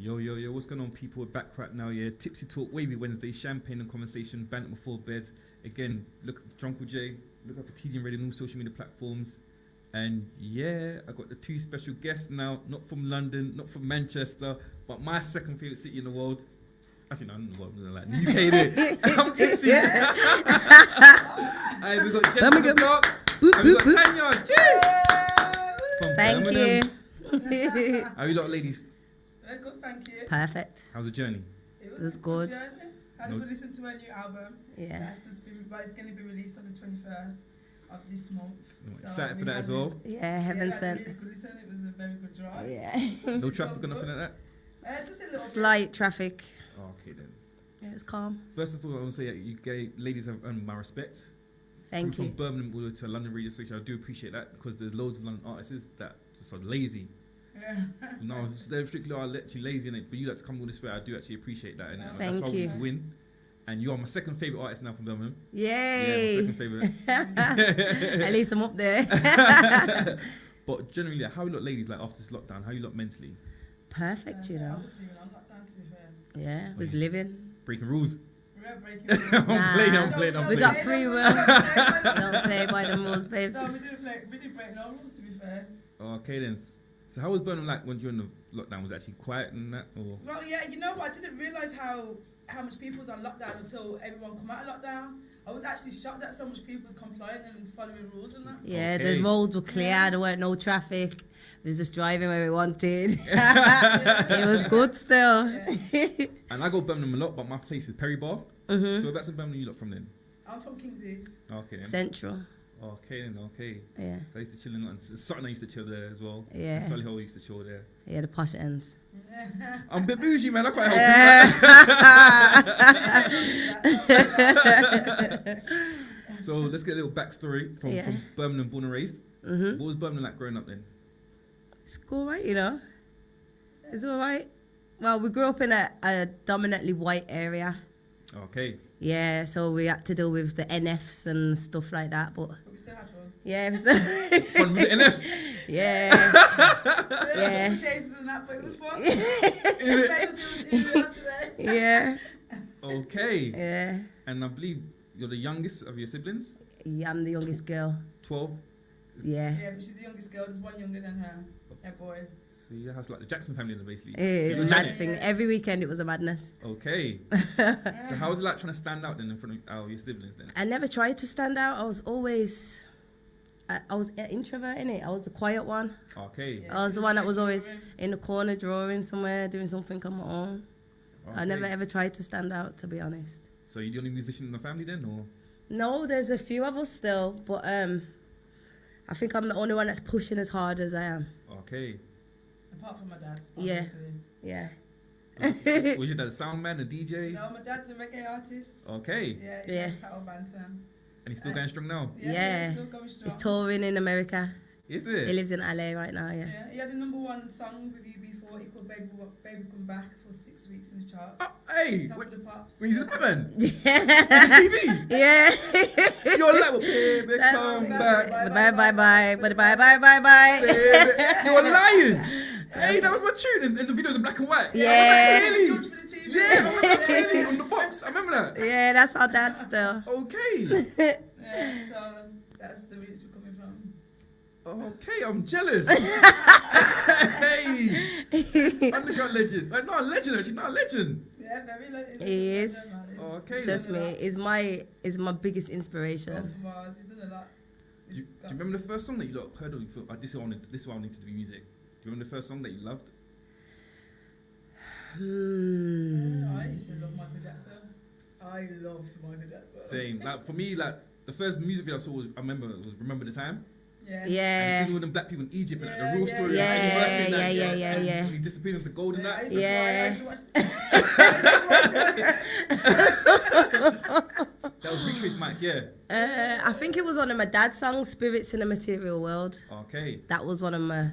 Yo, yo, yo, what's going on, people? We're back right now, yeah. Tipsy Talk, Wavy Wednesday, champagne and conversation, banter before bed. Again, look up Drunk with Jay, look up for TG and Radio on all social media platforms. And yeah, I got the two special guests now, not from London, not from Manchester, but my second favourite city in the world. Actually, no, not in the world, like the UK there. I'm Tipsy. Hey, we got Jen from the Dark, and we got Tanya. Cheers! From Thank Birmingham. you. How you lot, ladies? Very good, thank you. Perfect. How's the journey? It was good. journey. Had a good listen to her new album. Yeah. That's just been, but it's going to be released on the 21st of this month. I'm excited for that as well. Yeah, heaven yeah, sent. Really good listen. It was a very good drive. Yeah. No traffic or nothing like that? Just a little Slight traffic. Oh, okay then. Yeah, it's calm. First of all, I want to say that you ladies have earned my respect. Thank From you. Birmingham all the way to London radio station, I do appreciate that because there's loads of London artists that just are lazy. Yeah. No, they're strictly are literally lazy, and for you that to come all this way, I do actually appreciate that. And that's Thank why we you. need to win. And you are my second favourite artist now from Birmingham. Yay. Yeah, my second favourite. At least I'm up there. But generally, like, how you lot ladies, like after this lockdown, how you lot mentally? Perfect, you I know. was leaving on lockdown, to be fair. Yeah, was living. Breaking rules. We're breaking I'm Nah. playing. We got free will. Don't play by the rules, babes. So we didn't break no rules, to be fair. Okay then. So how was Birmingham like when during the lockdown? Was it actually quiet and that? Or? Well, yeah, you know what? I didn't realise how much people was on lockdown until everyone come out of lockdown. I was actually shocked that so much people was complying and following rules and that. Yeah, Okay. the roads were clear. There weren't no traffic. We was just driving where we wanted. It was good still. Yeah. And I go Birmingham a lot, but my place is Perry Bar. Mhm. So whereabouts in Birmingham you lot from then? I'm from Kingsley. Okay then. Central. Okay then, okay. Yeah. I used to chill in London. Sutton I used to chill there as well. Yeah. And Solihull used to chill there. Yeah, the posh ends. I'm a bit bougie, man. I can't help it. So let's get a little backstory from Birmingham, born and raised. Mhm. What was Birmingham like growing up then? It's all right, you know. It's all right. Well, we grew up in a dominantly white area. Okay. Yeah, so we had to deal with the NFs and stuff like that. But But we still had fun. yeah, it was Fun with the NFs. yeah, yeah, Chases and that, but it was fun. Is it? yeah, Okay. yeah. And I believe you're the youngest of your siblings. Yeah, I'm the youngest girl. 12. Yeah. Yeah, but she's the youngest girl. There's one younger than her. Her boy. So your house like the Jackson family, then, basically. It's So a you're mad Janet. thing. Every weekend it was a madness. Okay. So how was it like trying to stand out then in front of your siblings then? I never tried to stand out. I was always, I was an introvert, innit? I was the quiet one. Okay. Yeah. I was the one that was always in the corner drawing somewhere, doing something on my own. I never Okay. ever tried to stand out, to be honest. So you're the only musician in the family then, or? No, there's a few of us still, but I think I'm the only one that's pushing as hard as I am. Okay. Apart from my dad. Yeah. obviously. Yeah. Was your dad a sound man, a DJ? No, my dad's a reggae artist. Okay. Yeah, Yeah. he's Cattle Bantam. And he's still going strong now? Yeah. Still going strong. He's touring in America. Is He it? lives in LA right now, yeah. Yeah, he had a #1 song with UB4. He called Baby Come Back for 6 weeks in the charts. Oh, hey! Top When of the pops. he's a Batman? On Yeah. TV? Yeah. You're like, well, baby, That's- come back. Bye bye bye. Bye bye bye bye bye. Baby. You're lying. Hey, that was my tune. And the videos in black and white. Yeah. I was like, George really? for the TV. Yeah, I was like, really? On the box. I remember that. Yeah, that's our dad still. Okay. Yeah, so that's the roots we're coming from. Okay, I'm jealous. Hey. Underground legend. Like, not a legend, actually. Not a legend. Yeah, very legend. He is. Okay. Trust me, is my biggest inspiration. He's done a lot. Do you remember the first song that you lot heard of? You thought, this is why I wanted to do music. Do you remember the first song that you loved? I used to love Michael Jackson. I loved Michael Jackson. Same. Like for me, like the first music video I saw was Remember the Time. Yeah. And Yeah. singing with them black people in Egypt and like, Yeah, the real yeah, story. yeah, of Eddie Murphy and that, yeah. And he disappeared into gold and I that. used to Yeah. That was Big Trace Mike, yeah. I think it was one of my dad's songs, Spirits in a Material World. Okay. That was one of my,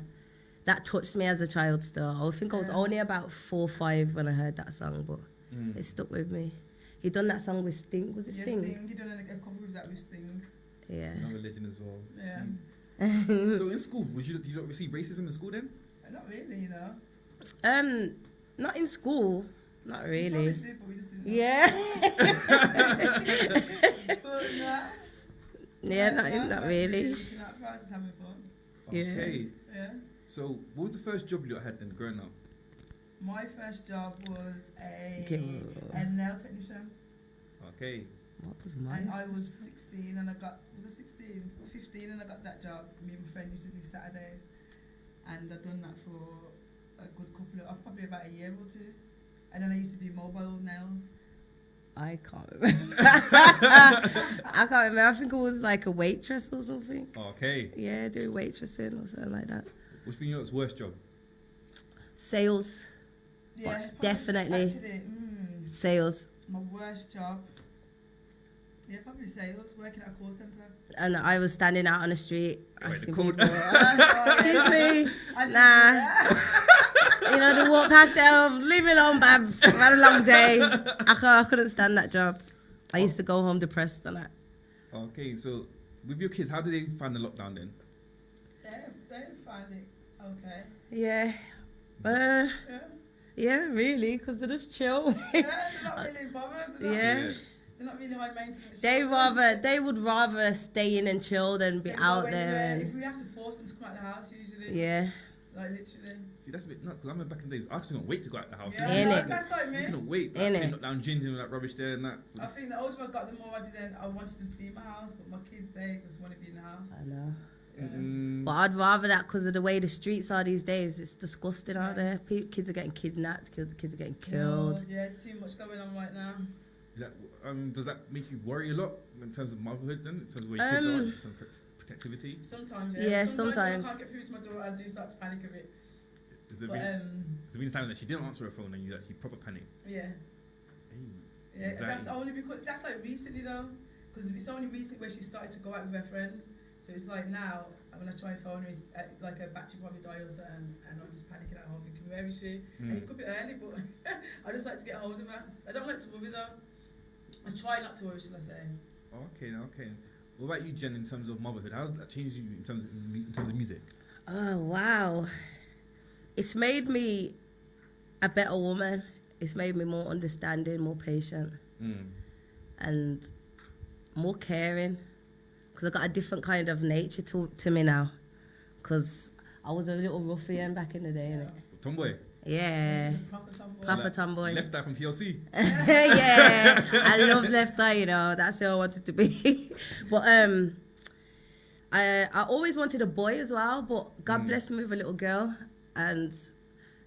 that touched me as a child still. I think I was only about 4 or 5 when I heard that song, but it stuck with me. He done that song with Sting, was it Yeah, Sting? Sting. He done a cover with that with Sting. Yeah. Another legend as well. Yeah. So in school, did you not receive racism in school then? Not really, you know. Not in school. Not We really. probably did, but we just didn't know. Yeah. But nah. Yeah, not really. Looking out for us, just having fun. Yeah. Okay. Yeah. So, what was the first job you had then growing up? My first job was a Okay. nail technician. Okay. What was mine? And I was 16 and I got, was I 16? 15 and I got that job. Me and my friend used to do Saturdays. And I'd done that for a good couple of, probably about a year or two. And then I used to do mobile nails. I can't remember. I can't remember. I think it was like a waitress or something. Okay. Yeah, doing waitressing or something like that. What's been your worst job? Sales. Yeah, probably- definitely. Actually, Sales. my worst job. Yeah, probably sales, working at a call centre. And I was standing out on the street Wait, asking the call- people, excuse me, I didn't do nah. that. You know, they walk past you, leave me alone, bab. I've had a long day. I couldn't stand that job. I used to go home depressed and that. Okay, so with your kids, how did they find the lockdown then? They find it okay. Yeah. Yeah. Yeah, really, because they just chill. Yeah, they're not really bothered. Yeah. They're not really high maintenance. They would rather stay in and chill than be They go out anywhere. there. If And, we have to force them to come out the house, usually. yeah. Like literally. See, that's a bit nuts, because I remember back in the days, I couldn't wait to go out the house. Yeah, Innit? that's like You me. couldn't wait. Innit? Like, knock down gins and all that rubbish there and that. I think the older I got, the more I wanted to just be in my house, but my kids, they just want to be in the house. I know. Yeah. But I'd rather that because of the way the streets are these days. It's disgusting out Yeah. there. Kids are getting kidnapped. Kids are getting killed. Yeah, it's too much going on right now. Is that, does that make you worry a lot in terms of motherhood then? In terms of where your kids are, in terms of protectivity? Sometimes, Yeah, When sometimes. I can't get through to my daughter, I do start to panic a bit. Has there But, been a time that she didn't answer her phone and you actually proper panic? yeah. Hey, Yeah, anxiety. that's only because, that's like recently though, because it's only recently where she started to go out with her friends. So it's like now, when I try and phone her, like her battery probably die or something, and I'm just panicking at home thinking, where is she? And it could be early, but I just like to get hold of her. I don't like to worry though. I try not to worry, shall I say. Okay. What about you, Jen, in terms of motherhood? How has that changed you in terms of music? Oh wow! It's made me a better woman. It's made me more understanding, more patient, and more caring. Because I got a different kind of nature to me now. Because I was a little ruffian back in the day, innit? Tomboy. Yeah. She's a proper tomboy. Proper Like, tomboy. Left Eye from TLC. Yeah, I love Left Eye, you know, that's who I wanted to be. But I always wanted a boy as well, but God blessed me with a little girl, and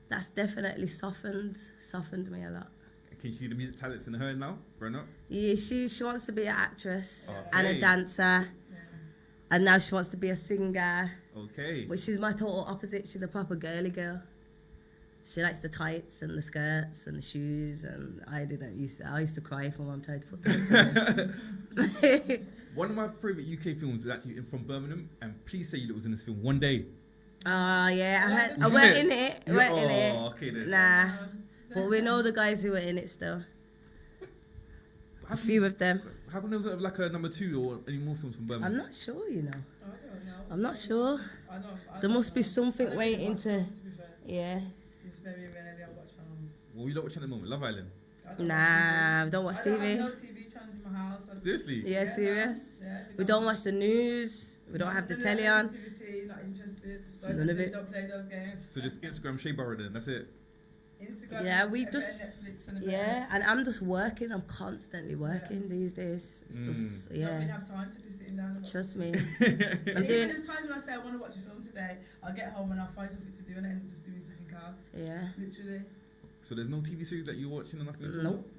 that's definitely softened me a lot. Can you see the music talents in her now, growing up? Yeah, she wants to be an actress and Okay. a dancer, Yeah. and now she wants to be a singer. Okay. But she's my total opposite. She's a proper girly girl. She likes the tights and the skirts and the shoes, and I used to cry if my mum tried to put tights on. One of my favourite UK films is actually from Birmingham, and please say you was in this film one day. Yeah, I Was weren't it? in it. You- Weren't in it. okay then. Nah, but we know the guys who were in it still. A few of them. How come there was like a number 2 or any more films from Birmingham? I'm not sure, you know. I don't know. I'm not sure. I know. There must be something I don't waiting really watch to. films, to be fair. Yeah. It's very rarely I watch films. What are you lot watching at the moment? Love Island. I don't Nah, we don't watch I don't have TV. no TV channels in my house. Seriously? Yeah, no. serious. Yeah, We don't watch the news. We don't have the telly on. Activity, not interested. None of it. Don't play those games. So just Instagram Shea Barrow then, that's it. Instagram. Yeah, we a bit of just- Netflix and a bit of- Yeah, and I'm just working. I'm constantly working these days. It's just, Don't really yeah. have time to be sitting down and watch Trust something. me. And I'm even doing. there's times when I say I want to watch a film today, I'll get home and I'll find something to do and then just doing something else. Yeah. Literally. So there's no TV series that you're watching or nothing? at all? Nope.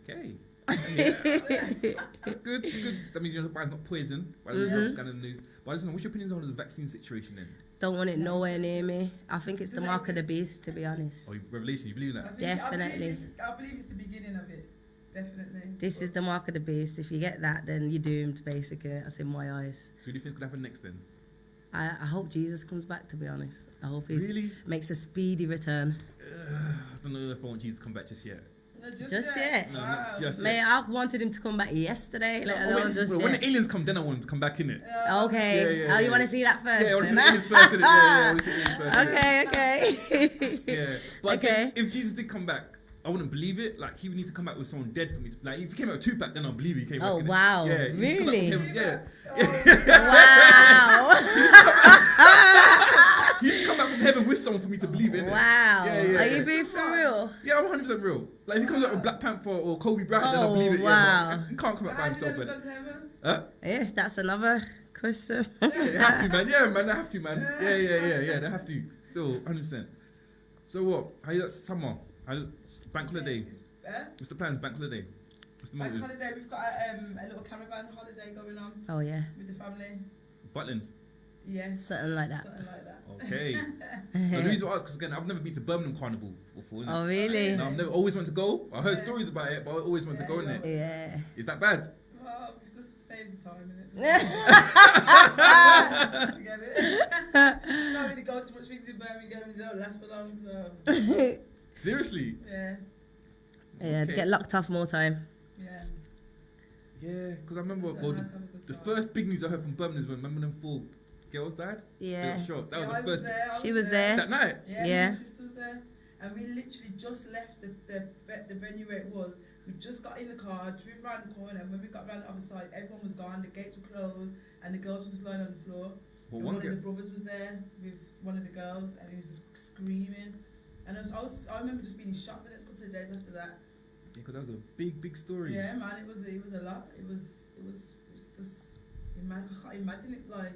Okay. That's good. It's good. That means your body's not poisoned by the results kind of news. But listen, what's your opinions on the vaccine situation then? Don't want it nowhere near me. I think it's the mark of the beast, to be honest. Or Revelation, you believe in that? Definitely. I believe it's the beginning of it. Definitely. This is the mark of the beast. If you get that, then you're doomed, basically. That's in my eyes. So what do you think's going to happen next then? I hope Jesus comes back, to be honest. I hope he Really? makes a speedy return. I don't know if I want Jesus to come back just yet. No, Just yet? No, Wow. not just Mate, yet. I wanted him to come back yesterday. Let Oh, alone wait, just well, when yet. the aliens come, then I want them to come back in it. Okay. Yeah, yeah, Oh, you yeah. want to see that first? Yeah, I want to see then? the aliens first. Innit? Yeah, I want to see the aliens first. innit? Okay. Yeah, but Okay. again, if Jesus did come back, I wouldn't believe it. Like he would need to come back with someone dead for me. Like if he came out with Tupac, then I'll believe he came back. Oh, innit? wow. Yeah, he needs to come back Really? from heaven, yeah. Wow. He needs to come back from heaven with someone for me to believe in it. Wow. Yeah, yeah, Are yeah. you being for real? Yeah, I'm 100% real. Like if he comes out with Black Panther or Kobe Bryant, then I'll Oh, believe it. wow. Yeah, but he can't come out by Have you himself. ever Man. gone to heaven? Huh? Yes, that's another question. Yeah, they have to, man. Yeah, man, they have to, man. Yeah, they have to. Still, 100%. So what? How you got summer? Bank holiday. What's the plans? Bank holiday. What's the Bank motive? holiday, we've got a little caravan holiday going on Oh, yeah. with the family. Butlins. Yes. Something like that. Something like that. Okay. So the reason why I ask, because again, I've never been to Birmingham Carnival before. Innit? Oh, really? No, I've never always wanted to go. I heard Yeah. stories about it, but I always wanted to go in it. Yeah. Is that bad? Well, it just saves the time, innit? Just forget it. Can't really go to much things in Birmingham, they don't last for long, so Seriously? yeah, Yeah, Okay. get locked off more time. yeah. Yeah, because I remember Just well, learn how to have a good the time. first big news I heard from Birmingham is when remember them 4 girls died? They Yeah. got shot. That Yeah, was I the first. there, I She was there. That night. Yeah, Yeah. my sister was there, and we literally just left the venue where it was. We just got in the car, drove around the corner, and when we got around the other side, everyone was gone. The gates were closed, and the girls were just lying on the floor. Well, And one one of girl. the brothers was there with one of the girls, and he was just screaming. And I remember just being in shock the next couple of days after that. Yeah, because that was a big story. Yeah, man, it was a lot. It was just I can't imagine it, like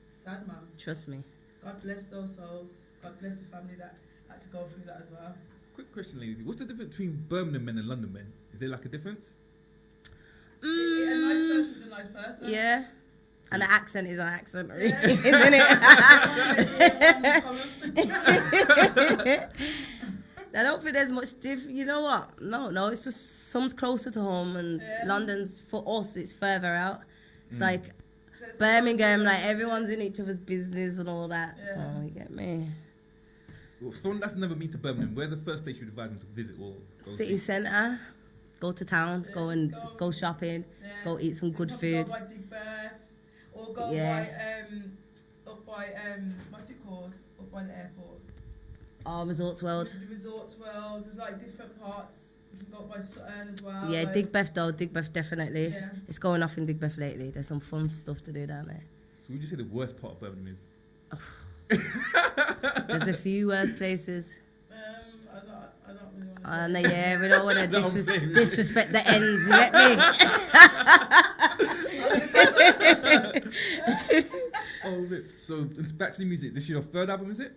sad, man. Trust me. God bless those souls. God bless the family that had to go through that as well. Quick question, ladies. What's the difference between Birmingham men and London men? Is there like a difference? A nice person's a nice person. Yeah. And an accent is an accent, really, Yeah. isn't it? I don't think there's much you know what? No, it's just some's closer to home, and Yeah. London's, for us, it's further out. It's Mm. like So it's Birmingham, nice. like everyone's in each other's business and all that. Yeah. So, you get me? Well, someone that's never been to Birmingham, where's the first place you'd advise them to visit or go City see? centre, go to town, Yes, go and go. go shopping, Yeah. go eat some You good can food. Go by Digbeth, or go Yeah. by up by what's it called? Up by the airport. Oh, Resorts World. The Resorts World. There's like different parts. You can go by Sutton as well. Yeah, like, Digbeth though, Digbeth definitely. Yeah. It's going off in Digbeth lately. There's some fun stuff to do down there. So would you say the worst part of Birmingham is? There's a few worse places. I don't really want to. And yeah, we don't want to No, I'm saying- disrespect the ends. You get me? Oh, bit. So back to the music. This is your third album, is it?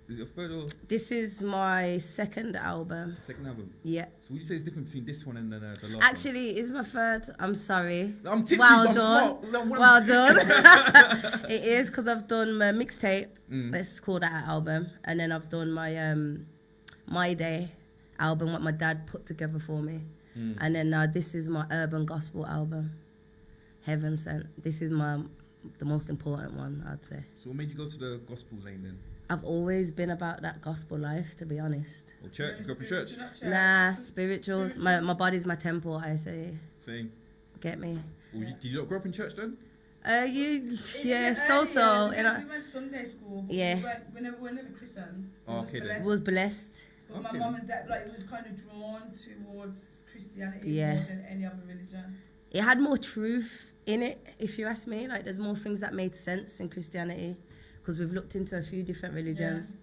Is it your third or This is my second album. second album? Yeah. So would you say it's different between this one and then the last Actually, it's my third. I'm sorry. one? I'm tipsy, Well but I'm done. smart. No, what Well I'm- done. It is because I've done my mixtape. Mm. Let's call that an album. And then I've done my My Day album, what my dad put together for me. Mm. And then now this is my urban gospel album, Heaven Sent. This is the most important one, I'd say. So what made you go to the gospel lane then? I've always been about that gospel life, to be honest. Or church? You go for church? Nah, spiritual. My body's my temple, I say. Saying. Get me? Or did you not grow up in church then? Yeah, so. We went Sunday school. But Yeah. we never christened. Oh, okay then. Was blessed. But my Okay. mum and dad, like, it was kind of drawn towards Christianity Yeah. more than any other religion. It had more truth in it, if you ask me. Like, there's more things that made sense in Christianity, because we've looked into a few different religions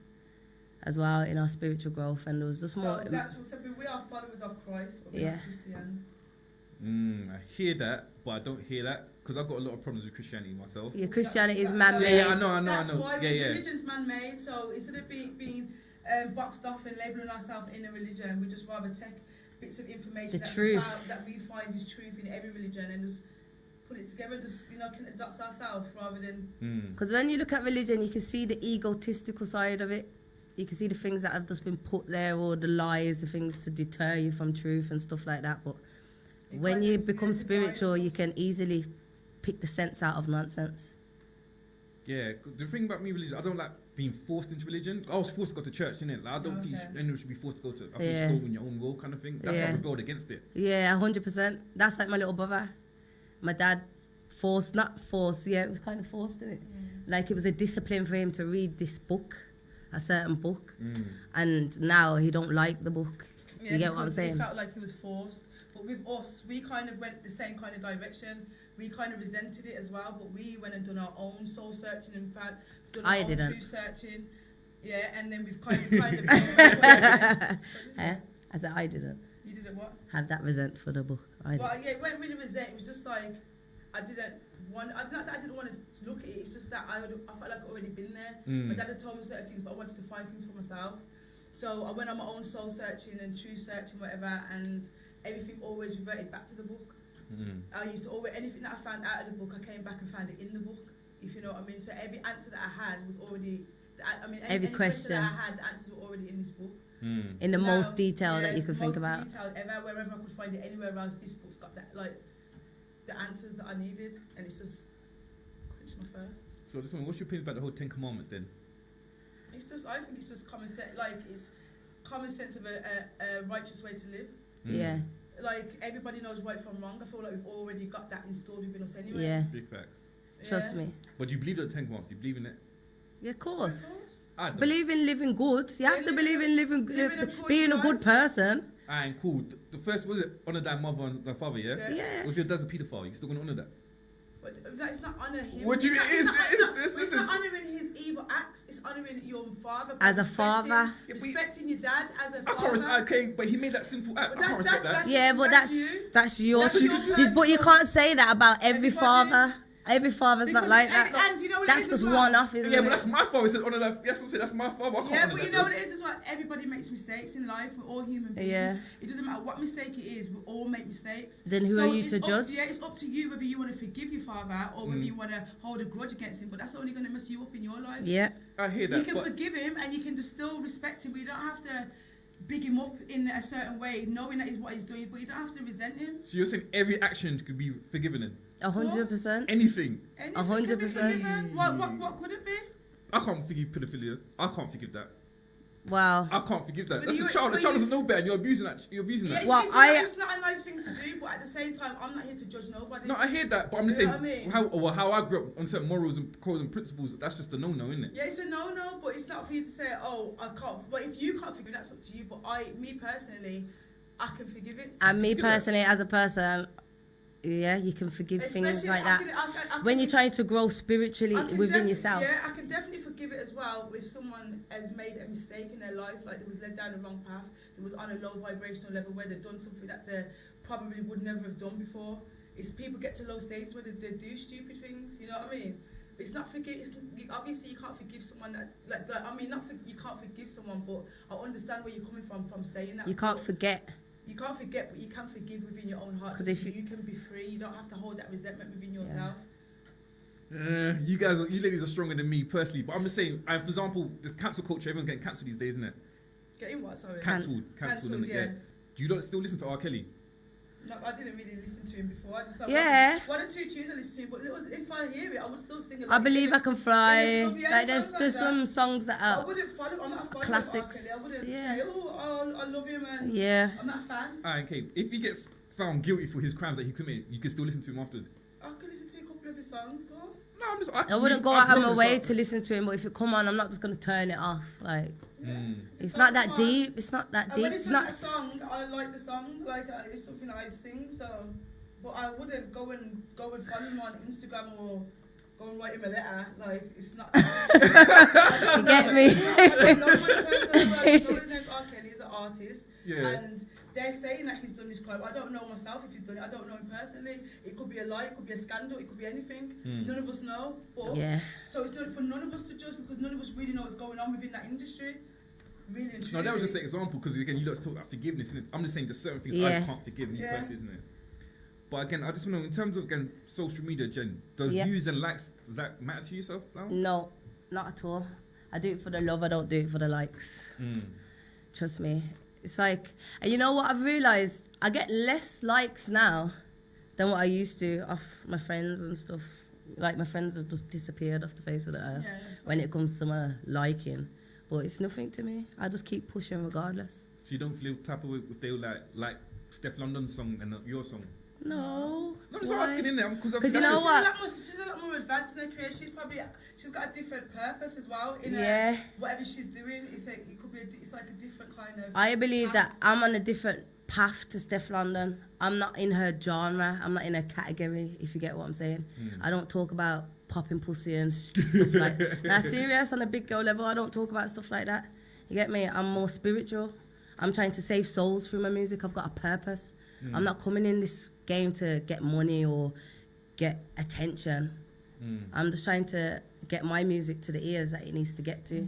as well in our spiritual growth, and there was just more. So that's what so we are followers of Christ, but we're Yeah. not Christians. I hear that, but I don't hear that because I've got a lot of problems with Christianity myself. Yeah, Christianity is That's man-made. Yeah, I know. That's why Yeah. religion's man-made. So instead of being boxed off and labeling ourselves in a religion, we just rather take bits of information The truth. that we find is truth in every religion and just put it together and just connect ourselves rather than Because when you look at religion, you can see the egotistical side of it. You can see the things that have just been put there, or the lies, the things to deter you from truth and stuff like that. But It when kind you of, become yeah, spiritual, divides you us. can easily pick the sense out of nonsense. Yeah, the thing about me religion, I don't like being forced into religion. I was forced to go to church, innit? Like, I don't think anyone should be forced to go to. I think you should go on your own will, kind of thing. That's why I rebelled against it. Yeah, 100%. That's like my little brother. My dad not forced. Yeah, it was kind of forced, didn't it? Like it was a discipline for him to read this book, a certain book, and now he don't like the book. Yeah, you get what I'm saying? He felt like he was forced. But with us, we kind of went the same kind of direction. We kind of resented it as well, but we went and done our own soul searching and done our own truth searching. Yeah, and then we've kind of I said I didn't. You didn't what? Have that resent for the book. Well, yeah, it wasn't really resent. It was just like I didn't want to look at it. It's just that I felt like I'd already been there. My dad had told me certain things, but I wanted to find things for myself. So I went on my own soul searching and truth searching, whatever, and everything always reverted back to the book. I used to always, anything that I found out of the book, I came back and found it in the book, if you know what I mean. So every answer that I had was already, any question that I had, the answers were already in this book. In the most detail that you could think about. Most detailed ever, wherever I could find it anywhere else, this book's got that, like, the answers that I needed, and it's just quenched my thirst. So this one, what's your opinion about the whole 10 Commandments then? It's just, I think it's just common sense, like, it's common sense of a righteous way to live. Yeah. Like, everybody knows right from wrong. I feel like we've already got that installed within us anyway. Yeah. Big facts. Trust me. But do you believe in the 10 Commandments? Do you believe in it? Yeah, of course. I don't. Believe in living good. You have to believe in being a good person. Alright, cool. The first, was it honour thy mother and thy father, yeah? Yeah. If your dad's a paedophile, you still gonna honour that? But it's not honour him. What do you? It's not honouring his evil acts. It's honouring your father. As a father. Respecting your dad as a I father. can't okay, but he made that sinful act. I can't respect that. Yeah, but that's your. That's But you can't say that about every father. Every father's not like that. And you know what that's just one off, isn't it? Yeah, but that's my father. He said honour that. Yes, I'm saying that's my father. I can't yeah, honour but that, you know what it is what everybody makes mistakes in life. We're all human beings. Yeah. It doesn't matter what mistake it is. We all make mistakes. Then who are you to judge? Yeah, it's up to you whether you want to forgive your father or whether you want to hold a grudge against him. But that's only going to mess you up in your life. Yeah. I hear that. You can forgive him and you can just still respect him. But you don't have to big him up in a certain way, knowing that is what he's doing. But you don't have to resent him. So you're saying every action could be forgiven in? 100%. Anything? 100%. What could it be? I can't forgive pedophilia. I can't forgive that. Wow. I can't forgive that. But That's a child. The child doesn't know better. And you're abusing that. You're abusing that. Well, it's not a nice thing to do, but at the same time, I'm not here to judge nobody. No, I hear that, but I'm just saying what I mean? how I grew up on certain morals and codes and principles. That's just a no-no, isn't it? Yeah, it's a no-no, but it's not for you to say, oh, I can't. But if you can't forgive, that's up to you. But me personally, I can forgive it. And me personally, as a person, yeah, you can forgive things like that. When you're trying to grow spiritually within yourself. Yeah, I can definitely forgive it as well if someone has made a mistake in their life, like they was led down the wrong path, they was on a low vibrational level where they've done something that they probably would never have done before. It's people get to low stages where they do stupid things, you know what I mean? It's not obviously you can't forgive someone that, you can't forgive someone, but I understand where you're coming from saying that. You can't forget. You can't forget, but you can forgive within your own heart. Because if you can be free, you don't have to hold that resentment within yourself. You ladies are stronger than me personally, but I'm just saying. For example, this cancel culture. Everyone's getting cancelled these days, isn't it? Getting what? Sorry. Cancelled. Yeah. Do you not still listen to R. Kelly? No, I didn't really listen to him before. I just one or two tunes I listened to him, but if I hear it, I would still sing it. I Believe I Can Fly. Like there's some songs that are. I wouldn't follow. I'm not a fan classics. of R. Kelly. I wouldn't say, I love you, man. Yeah. I'm not a fan. Okay, if he gets found guilty for his crimes that he committed, you can still listen to him afterwards. I could listen to a couple of his songs, guys. No, I wouldn't go out of my way to listen to him, but if it come on, I'm not just gonna turn it off. Like, it's not that deep. It's not that deep. When it's not a song. I like the song. Like it's something I sing. So, but I wouldn't go and follow him on Instagram or go and write him a letter. Like it's not. You get me? I don't know one person. I know his name's R. Kelly. He's an artist. Yeah. And they're saying that he's done this crime. I don't know myself if he's done it. I don't know him personally. It could be a lie, it could be a scandal, it could be anything. None of us know. But so it's not for none of us to judge because none of us really know what's going on within that industry. Really and truly. No, that was just an example because again, you lot talk about forgiveness, and I'm just saying just certain things I just can't forgive me personally, isn't it? But again, I just want to know in terms of social media, Jen, does views and likes does that matter to yourself now? No, not at all. I do it for the love. I don't do it for the likes. Trust me. It's like, and you know what I've realised? I get less likes now than what I used to off my friends and stuff. Like my friends have just disappeared off the face of the earth. when it comes to my liking. But it's nothing to me. I just keep pushing regardless. So you don't feel type of way if they were like Steph London's song and not your song? No. I'm just Why? asking in there Because you know what? She's a lot more advanced in her career. She's got a different purpose as well. In Yeah. her, whatever she's doing, it's like a different kind of. I believe that I'm on a different path to Steph London. I'm not in her genre. I'm not in her category, if you get what I'm saying. I don't talk about popping pussy and stuff like that. Now, serious, on a big girl level, I don't talk about stuff like that. You get me? I'm more spiritual. I'm trying to save souls through my music. I've got a purpose. I'm not coming in this game to get money or get attention. I'm just trying to get my music to the ears that it needs to get to.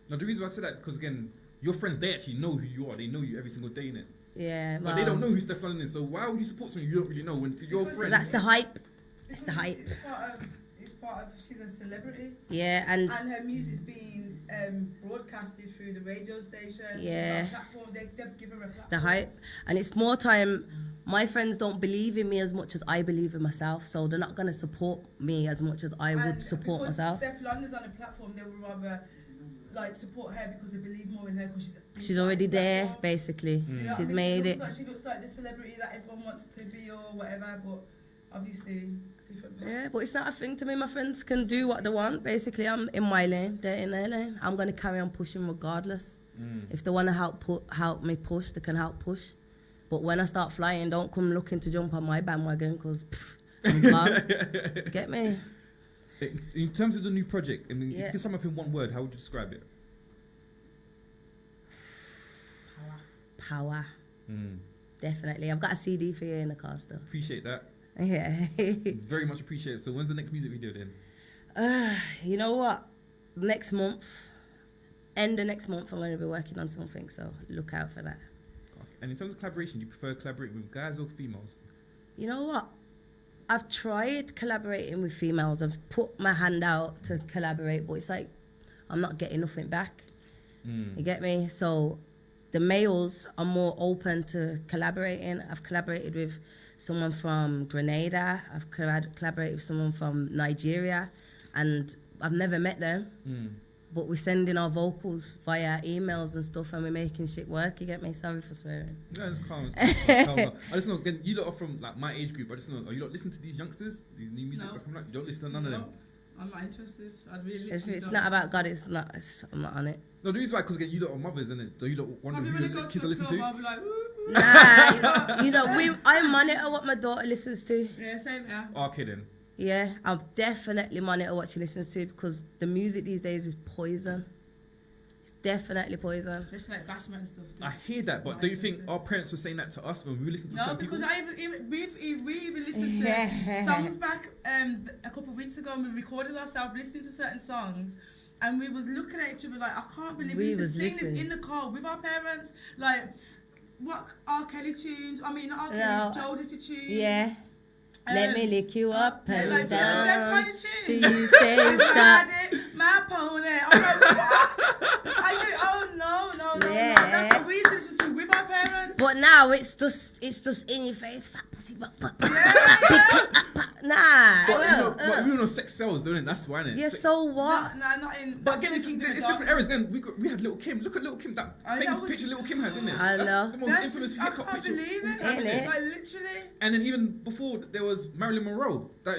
Now, the reason why I say that, because again, your friends, they actually know who you are. They know you every single day, innit? Yeah, But they don't know who Steph London is, so why would you support someone you don't really know when your friends? That's the hype. It's the hype. It's part of. She's a celebrity. Yeah, and her music's being broadcasted through the radio station. Yeah. She's got a platform. They've given her a platform. the hype. And it's more time. My friends don't believe in me as much as I believe in myself, so they're not gonna support me as much as I would support because myself. Steph London's on a platform, they would rather like support her because they believe more in her because She's already there, basically. You know what I She's mean? made it. She looks like the celebrity that everyone wants to be or whatever, but obviously different. Yeah, but it's not a thing to me. My friends can do what they want. Basically, I'm in my lane, they're in their lane. I'm gonna carry on pushing regardless. If they wanna help me push, they can help push. But when I start flying, don't come looking to jump on my bandwagon because I'm gone. Get me? In terms of the new project, I mean, if Yeah. you could sum up in one word, how would you describe it? Power. Definitely. I've got a CD for you in the car still. Appreciate that. Yeah. Very much appreciate it. So when's the next music video then? You know what? Next month, end of next month, I'm going to be working on something, so look out for that. And in terms of collaboration, do you prefer collaborating with guys or females? You know what? I've tried collaborating with females. I've put my hand out to collaborate, but it's like I'm not getting nothing back. You get me? So the males are more open to collaborating. I've collaborated with someone from Grenada. I've collaborated with someone from Nigeria, and I've never met them. But we're sending our vocals via emails and stuff, and we're making shit work. You get me? Sorry for swearing. No, it's calm. It's calm. I just know, again, you lot are from like my age group. I just know, are you lot listening to these youngsters? These new music that's coming out? You don't listen to none of them? I'm not interested. I'd really It's not about God. I'm not on it. No, the reason why, because again, you lot are mothers, isn't it? So you lot wonder who your kids are listening to? I'll be like, woo. Nah, I monitor what my daughter listens to. Yeah, same, yeah. Okay then. Yeah, I'll definitely monitor what she listens to because the music these days is poison. It's definitely poison. Especially like Bashment and stuff. I hear that, but don't you think our parents were saying that to us when we listened to No, certain people? because we even listened to songs back a couple of weeks ago, and we recorded ourselves listening to certain songs, and we was looking at each other like, I can't believe we used to sing this in the car with our parents. Like, what R. Kelly tunes? I mean, not R. Kelly, Jodeci tunes. Yeah. Let me lick you up and like down them kind of tunes. till you say stop. My pony. I'm like, what? Oh no. Yeah. That's what we used to listen to with our parents. But now it's just in your face. Fat pussy. Nah. But we were on sex sells, don't it? That's why, innit? Yeah, so what? No, not in. But again, it's different eras. Then we had Little Kim. Look at Little Kim. That famous picture Little Kim had, didn't it? I know. That's the most infamous I hip hop can't picture. believe it. Ain't it? Like literally. And then even before there was Marilyn Monroe. That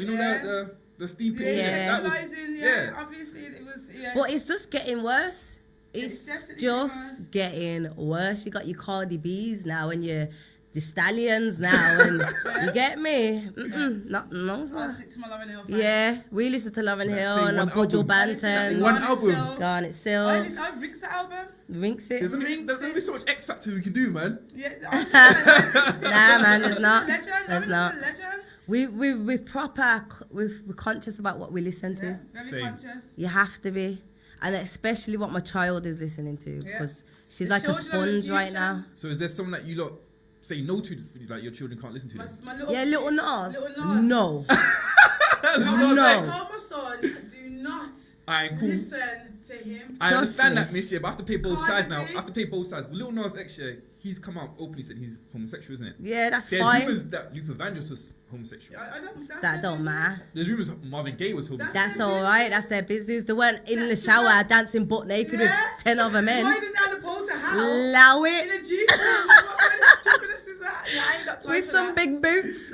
the Steve picture. Yeah. That was, Yeah. Obviously, it was. Yeah. But it's just getting worse. It's definitely just getting worse. You got your Cardi B's now and your the Stallions now, and you get me? No, I'll sir. stick to my Lauren Hill. Yeah, we listen to Lauren That Hill same and one Bojo album. Banton. One album. Garnet Silk. I rinsed the album. Rinks it. There's only so much X Factor we can do, man. Yeah. Nah, man, there's not. Legend. There's not. Legend. We're proper. We're conscious about what we listen to. Yeah, very Same. conscious. You have to be. And especially what my child is listening to, Yeah. because she's The like a children are the sponge right future. now. So is there someone that you lot say no to, like your children can't listen to? This? My Yeah, Little Nas. Little Nas. No. I No. told my son, do not Alright, cool. listen to say him. I Trust understand me. that, Miss, yeah, but I have to pay both sides now. Cardi I have to pay both sides. Lil Nas X, yeah, he's come out openly said he's homosexual, isn't it? Yeah, that's There's fine. rumours that Luther Vandross was homosexual. I don't. That's That their don't business. matter. There's rumours Marvin Gaye was homosexual. That's all right. That's their business. They weren't in the shower dancing butt naked with 10 other men. Riding down the pole to hell. Allow In it. a Jeep. What kind of stupidness is that? Yeah, I ain't got time With for some that. big boots.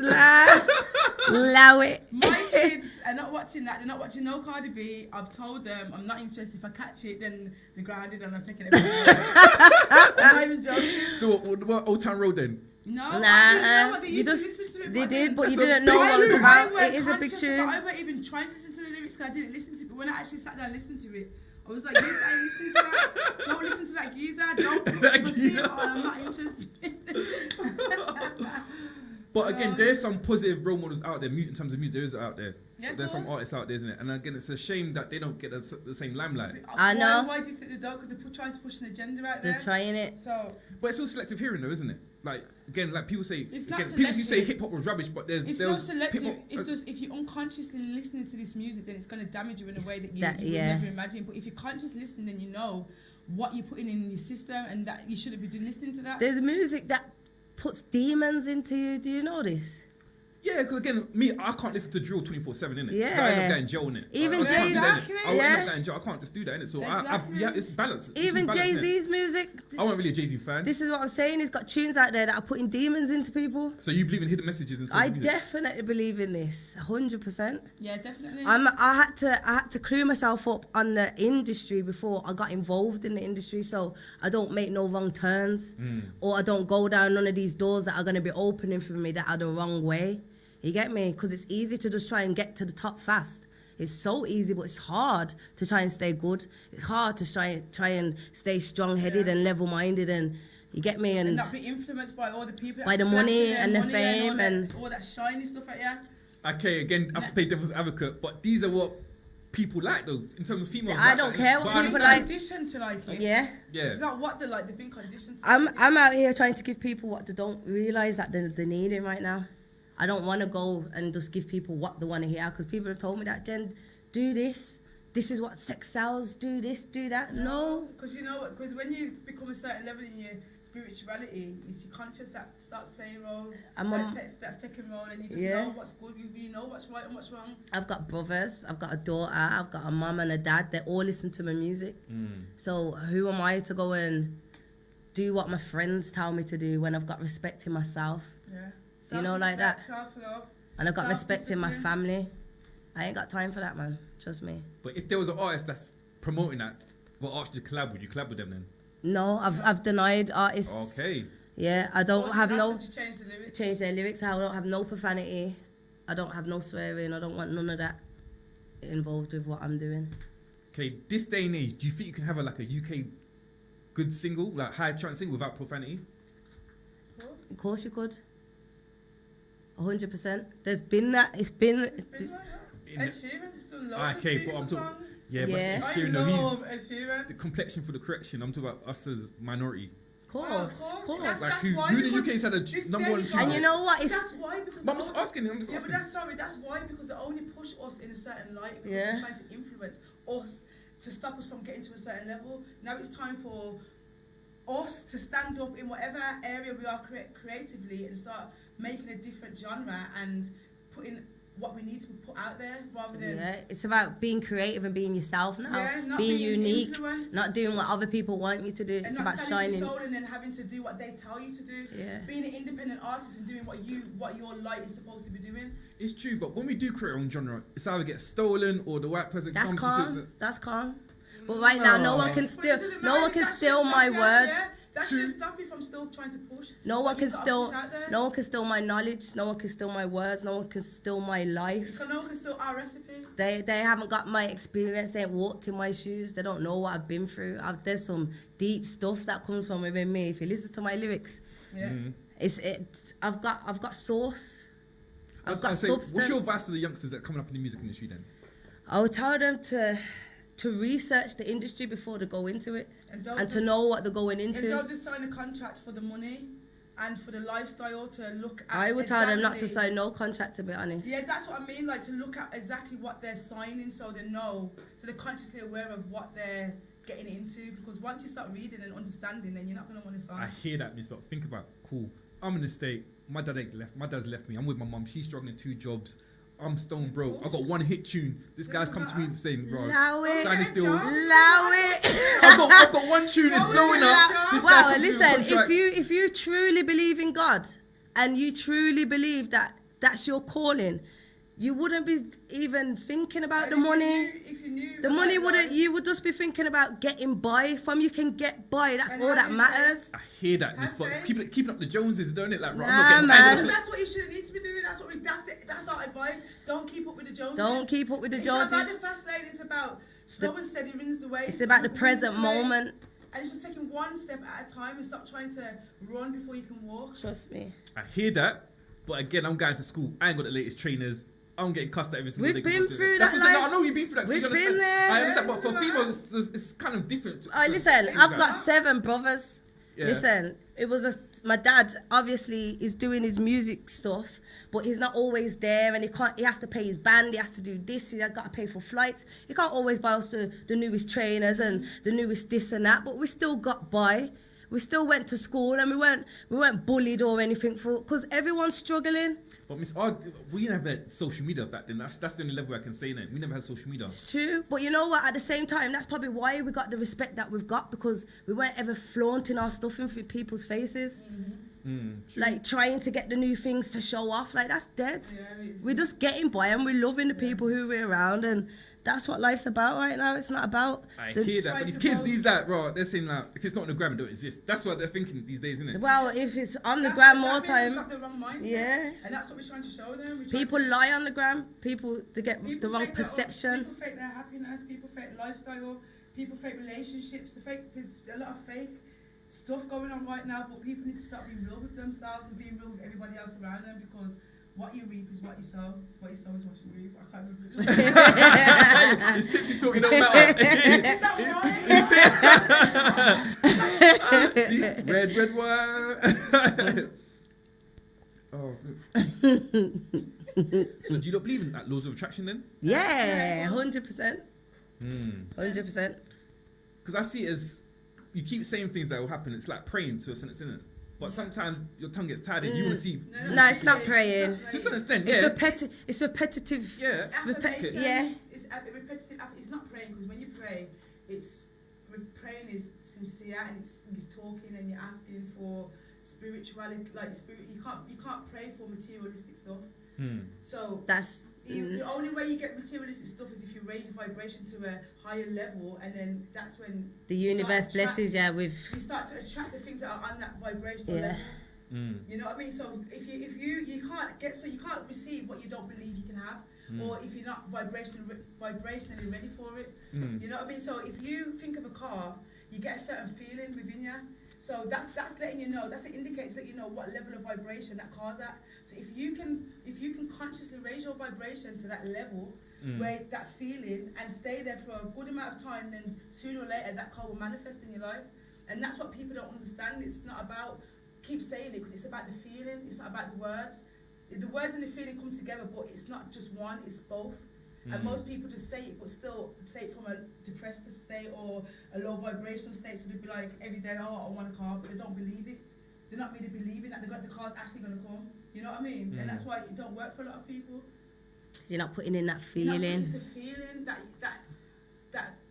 Allow it. My kids are not watching that. They're not watching no Cardi B. I've told them I'm not interested. If I catch it, then they're grounded and I'm taking it. I'm not even joking. So what Old Town Road then? No, Nah, you know what? They you used to just- listen to it. They but did, then- but you That's a didn't know big what it was tune. about. weren't It is a big conscious about- I tune. weren't even trying to listen to the lyrics because I didn't listen to it. But when I actually sat down and listened to it, I was like, "Yes, I ain't listening to that. Don't listen to that geezer. Don't That proceed geezer. on. I'm not interested." But again, there's some positive role models out there. In terms of music, there is out there. Yeah, So of there's some course. artists out there, isn't it? And again, it's a shame that they don't get the same limelight. I know. Why do you think they don't? Because they're trying to push an agenda out They're there. trying it. So But it's all selective hearing, though, isn't it? Like again, like people say, It's not again, people used to say selective. hip hop was rubbish, but it's there not was selective. hip-hop- It's just if you're unconsciously listening to this music, then it's going to damage you in a way that you That- would yeah. never imagine. But if you're conscious listening, then you know what you're putting in your system and that you shouldn't be listening to that. There's music that puts demons into you. Do you know this? Yeah, because again, me, I can't listen to drill 24/7, innit? Yeah. I end up getting jail, innit? Even I just can't do that, innit? Jay-Z- I will end Yeah. up getting jail. I can't just do that, innit? So Exactly. yeah, it's balance. It's Even balance, Jay innit? Z's music. I wasn't really a Jay-Z fan. This is what I'm saying. He's got tunes out there that are putting demons into people. So you believe in hidden messages and I definitely believe in this, 100%. Yeah, definitely. I had to clue myself up on the industry before I got involved in the industry, so I don't make no wrong turns, or I don't go down none of these doors that are going to be opening for me that are the wrong way. You get me? Because it's easy to just try and get to the top fast. It's so easy, but it's hard to try and stay good. It's hard to try and stay strong-headed Yeah. and level-minded, and you get me? and And not be influenced by all the people By that the flashing money their and the money fame all and- that, all that shiny stuff at you. Okay, again, I have to play devil's advocate, but these are what people like, though, in terms of females. I like don't that, care innit? what But I people understand. like. Conditioned to like it. yeah. Yeah. It's not what they like. They've been conditioned. To I'm like it. I'm out here trying to give people what they don't realize that they're needing right now. I don't want to go and just give people what they want to hear because people have told me that, Jen, do this. This is what sex sells. Do this, do that. No. Because you know what? Because when you become a certain level in your spirituality, it's your conscious that starts playing a role. That's taking role, and you just Yeah. know what's good. You know what's right and what's wrong. I've got brothers. I've got a daughter. I've got a mum and a dad. They all listen to my music. So who am I to go and do what my friends tell me to do when I've got respect in myself? Yeah. Do you know like that? Self-love. And I've got respect in my Self-discipline. family. I ain't got time for that, man. Trust me. But if there was an artist that's promoting that, what artist would you collab with? You collab with them then? No, I've denied artists. Okay. Yeah, I don't Also, have that's no when you change the lyrics. change their lyrics. I don't have no profanity. I don't have no swearing. I don't want none of that involved with what I'm doing. Okay, this day and age, do you think you can have like a UK good single, like high chance single without profanity? Of course. Of course you could. 100%. There's been that. It's been. It's been like that. In Ed the- Sheeran's done loads Okay, of but I'm beautiful talking. songs. Yeah, Yeah. but I Sheeran, no, love he's Ed Sheeran. the complexion for the correction. I'm talking about us as minority. Of course, Well, of course. That's Like why, who in the because UK's had a this number one day- single? And you know what? It's That's why because But I'm just asking him. I'm just yeah, but asking. that's why because they only push us in a certain light because Yeah. they're trying to influence us to stop us from getting to a certain level. Now it's time for us to stand up in whatever area we are creatively and start making a different genre and putting what we need to put out there rather than yeah. It's about being creative and being yourself now. Yeah, not being being unique, influenced. not doing what other people want you to do. and It's not about selling shining. your soul and then having to do what they tell you to do. Yeah. Being an independent artist and doing what your light is supposed to be doing. It's true, but when we do create our own genre, it's either get stolen or the white person That's comes. calm. That's calm. But right now, no one can But it steal. doesn't No matter, one can that steal shouldn't my stop you, words. yeah? That True. shouldn't stop you from still trying to push. No what one can you've got to steal. push out there. No one can steal my knowledge. No one can steal my words. No one can steal my life. No one can steal our recipe. They haven't got my experience. They ain't walked in my shoes. They don't know what I've been through. There's some deep stuff that comes from within me. If you listen to my lyrics, Yeah. I've got source. I've got What's substance. your advice to the youngsters that are coming up in the music industry then? I would tell them to research the industry before they go into it And don't and to just- know what they're going And into. don't just sign a contract for the money and for the lifestyle to look at. I would tell them not to exactly- sign no contract, to be honest. Yeah, that's what I mean. Like to look at exactly what they're signing, so they know, so they're consciously aware of what they're getting into. Because once you start reading and understanding, then you're not going to want to I sign. hear that, miss, but think about cool. I'm in the state. My dad ain't left. My dad's left me. I'm with my mum. She's struggling 2 jobs. I'm stone broke. I got 1 hit tune. This guy's come to me and saying, bro, Allow it. sign still. Allow it. I've got 1 tune. It's blowing up. This guy Well, comes to me with listen, contract. if you truly believe in God and you truly believe that that's your calling, you wouldn't be even thinking about And the if you money. knew- if you knew The about money that, wouldn't. like- You would just be thinking about getting by. From you can get by. That's And all that having matters. I hear that, miss, but Okay. keeping up the Joneses, don't it? Like, right, Nah, I'm not getting man. But that's what you should need to be doing. That's our advice. Don't keep up with the Joneses. Don't keep up with the It's not about Joneses. the fast lane. It's about slow and steady wins the way. It's about the Wins present the race. moment. And it's just taking one step at a time and stop trying to run before you can walk. Trust me. I hear that, but again, I'm going to school. I ain't got the latest trainers. I'm getting cussed at every single We've day. been through That's that what I'm saying. life. I know you've been through that. So We've you understand. been there. I understand, but Yeah, for it's females, it's kind of different. Oh, listen, I've got 7 brothers. Yeah. Listen, it was my dad obviously is doing his music stuff, but he's not always there, and he has to pay his band, he has to do this, he has got to pay for flights. He can't always buy us the newest trainers and the newest this and that, but we still got by. We still went to school, and we weren't bullied or anything because everyone's struggling. But Miss, we never had social media back then. That's the only level I can say now. We never had social media. It's true, but you know what? At the same time, that's probably why we got the respect that we've got, because we weren't ever flaunting our stuff in people's faces, like trying to get the new things to show off. Like that's dead. Yeah, it's- We're just getting by, and we're loving the people who we're around, and that's what life's about right now. It's not about I the- hear that. Try But these to kids, post- these like, bro, they're saying like, if it's not on the gram, it don't exist. That's what they're thinking these days, isn't it? well, if it's on the That's gram what- more that means they've time, got the wrong mindset. yeah. And that's what we're trying to show them. We're trying People to- lie on the gram. People to get People the wrong fake their own- perception. People fake their happiness. People fake lifestyle. People fake relationships. There's a lot of fake stuff going on right now. But people need to start being real with themselves and being real with everybody else around them, because what you reap is what you sow. What you sow is what you reap. I can't remember. Which one. It's tipsy talking, don't matter. Is that right? See, red wine. Oh. So do you not believe in that laws of attraction then? Yeah, 100%, Hmm. 100%. Because I see it as you keep saying things that will happen. It's like praying to a sentence, isn't it? But sometimes your tongue gets tired and you want to see. No, it's not praying. To an extent, It's yeah. It's repetitive. Yeah. Affirmations, Yeah. It's repetitive. It's not praying, because when you pray, praying is sincere, and it's talking and you're asking for spirituality, like spirit. You can't pray for materialistic stuff. Hmm. So That's the only way you get materialistic stuff is if you raise your vibration to a higher level, and then that's when the you universe start blesses you with. you start to attract the things that are on that vibrational Yeah. level. Mm. You know what I mean? So if you can't receive what you don't believe you can have, or if you're not vibrationally ready for it. Mm. You know what I mean? So if you think of a car, you get a certain feeling within you. So that's letting you know. That's an indicator to let you know what level of vibration that car's at. So if you can consciously raise your vibration to that level, where that feeling, and stay there for a good amount of time, then sooner or later that car will manifest in your life. And that's what people don't understand. It's not about keep saying it, because it's about the feeling. It's not about the words. The words and the feeling come together, but it's not just one. It's both. And most people just say it, but still say it from a depressed state or a low vibrational state. So they'll be like every day, oh, I want a car, but they don't believe it. They're not really believing that the car's actually going to come. You know what I mean? And that's why it don't work for a lot of people. You're not putting in that You know, feeling. it's the feeling that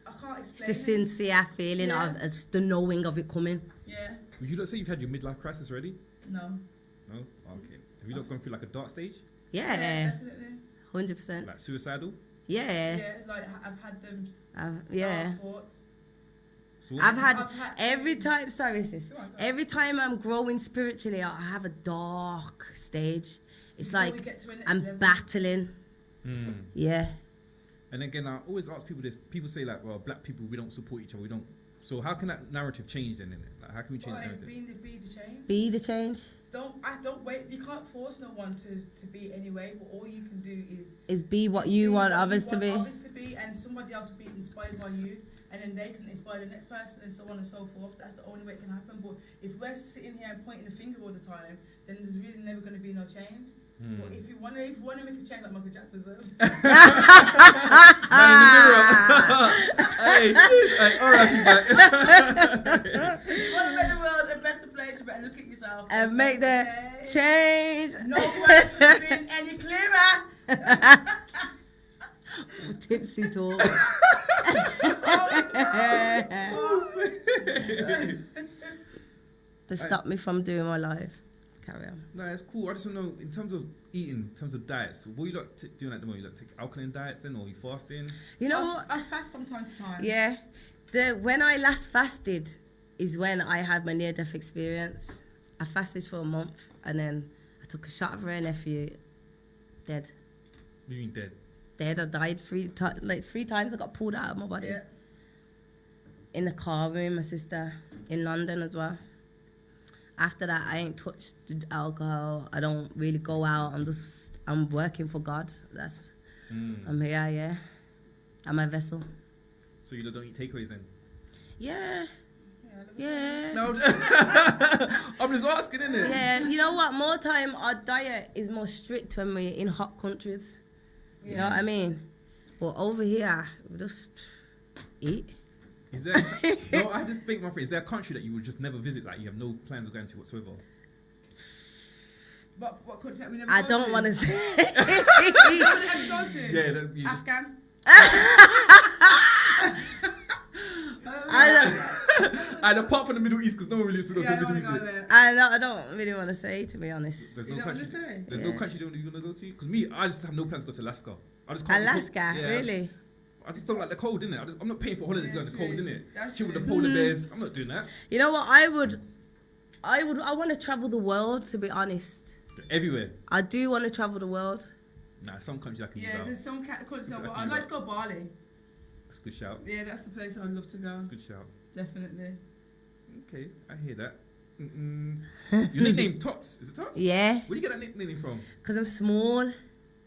I can't It's explain. the sincere feeling Yeah. of the knowing of it coming. Yeah. Would you not say you've had your midlife crisis already? No. No? Oh, okay. Have you not gone through like a dark stage? Yeah, Definitely. 100%. Like suicidal? Yeah, Yeah, like I've had them. yeah. dark thoughts. So what- I've had I've had- every time. Sorry, sis. Go on, go on. Every time I'm growing spiritually, I have a dark stage. It's Before we like get to a next I'm level. battling. Mm. Yeah. And again, I always ask people this. People say like, well, black people, we don't support each other. We don't. So how can that narrative change then? Innit? Like, how can we change the Boy, narrative? be the change. Be the change. Don't wait. You can't force no one to be anyway. But all you can do is Is be what you want others to be. Others to be, and somebody else will be inspired by you. and then they can inspire the next person, and so on and so forth. That's the only way it can happen. But if we're sitting here and pointing the finger all the time, then there's really never going to be no change. But if you want to make a change like Michael Jackson says, Man in the mirror. Hey, alright, back. if you want to make the world a better place, you better look at yourself And make the change. No words have been any clearer. Tipsy talk. To stop me from doing my life. Carry on. No, it's cool. I just want to know, in terms of eating, in terms of diets, what are you like doing at the moment? You like take alkaline diets then, or are you fasting? You know what? I fast from time to time. Yeah. When I last fasted is when I had my near-death experience. I fasted for a month and then I took a shot of Rare Nephew. Dead. What do you mean dead? Dead. I died three times. I got pulled out of my body. Yeah. In the car with my sister in London as well. After that, I ain't touched alcohol. I don't really go out. I'm working for God. I'm here, yeah. I'm a vessel. So you don't eat takeaways then? Yeah. Yeah. No, I'm just asking, innit? Yeah. You know what? More time, our diet is more strict when we're in hot countries. You know what I mean? But over here, we just eat. Is there? No, I just think, my friend, is there a country that you would just never visit, like you have no plans of going to whatsoever? What country that we never I go don't to? want to say. You never go to? Yeah, you just. Afghan. And apart from the Middle East, because no one really used to go Yeah, I to the don't Middle want East. to go there. I don't really want to say, to be honest. There's You no don't country. wanna say? There's Yeah. no country you want to go to. Because me, I just have no plans to go to Alaska. I just can't. Alaska, Yeah, really? I just don't like the cold, innit? I'm not paying for holiday to go to the Yeah, cold, true. innit? That's Chill with the true. polar bears. I'm not doing that. You know what? I want to travel the world, to be honest. Everywhere. I do want to travel the world. Nah, some countries I can Yeah, use out. there's some countries. Exactly I'd like to go Bali. That's a good shout. Yeah, that's the place I'd love to go. That's a good shout. Definitely. Okay, I hear that. Your nickname Tots. Is it Tots? Yeah, Where do you get that nickname from? because I'm small.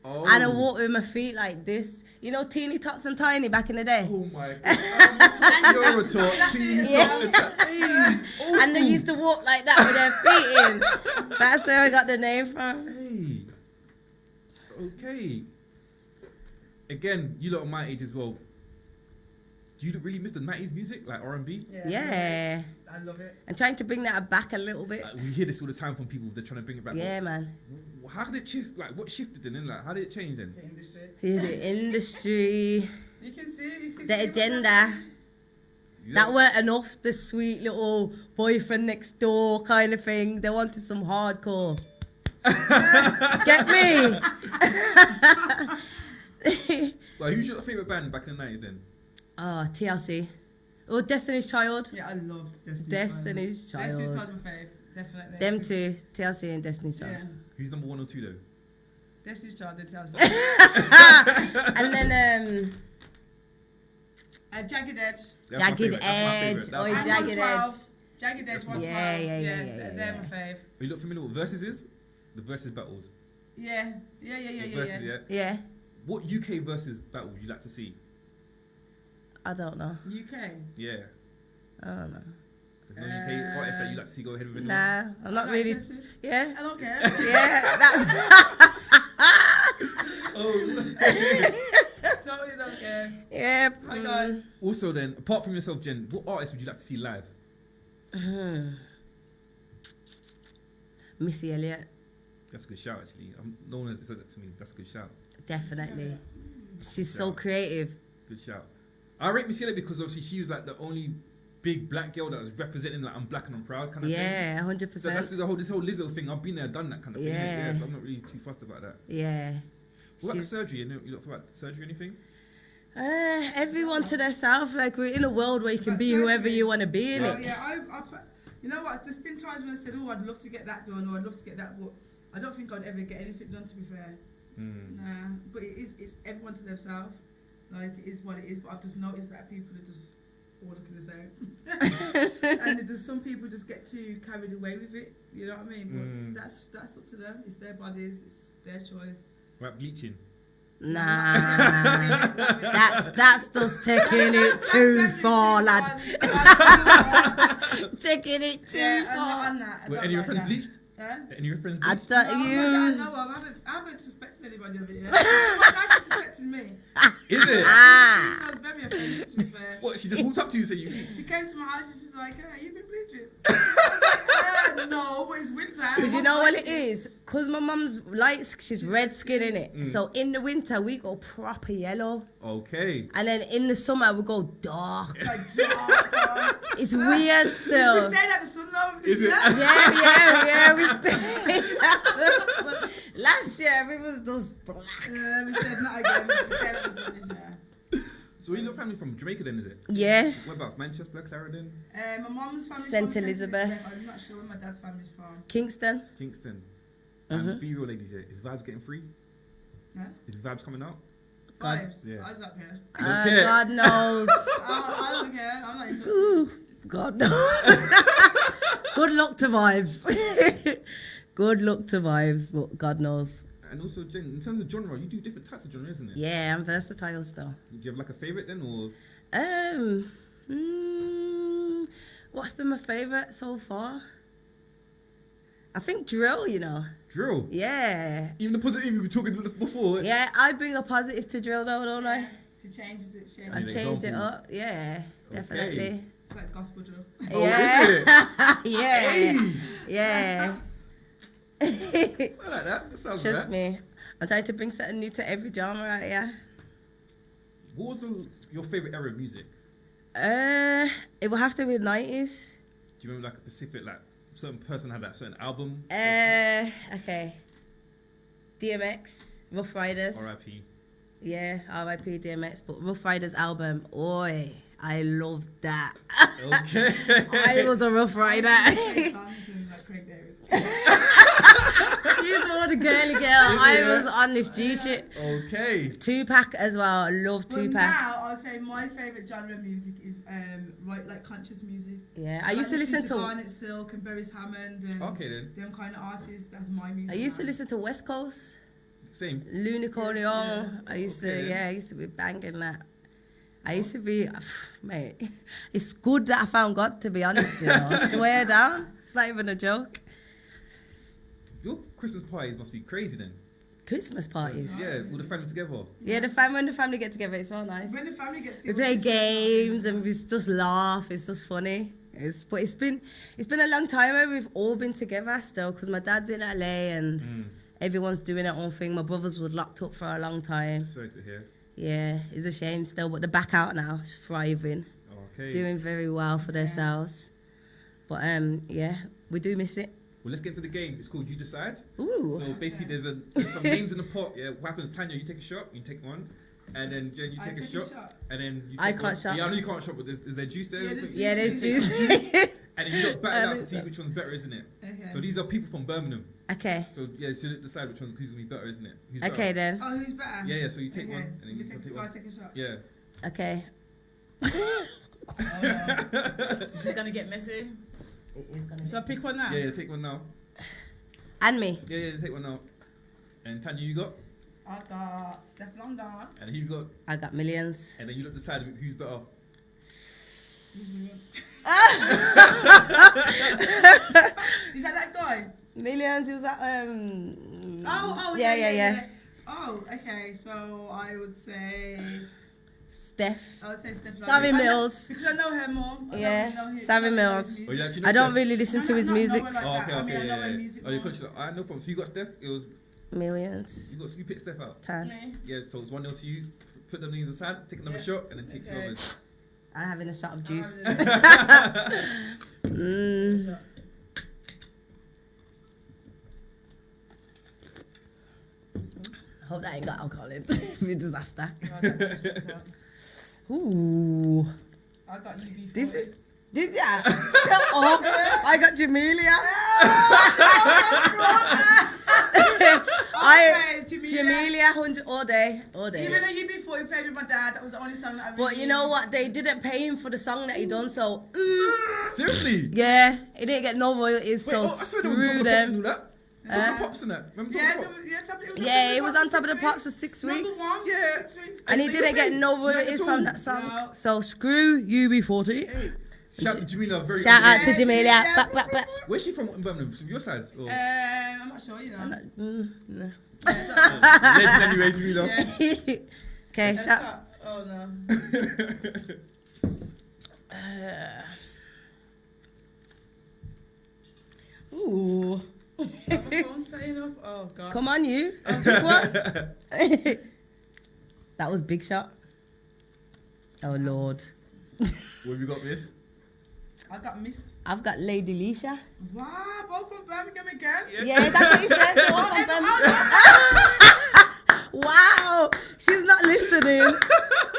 Oh. And I walk with my feet like this. You know, teeny tots and tiny back in the day. Oh my god. You're a tot. Teeny Yeah. tot. Hey, old And they school. used to walk like that with their feet in. That's where I got the name from. Hey. Okay. Again, you lot are my age as well. Do you really miss the 90s music, like R&B? Yeah. I love it. I'm trying to bring that back a little bit. We hear this all the time from people. They're trying to bring it back. Yeah, man. How did it shift? Like, what shifted then? Like, how did it change then? The industry. The industry, You can see. You can the see agenda. That weren't enough. The sweet little boyfriend next door kind of thing. They wanted some hardcore. Get me? Like, who's your favourite band back in the 90s then? Oh, TLC. Oh, Destiny's Child. Yeah, I loved Destiny's Destiny's Child. Destiny's Child. Child my fave. Definitely. Them two, TLC and Destiny's Child. Yeah. Who's number 1 or 2 though? Destiny's Child, then TLC. And then Jagged Edge. That's my Jagged favourite, that's my favourite, Edge. that's Oh, my And favourite. Jagged 112. Edge. Jagged Edge That's my- 112. Yeah, They're my fave. Are you not familiar with Versus is? The Versus battles. Yeah. The Versus, yeah. Yeah. What UK Versus battle would you like to see? I don't know. UK. Yeah. I don't know. There's no UK artist that you like to see go ahead with anyone? Nah, I'm not Not really. interested. Yeah. I don't care. Yeah, that's. Oh. Totally don't care. Yeah. Hi guys. Also then, apart from yourself, Jen, what artist would you like to see live? Missy Elliott, That's a good shout actually. No one has said that to me. That's a good shout. definitely. She's so Yeah. creative. Good shout. I rate Missy Elliott because obviously she was like the only big black girl that was representing like I'm black and I'm proud kind of thing. Yeah, So 100%. that's this whole Lizzo thing. I've been there, done that kind of thing. Yeah. So I'm not really too fussed about that. Yeah. What about She's- surgery? You look about surgery or anything? Everyone to themselves. Like, we're in a world where you can About be whoever surgery. you want to be, in Well, it. yeah, you know what? There's been times when I said, "Oh, I'd love to get that done," or "I'd love to get that," but I don't think I'd ever get anything done. To be fair, nah. But it's everyone to themselves. Like it is what it is. But I've just noticed that people are just all looking the same, and there's just some people just get too carried away with it. You know what I mean? But that's up to them. It's their bodies. It's their choice. Right, bleaching. Nah, that's just taking it too far, lad. Taking it too far. Were any of your friends bleached? Any of your friends I bleached? don't I haven't suspected anybody of it yet. She's actually suspecting me. Is it? I was very offended, to be fair. What, she just walked up to you and said you bleached? She came to my house and she's like, hey, you been bleaching? I was like, no, but it's winter. Because you know what it is? Because my mum's light, she's red skin in it. So in the winter, we go proper yellow. Okay. And then in the summer, we go dark. Like, dark. It's weird We still. stayed at the sun though. Is it? Yeah, we stayed. Last year, we was just black. We said not again. We stayed at the sun this year. So your family from Jamaica then, is it? Yeah. Whereabouts? Manchester, Clarendon, My mum's family St. from Elizabeth. I'm not sure where my dad's family's from. Kingston. Kingston. And be real, ladies, yeah. Is Vibes getting free? Huh? Is Vibes coming out? Vibes. Yeah. I don't care. Okay. God knows. I don't care. I'm not interested. Ooh, God knows. Good luck to Vibes. Good luck to Vibes, but God knows. And also, Jen, in terms of genre, you do different types of genre, isn't it? Yeah, I'm versatile still. Do you have like a favorite then, or? What's been my favorite so far? I think drill, you know. Drill? Yeah. Even the positive we were talking before. Yeah, I bring a positive to drill though, don't I? She changes it. She I an changed it example. up. Yeah, definitely. It's like gospel drill. Oh, Yeah. is it? Yeah. Hey! Yeah. I like that. That sounds Just right. me. I'm trying to bring something new to every genre out here. What was your favorite era of music? It will have to be the 90s. Do you remember like a specific, like, certain person had that certain album? Okay. DMX, Rough Riders. R.I.P. Yeah, R.I.P. DMX. But Rough Riders album, oi, I loved that. Okay. I was a Rough Rider. Like Craig David. She's more the girly girl. I was on this G shit. Okay. Tupac as well. I love But Tupac. now I'll say my favourite genre of music is like conscious music. Yeah, I used to listen to. Garnet Silk and Beres Hammond and Okay then. them kind of artists. That's my music. I used to now. listen to West Coast, Same. Lunicornion. Yeah. I used Okay. to, yeah, I used to be banging that. I used to be, mate. It's good that I found God. To be honest, you know, I swear down. It's not even a joke. Your Christmas parties must be crazy then. Christmas parties. Yeah, all the family together. Yeah, when the family get together, it's well nice. When the family gets We together, play it's just games fun. and we just laugh. It's just funny. But it's been a long time where we've all been together still because my dad's in LA and everyone's doing their own thing. My brothers were locked up for a long time. Sorry to hear. Yeah, it's a shame still, but they're back out now, thriving, Okay. doing very well for themselves. But yeah, we do miss it. Well, let's get into the game. It's called You Decide. Ooh. So basically, there's some names in the pot. Yeah, what happens? Tanya, you take a shot. You take one, and then Jen, you I take a take shot, and then you. I take can't one. shot. Yeah, I know you can't shot, but is there juice there? Yeah, there's Yeah, there's juice. juice. And then you got battle out to see which one's better, isn't it? Okay. So these are people from Birmingham. Okay. So yeah, so decide which one's who's gonna be better, isn't it? Who's Okay better? then. Oh, who's better? Yeah, yeah. So you take Okay. one, and then You you take, take so I one. take a shot. Yeah. Okay. This is gonna get messy. It is gonna So I pick one now. Yeah, yeah. Take one now. And me. Yeah, yeah. Take one now. And Tanya, you got, I got Steph London. and who you got, I got millions. and then you look decide who's better. Is that guy? Millions. He was at Oh, yeah. Oh, okay. So I would say Steph. Steph. Savvy Mills. Because I know her more. Yeah, Savvy Mills. Oh, you actually know I don't Steph? really listen to his music. Like Oh, that. okay, I mean, okay, I know her yeah. music Oh, you more. could. No problem. So you got Steph. It was Millions. you picked Steph out. 10. Me. Yeah. So it's 1-0 to you. Put them names aside. Take another Yeah. shot, and then take Okay. yours. I'm having a shot of juice. Oh, Mm. Hope that ain't got alcohol in. Be a disaster. Ooh. I got you before. This is. Did ya? Shut up. I got Jamelia. Jamelia 100 all day. All day. Even though you before you played with my dad, that was the only song that I really But you know what? They didn't pay him for the song that he done, so Seriously? yeah, he didn't get no royalties. Wait, So I swear there was screw proper them. and all that. The pops and that. Remember Yeah, the pops? Yeah, he was on top of the pops for 6 Number weeks. one. Yeah. 6 weeks. And he Hey, didn't get no yeah, royalties at from all. that song. No. So screw UB40. Hey, shout out to Jamila. Very Shout out to Yeah, Jamelia. yeah. Back, back, back. Where's she from in Birmingham? From your side? Or? I'm not sure, you know. No. Legend anyway, Jamila. Yeah. Okay, shout. Oh no. Ooh. My phone's playing up. Oh god. Come on, you. Pick one. That was Big Shot. Oh, Lord. What have you got, miss? I got missed. I've got Lady Leisha. Wow, both from Birmingham again. Yeah, that's what he said. Wow, she's not listening.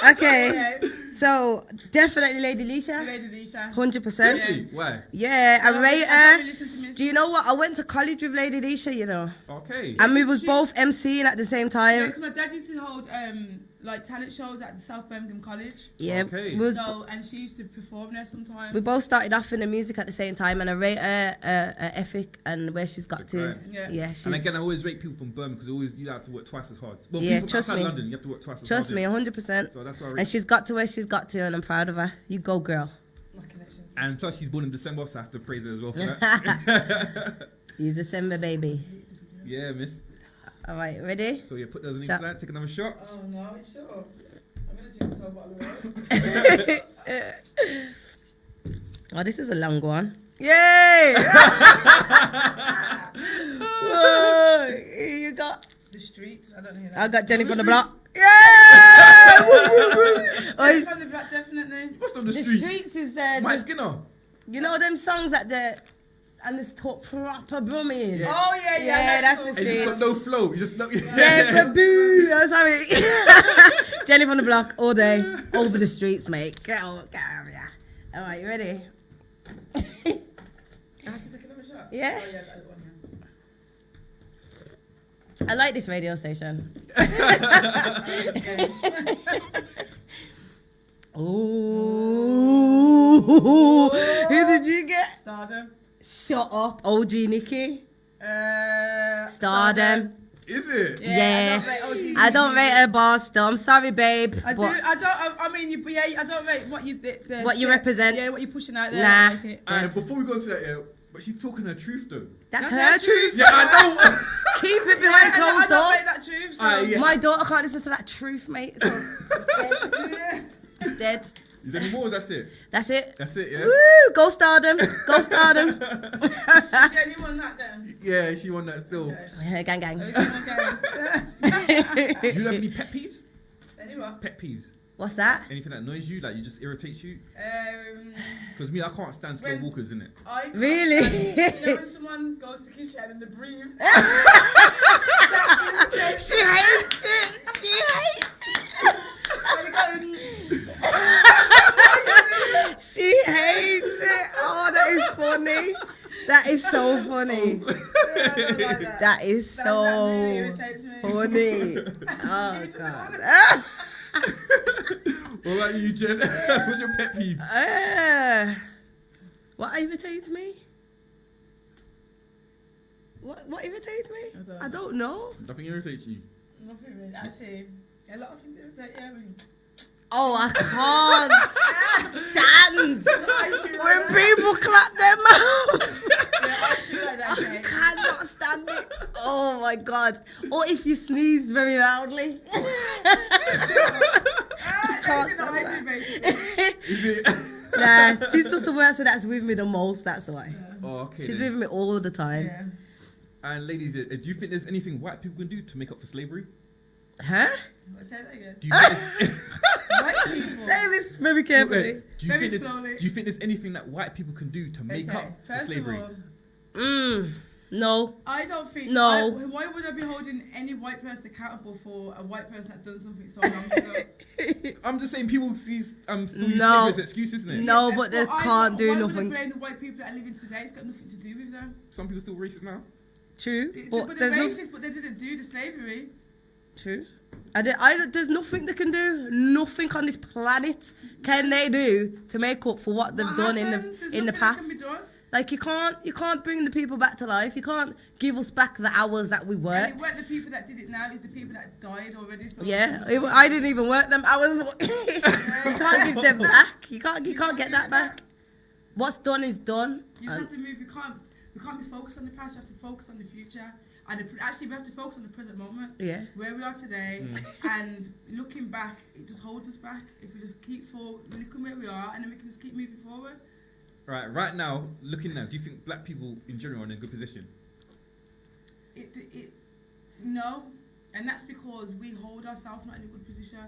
Okay, so definitely Lady Leisha, Lady Leisha. 100%. Seriously? Why? Yeah, I rate I don't her. really listen to music. Do you know what? I went to college with Lady Leisha, you know, Okay. and we was she- both MCing at the same Yeah, time. 'cause my dad used to hold like talent shows at the South Birmingham College. Yeah, Okay. So and she used to perform there sometimes. we both started off in the music at the same time, and I rate her ethic and where she's got to. Right. Yeah. She's, And again, I always rate people from Birmingham because always you have to work twice as hard. Well, Yeah, people trust outside me. London, you have to work twice as trust hard. me, yeah. 100%. So that's why I rate. And she's got to where she's got to, and I'm proud of her. You go, girl. My connection. And plus, she's born in December, so I have to praise her as well for that. You December baby. Yeah, miss. All right, ready? So yeah, put those in Shot. inside, take another shot. Oh no, it's sure. I'm gonna drink this whole bottle of water. Oh, this is a long one. Yay! Whoa, you got. The streets. I don't know. I got Jenny The from the streets. block. Yeah! Woo, woo, woo. Oh, Jenny from the block, definitely. What's on the the streets? streets is Mike the, Skinner. you know them songs at the and this talk proper brumming. Yeah. Oh yeah, Yeah, that's the And you just got no flow. You just no. Yeah, boo. I'm sorry. Jenny from the block all day, over the streets, mate. Get over here. All right, you ready? I have to take another shot. Yeah. Oh yeah, that one. I like this radio station. Ooh, who did you get? Stardom. Shut up, OG Nikki. Stardom. Stardom. Is it? Yeah. I don't rate OG. I don't rate her boss though. I'm sorry, babe. I do. but I don't. I mean, I don't rate what you. What you represent. Yeah, what you're pushing out there. Nah. I like it. And before we go to that, yeah, but she's talking her truth though. that's That's her her truth. Yeah, I know. Keep it Yeah, behind I closed don't doors. rate that truth. So. Yeah. My daughter can't listen to that truth, mate. So it's dead. Yeah. It's dead. Is there any more? That's it. That's it. That's it. Yeah. Woo! Go Stardom. Go Stardom. Jenny won that then. Yeah, she won that still. Okay. Gang, gang. Okay. Do you have any pet peeves? Anyway. Pet peeves. What's that? Anything that annoys you, like you just irritates you? Um, Because me, I can't stand slow When- walkers, innit? I can't Really? stand- You know when someone goes to kiss you and they breathe? She hates it. She hates it. She hates it. Oh, that is funny. That is so funny. That is so funny. Oh, She God. What about you, Jen? What's your pet peeve? What irritates me? What irritates me? I don't know. Nothing irritates you. Nothing really. Actually, a lot of things irritate you. Oh, I can't stand when people clap their mouth. Yeah, I actually like that. I Okay. cannot stand it. Oh my God. Or if you sneeze very loudly. Can't stand that. Is it? Nah, she's just the person that's with me the most, that's why. Oh, okay. She's then. with me all the time. Yeah. And ladies, do you think there's anything white people can do to make up for slavery? Huh? Say that again. Do you think White people. Say this very carefully. do you Very think slowly. do you think there's anything that white people can do to make up for First slavery? of all, No. I don't think. No. Why would I be holding any white person accountable for a white person that done something so long ago? I'm just saying people see still use No. slavery as an excuse, isn't it? No, but they Well, can't do why would I nothing. blame the white people that are living today? It's got nothing to do with them. Some people still racist now. True. But But they're there's racist, but they didn't do the slavery. True. There's nothing they can do. Nothing on this planet can they do to make up for what they've What done happened? There's in the nothing that past. can be done. Like you can't bring the people back to life. You can't give us back the hours that we And worked. it weren't the people that did it now, it's the people that died already. So Yeah, I didn't even work them hours. You can't give them back. You can't get that back. What's done is done. You just have to move. We can't be focused on the past. We have to focus on the future. And actually, we have to focus on the present moment. Yeah. Where we are today. And looking back, it just holds us back. If we just keep looking where we are, and then we can just keep moving forward. Right now, looking now, do you think black people in general are in a good position? No. And that's because we hold ourselves not in a good position.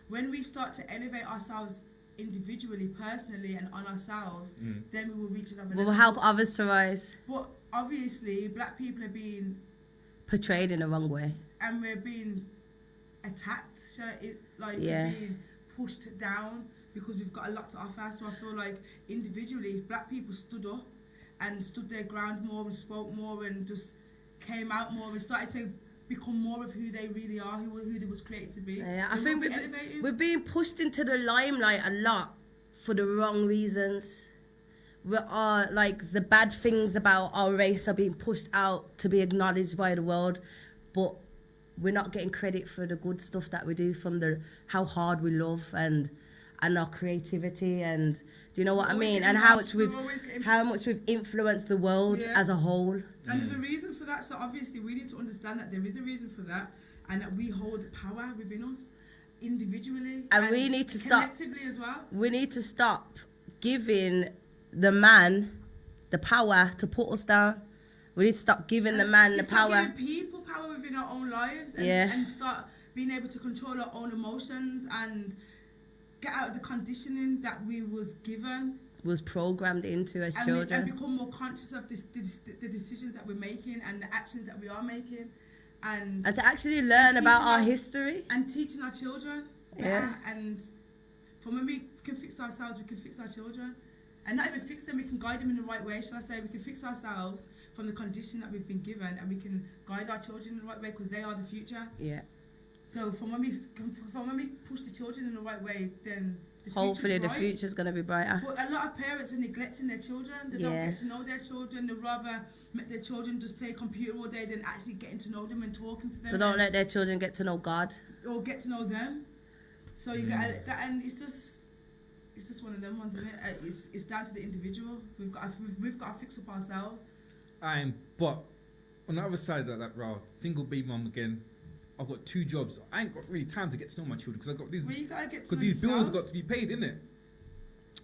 When we start to elevate ourselves individually, personally, and on ourselves, then we will reach another level. We'll help others to rise. But obviously, black people are being Portrayed in the wrong way. and we're being attacked, we're being pushed down because we've got a lot to offer. So I feel like individually, if black people stood up and stood their ground more and spoke more and just came out more and started to become more of who they really are, who they was created to be. Yeah, I think we're being pushed into the limelight a lot for the wrong reasons. We are like the bad things about our race are being pushed out to be acknowledged by the world, but we're not getting credit for the good stuff that we do, from how hard we love and our creativity, and do you know what I mean? And how much we've influenced the world as a whole. And there's a reason for that. So obviously we need to understand that there is a reason for that, and that we hold power within us individually, and we need to stop collectively as well. We need to stop giving the man the power to put us down. We need to stop giving the man the power. Giving people power within our own lives, and start being able to control our own emotions and get out of the conditioning that we was programmed into as children, and become more conscious of the decisions that we're making and the actions that we are making, and to actually learn about our history and teaching our children. And from when we can fix ourselves, we can fix our children, and not even fix them, we can guide them in the right way. Shall I say, we can fix ourselves from the condition that we've been given, and we can guide our children in the right way because they are the future. So from when we push the children in the right way, then hopefully the future's going to be brighter. But a lot of parents are neglecting their children. They don't get to know their children. They rather make their children just play computer all day than actually getting to know them and talking to them. So don't let their children get to know God. Or get to know them. So you get that, and it's just one of them ones, isn't it? It's down to the individual. We've got to fix up ourselves. But on the other side of that route, single baby mum again. I've got 2 jobs. I ain't got really time to get to know my children because I've got these. Well, you gotta get to know these yourself. bills got to be paid, innit?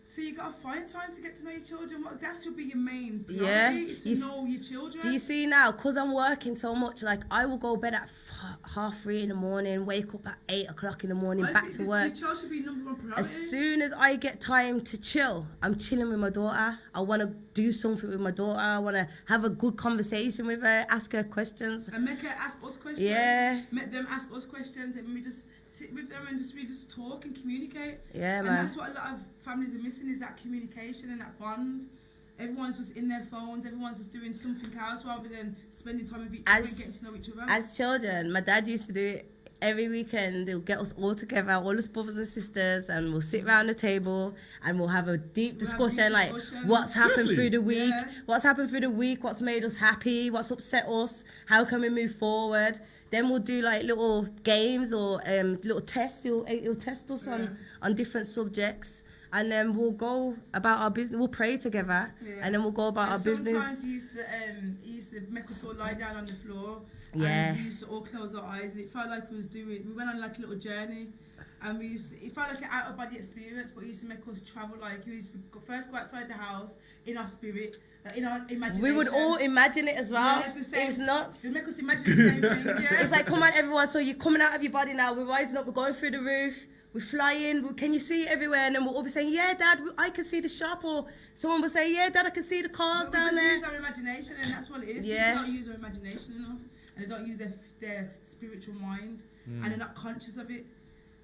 So you gotta find time to get to know your children. That should be your main priority. Is to know your children. Do you see now? Because I'm working so much, like I will go bed at 3:30 in the morning, wake up at 8 o'clock in the morning, back to work. Your child should be number one priority. As soon as I get time to chill, I'm chilling with my daughter. I want to do something with my daughter. I want to have a good conversation with her, ask her questions, and make her ask us questions. Make them ask us questions, and we just sit with them and we just talk and communicate. Man. And that's what a lot of families are missing, is that communication and that bond. Everyone's just in their phones. Everyone's just doing something else rather than spending time with each other and getting to know each other. As children, my dad used to do it every weekend. They'll get us all together, all his brothers and sisters, and we'll sit around the table and we'll have a deep discussion, like what's happened through the week, what's made us happy, what's upset us, how can we move forward. Then we'll do like little games or little tests. He'll test us on different subjects. And then we'll go about our business. We'll pray together, and then we'll go about our business. Sometimes he used to make us all lie down on the floor. Yeah. And we used to all close our eyes, and it felt like we went on like a little journey, and it felt like an out of body experience. But he used to make us travel, like we used to first go outside the house in our spirit, in our imagination. We would all imagine it as well. Yeah, it's nuts. It make us imagine the same thing. Yeah. It's like, come on, everyone. So you're coming out of your body now. We're rising up. We're going through the roof. We're flying. Can you see it everywhere? And then we'll all be saying, yeah, Dad, I can see the shop. Or someone will say, yeah, Dad, I can see the cars down there. We use our imagination, and that's what it is. Yeah. People don't use their imagination enough, and they don't use their spiritual mind, and they're not conscious of it.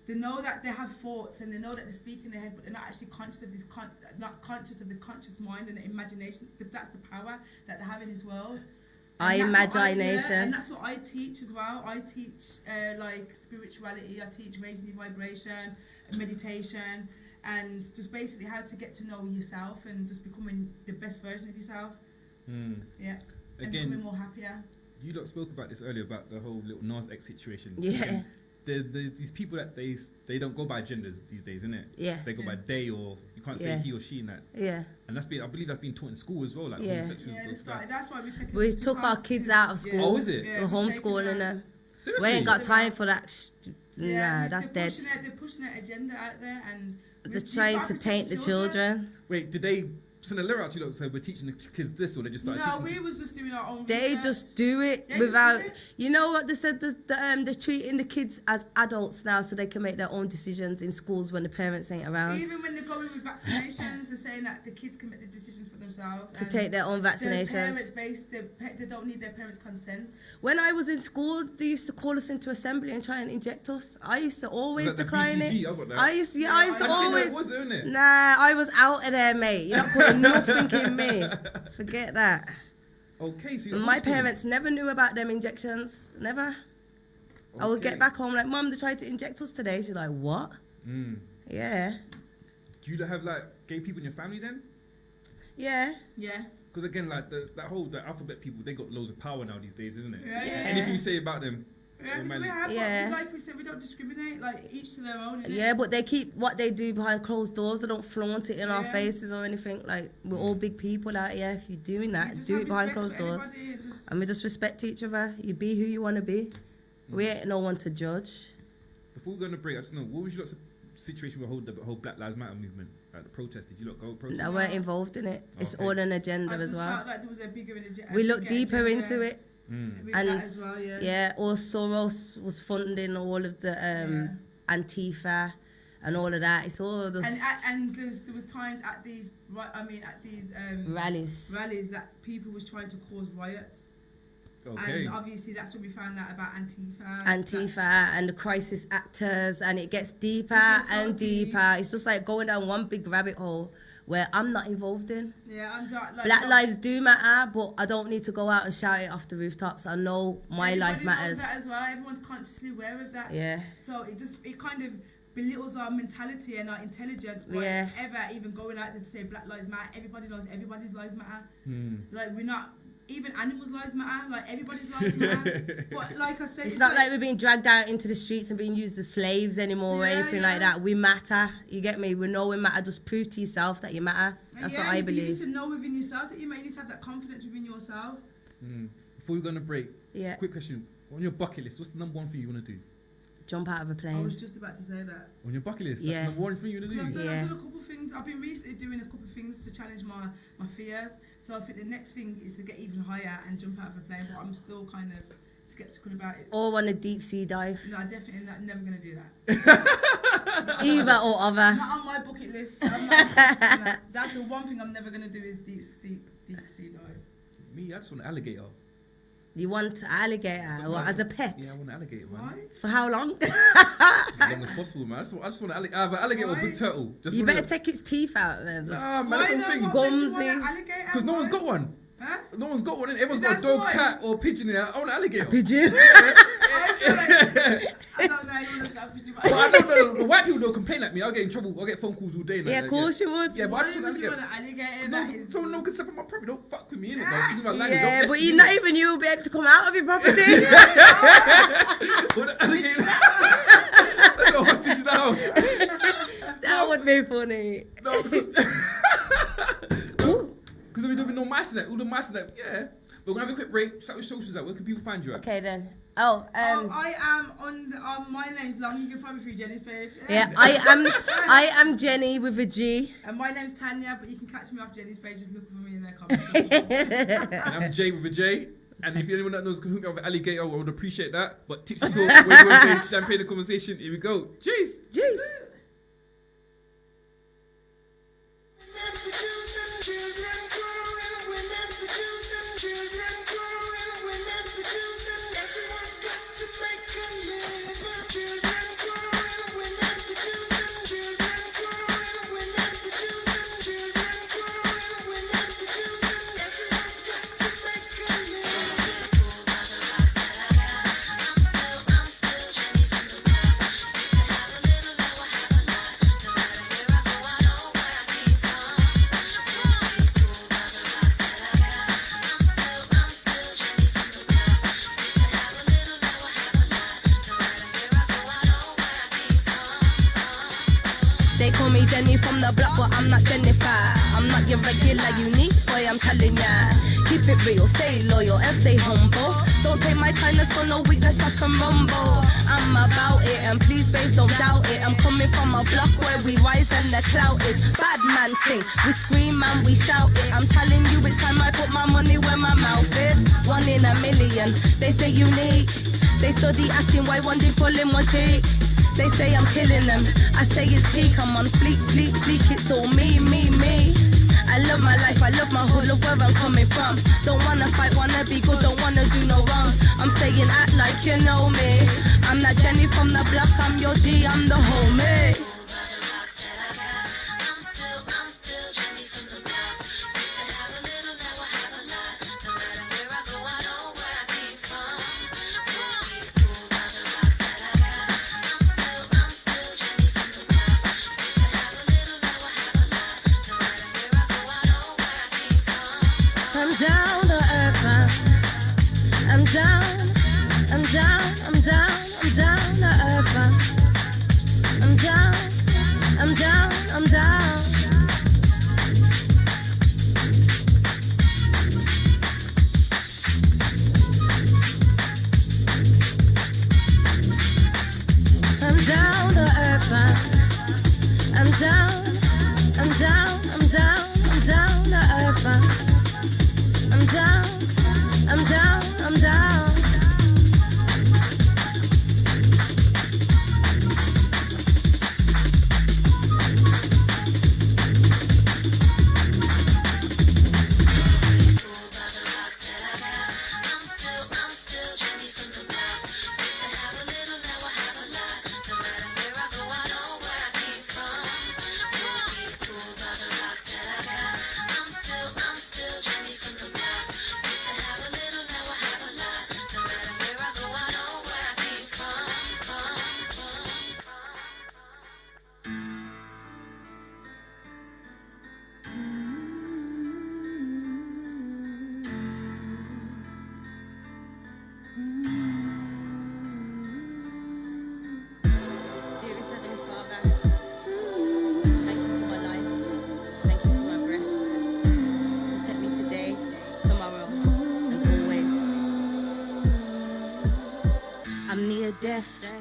They know that they have thoughts, and they know that they speak in their head, but they're not actually conscious of not conscious of the conscious mind and the imagination. That's the power that they have in this world. Imagination. And that's what I teach as well. I teach like spirituality. I teach raising your vibration, meditation, and just basically how to get to know yourself and just becoming the best version of yourself. Yeah. And Again, becoming more happier. You lot spoke about this earlier about the whole little Nas X situation. Yeah. And there's these people that they don't go by genders these days, innit? Yeah. They go by they, or you can't say Yeah. he or she in that. Yeah. And I believe that's been taught in school as well, like Yeah. homosexual Yeah, stuff. that's why We took our kids out of school. Oh, is it? Yeah, We're we've taken homeschooling out- them. Seriously? We ain't got time for that. Yeah, Nah, that's dead. They're pushing their agenda out there, and They're trying to taint the children. Wait, did they send a letter out to you lot so we're teaching the kids this, or they just started No, teaching? we was just doing our own. They research. just do it They just without. do it. You know what they said? They're treating the kids as adults now, so they can make their own decisions in schools when the parents ain't around. Even when they're going with vaccinations, they're saying that the kids can make the decisions for themselves. To and take their own Their vaccinations. parents they don't need their parents' consent. When I was in school, they used to call us into assembly and try and inject us. I used to always Was that the decline BCG? it. I got that. I used to Yeah, always. I just didn't know it was, isn't it? Nah, I was out of there, mate. You're not putting nothing in me. Forget that. Okay, so you're My homeschooling. parents never knew about them injections. Never. I would get Okay. back home like, Mum, they tried to inject us today. She's like, what? Mm. Yeah. Do you have like gay people in your family then? Yeah. Yeah. Because again, like the alphabet people, they got loads of power now these days, isn't it? Yeah. Yeah. Anything you say about them, Yeah, they because might- we have, Yeah. like we said, we don't discriminate. Like each to their own. innit? Yeah, but they keep what they do behind closed doors. They don't flaunt it in our Yeah. faces or anything. Like, we're all big people out here. If you're doing We that, just do have it behind respect closed for doors. everybody and just- And we just respect each other. You be who you want to be. We Mm. ain't no one to judge. Before we go on the break, I just know, what was your situation with the whole Black Lives Matter movement, like the protest? Did you lot go protest? I weren't involved in it. It's Okay. all an agenda I as just well. felt like there was a bigger We look deeper into it. Mm. With And that as well, yeah. Yeah, or Soros was funding all of the Antifa and all of that. It's all just And there was times at these rallies. rallies that people was trying to cause riots. Okay. And obviously that's when we found out about Antifa. Antifa and the crisis actors, and it gets deeper gets so and deep. deeper. It's just like going down one big rabbit hole where I'm not involved in. Yeah, I'm like Black lives do matter, but I don't need to go out and shout it off the rooftops. I know my life everybody knows matters. that as well. Everyone's consciously aware of that. Yeah. So it kind of belittles our mentality and our intelligence by Yeah. ever even going out there to say Black Lives Matter. Everybody knows everybody's lives matter. Mm. Like we're not. Even animals' lives matter. Like everybody's lives matter. But like I said, It's not like we're being dragged out into the streets and being used as slaves anymore or Yeah, anything yeah. like that. We matter. You get me? We know we matter. Just prove to yourself that you matter. That's what I You need believe. to know within yourself that you need to have that confidence within yourself. Mm. Before we go on the break, Yeah. quick question. On your bucket list, what's the number one thing you want to do? Jump out of a I was plane. just about to say that. On your bucket list? Yeah. That's the number one thing you want to I've do? done, Yeah. I've done a couple of things. I've been recently doing a couple of things to challenge my fears. So I think the next thing is to get even higher and jump out of a plane. But I'm still kind of skeptical about it. Or want a deep sea dive. No, I definitely never going to do that. Either or other. Not on my bucket list. I'm not interested in that. That's the one thing I'm never going to do is deep sea dive. Me, I just want an alligator. You want alligator or as a pet? Yeah, I want an alligator, man. Why? For how long? As long as possible, man. I just want an alligator. Either alligator or Why? big turtle. Just You one of better them. take its teeth out then. Nah, man, Why that's the not? thing. What makes you want Gumsy. an alligator? Because no one's Why? got one. Huh? No one's got one. Everyone's got a That's dog, why. cat, or pigeon in there. I want an alligator. Pigeon. I feel like, I don't know anyone's got a pigeon. But I don't know. The white people don't complain at me. I'll get in trouble. I'll get phone calls all day. Like Yeah, that, of course you would. Yeah, but I Why just want would an you want alligator. an alligator? No, That is- someone no can step on my property. Don't fuck with me, innit? Like, speaking about language, Yeah, don't but mess you with not me. even you will be able to come out of your property. Or the alligator. That's a hostage in the house. That would be funny. No, because Ooh. there'll be no mice in that. All the mice in that. Yeah. We're gonna have a quick break. Start with socials out. Where can people find you at? Okay then. Oh, I am on my name's Long. You can find me through Jenny's page. yeah, I am Jenny with a G. And my name's Tanya, but you can catch me off Jenny's page. Just look for me in their comments. And I'm Jay with a J. And if anyone that knows can hook me up with alligator, I would appreciate that. But Tipsy Talk, Wednesday, champagne and conversation. Here we go. Cheers. Jeez. me Jenny from the block, but I'm not Jennifer. I'm not your regular unique boy, I'm telling ya. Keep it real, stay loyal and stay humble. Don't take my kindness for no weakness, I can rumble. I'm about it, and please babe, don't doubt it. I'm coming from a block where we rise and the clout is bad man thing. We scream and we shout it. I'm telling you, it's time I put my money where my mouth is. 1 in a million, they say unique. They study asking why one did pull in one cheek. They say I'm killing them, I say it's peak. I'm on fleek, fleek, fleek, it's all me, me, me. I love my life, I love my hood, look where I'm coming from. Don't wanna fight, wanna be good, don't wanna do no wrong. I'm saying act like you know me. I'm not Jenny from the block, I'm your G, I'm the homie.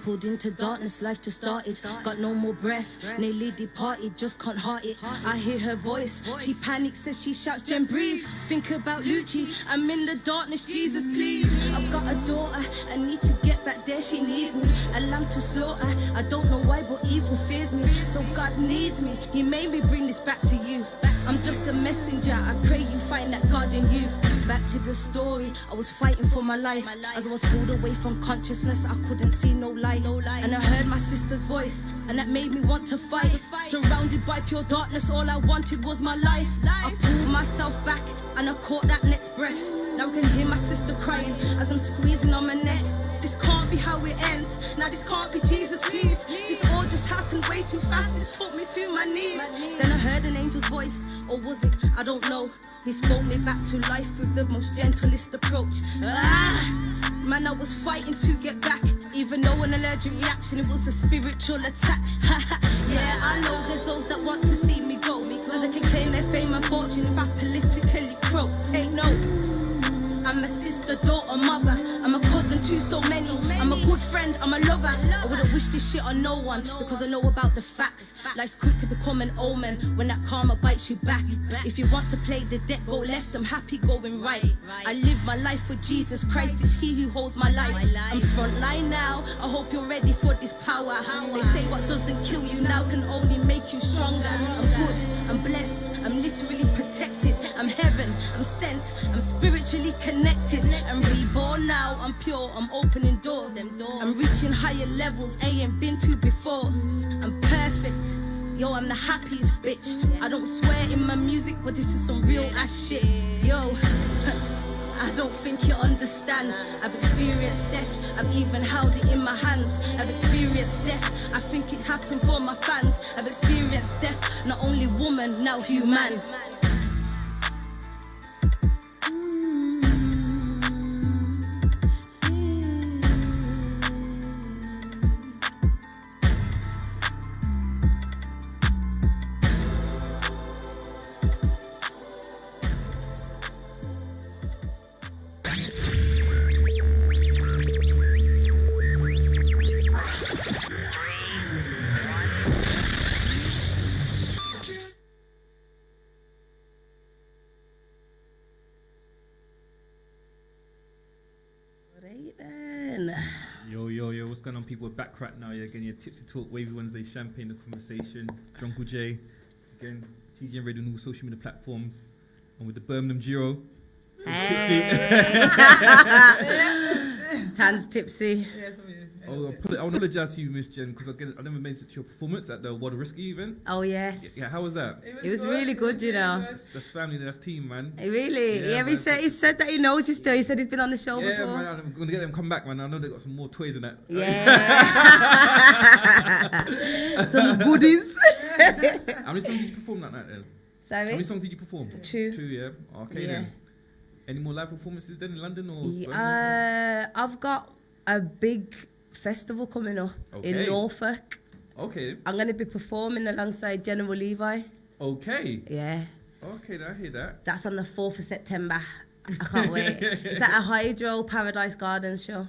Pulled into darkness, life just started. Got no more breath, nearly departed, just can't heart it. I hear her voice, she panics as she shouts, Jen, breathe. Think about Lucci, I'm in the darkness, Jesus, please. I've got a daughter, I need to get back there, she needs me. A lamb to slaughter, I don't know why, but evil fears me. So God needs me, He made me bring this back to you. I'm just a messenger, I pray you find that God in you. Back to the story, I was fighting for my life. As I was pulled away from consciousness, I couldn't see no light. And I heard my sister's voice, and that made me want to fight. Surrounded by pure darkness, all I wanted was my life. I pulled myself back, and I caught that next breath. Now I can hear my sister crying as I'm squeezing on my neck. This can't be how it ends. Now this can't be Jesus, please. This all just happened way too fast. It's took me to my knees. Then I heard an angel's voice, or was it? I don't know. He spoke me back to life with the most gentlest approach. Man, I was fighting to get back. Even though an allergic reaction, it was a spiritual attack. Yeah, I know there's those that want to see me go, so they can claim their fame and fortune if I politically croak. Take note. I'm a sister, daughter, mother. I'm a cousin to so many. I'm a good friend, I'm a lover. I wouldn't wish this shit on no one, because I know about the facts. Life's quick to become an omen when that karma bites you back. If you want to play the deck, go left, I'm happy going right. I live my life for Jesus Christ, it's He who holds my life. I'm frontline now, I hope you're ready for this power. They say what doesn't kill you now can only make you stronger. I'm good, I'm blessed, I'm literally protected. I'm heaven, I'm sent, I'm spiritually connected. I'm reborn now, I'm pure, I'm opening doors. I'm reaching higher levels I ain't been to before. I'm perfect, yo, I'm the happiest bitch. I don't swear in my music, but this is some real ass shit. Yo, I don't think you understand. I've experienced death, I've even held it in my hands. I've experienced death, I think it's happened for my fans. I've experienced death, not only woman, now human. Right then. Yo, what's going on, people? We're back right now. Yeah, again, your Tipsy Talk, Wavy Wednesday, Champagne, the conversation. Drunkle J, again, TGN Radio on all social media platforms. And with the Birmingham duo. Hey. Tan's tipsy. Yes, I I apologize to you, Miss Jen, because I never made it to your performance at the World of Risky event. Oh, yes. Yeah, how was that? It was really good, you know. That's family, that's team, man. Really? Yeah, He said that he knows you still. He said he's been on the show Yeah, before. man, I'm going to get them come back, man. I know they got some more toys in that. Yeah. Some goodies. How many songs did you perform that night then? Sorry? How many songs did you perform? 2. 2, yeah. Okay, Yeah. then. Any more live performances then in London or? I've got a big festival coming up in Norfolk. Okay. I'm going to be performing alongside General Levi. Okay. Yeah. Okay, I hear that. That's on the 4th of September. I can't wait. It's at a Hydro Paradise Gardens show.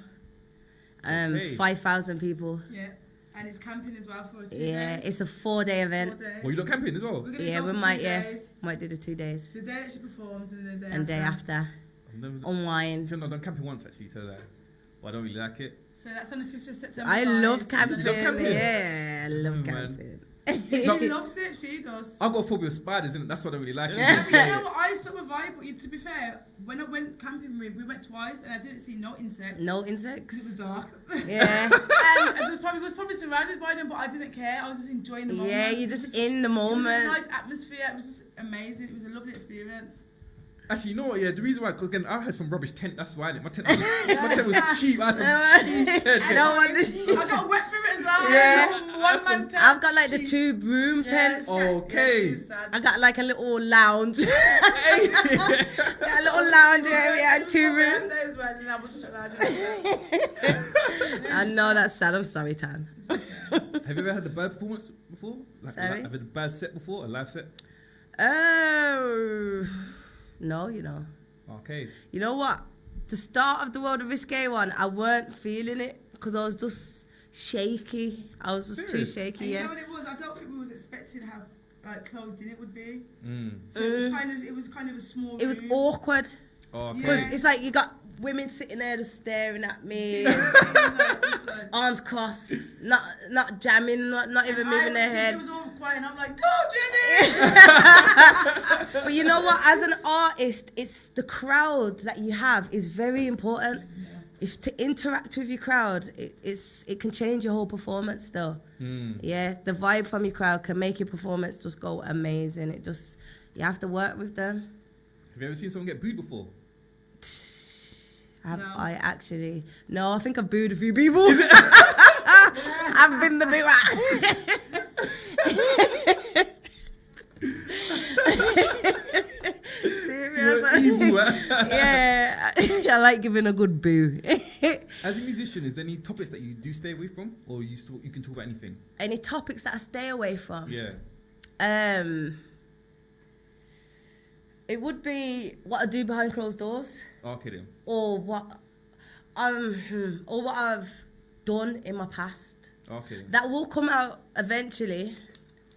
5,000 people. Yeah. And it's camping as well for 2 Yeah, days. it's a 4-day event. 4 days. Well, you lot camping as well? We're gonna Yeah, go we for might, 2 yeah. days. Might do the 2 days. The day that she performs and the day And day after. I've never Unwind. I've done camping once actually, so that. Well, I don't really like it. So that's on the 5th of September. I guys. love camping. You love camping? Yeah, I love Oh, man. camping. She loves it, she does. I've got a phobia of spiders, innit? That's what I don't really like. You know what, I saw a vibe, but to be fair, when I went camping, we went twice and I didn't see no insects. No Because it was insects? dark. Yeah. And I was probably surrounded by them, but I didn't care. I was just enjoying the moment. Yeah, you're It was just in the It was moment. a nice atmosphere. It was just amazing. It was a lovely experience. Actually, you know what? Yeah, the reason why, because again, I had some rubbish tent. That's why. My tent was cheap. I had some cheap tent. And No I one- got wet from it as well. Yeah. One man tent. I've got like the 2-room tent. Okay. I got like a little lounge. Got a little lounge area and 2 rooms. I know that's sad. I'm sorry, Tan. Have you ever had the bird performance before? Sorry? Have you had a bird set before? A live set? Oh, no, you know. Okay. You know what? The start of the World of Risque one, I weren't feeling it because I was just shaky. I was just too Serious? shaky, You know yeah. what it was? I don't think we was expecting how closed in it would be. Mm. So it was kind of a small. It was room. awkward Okay. because Yeah. it's like you got women sitting there just staring at me, It's like- arms crossed, not jamming, not even moving their It head. was all quiet, and I'm like, "Go, Jenny!" But you know what? As an artist, it's the crowd that you have is very important. If to interact with your crowd, it can change your whole performance. Still, yeah, the vibe from your crowd can make your performance just go amazing. It just you have to work with them. Have you ever seen someone get booed before? Have No. I actually? No, I think I've booed a few people. I've been the You're evil, Yeah, I like giving a good boo. As a musician, is there any topics that you do stay away from, or you can talk about anything? Any topics that I stay away from? Yeah. It would be what I do behind closed doors, Okay then. or what I've done in my past. Okay then. That will come out eventually,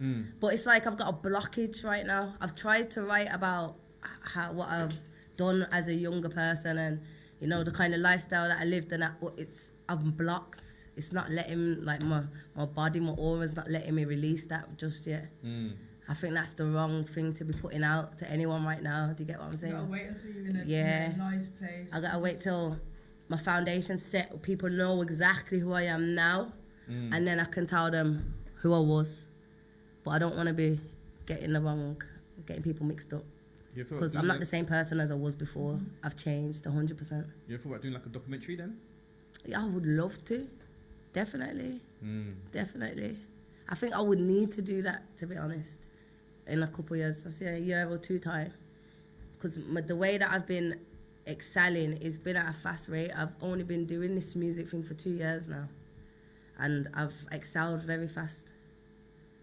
Mm. but it's like I've got a blockage right now. I've tried to write about what I've done as a younger person, and you know the kind of lifestyle that I lived, and I'm blocked. It's not letting my body, my aura's not letting me release that just yet. Mm. I think that's the wrong thing to be putting out to anyone right now. Do you get what I'm You saying? gotta wait until you're in a nice place. I gotta wait till my foundation's set. People know exactly who I am now, and then I can tell them who I was. But I don't want to be getting people mixed up, You ever thought because about I'm doing not the same person as I was before. I've changed 100%. You ever thought about doing like a documentary then? Yeah, I would love to, definitely. Mm. Definitely. I think I would need to do that, to be honest, in a couple of years. I say a year or 2 time. Because the way that I've been excelling has been at a fast rate. I've only been doing this music thing for 2 years now. And I've excelled very fast.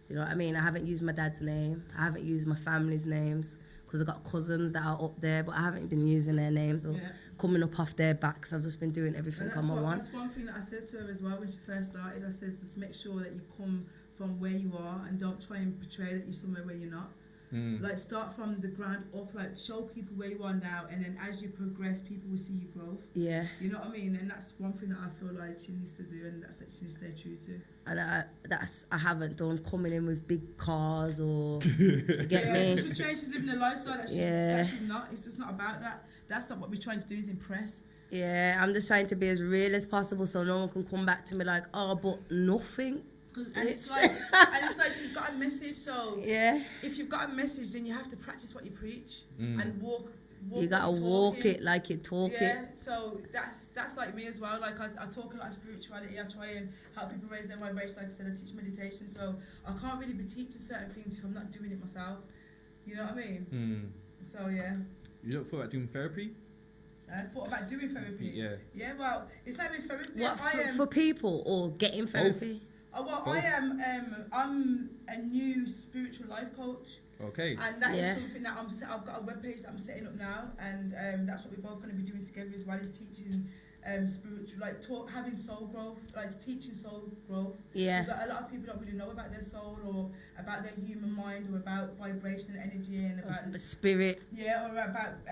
Do you know what I mean? I haven't used my dad's name. I haven't used my family's names. Because I've got cousins that are up there, but I haven't been using their names or coming up off their backs. I've just been doing everything on my own. That's one thing that I said to her as well when she first started. I said, just make sure that you come from where you are and don't try and portray that you're somewhere where you're not. Like start from the ground up, like show people where you are now, and then as you progress, people will see your growth. Yeah. You know what I mean? And that's one thing that I feel like she needs to do, and that's what she needs to stay true to. And I haven't done coming in with big cars or get me. She's trying, she's living a lifestyle that she's not. It's just not about that. That's not what we're trying to do. Is impress. Yeah, I'm just trying to be as real as possible so no one can come back to me like, oh, but nothing. And it's like she's got a message. So yeah, if you've got a message, then you have to practice what you preach and walk. You gotta walk it like you talk it. Yeah, so that's like me as well. Like I talk a lot of spirituality. I try and help people raise their vibration. Like I said, I teach meditation. So I can't really be teaching certain things if I'm not doing it myself. You know what I mean? So yeah. You don't thought about doing therapy? I thought about doing therapy. Yeah. Yeah, well, it's not even therapy. What, for people or getting therapy? Oh, well, Both. I'm a new spiritual life coach. Okay. And that is something that I've got a webpage that I'm setting up now, and that's what we're both going to be doing together as well, is teaching spiritual, like having soul growth, like teaching soul growth. Yeah. Like, a lot of people don't really know about their soul or about their human mind or about vibration and energy and about spirit. Yeah, or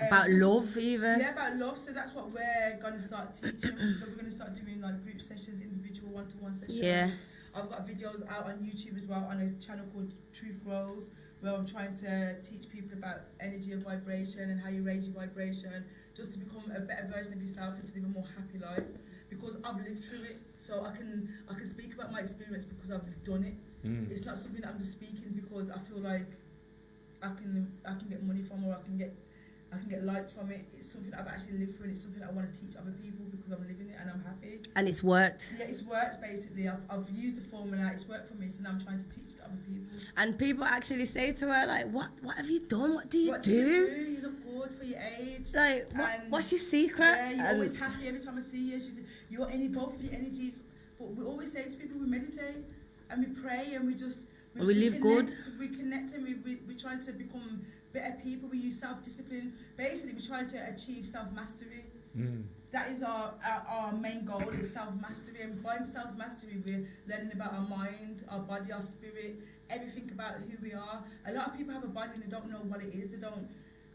about love even. Yeah, about love. So that's what we're going to start teaching. We're going to start doing like group sessions, individual one-to-one sessions. Yeah. I've got videos out on YouTube as well on a channel called Truth Grows, where I'm trying to teach people about energy and vibration and how you raise your vibration just to become a better version of yourself and to live a more happy life, because I've lived through it. So I can speak about my experience because I've done it. It's not something that I'm just speaking because I feel like I can get money from, or I can get likes from it. It's something I've actually lived through, and it's something I want to teach other people because I'm living it and I'm happy. And it's worked. Yeah, it's worked basically. I've used the formula, it's worked for me, so now I'm trying to teach to other people. And people actually say to her, like, what have you done? What do you do? You look good for your age. Like, what's your secret? Yeah, you're always happy every time I see you. Both of your energies. But we always say to people, we meditate and we pray and we live good. We connect and we're trying to become better people. We use self-discipline. Basically, we're trying to achieve self-mastery. That is our main goal, is self-mastery. And by self-mastery, we're learning about our mind, our body, our spirit, everything about who we are. A lot of people have a body and they don't know what it is. They don't,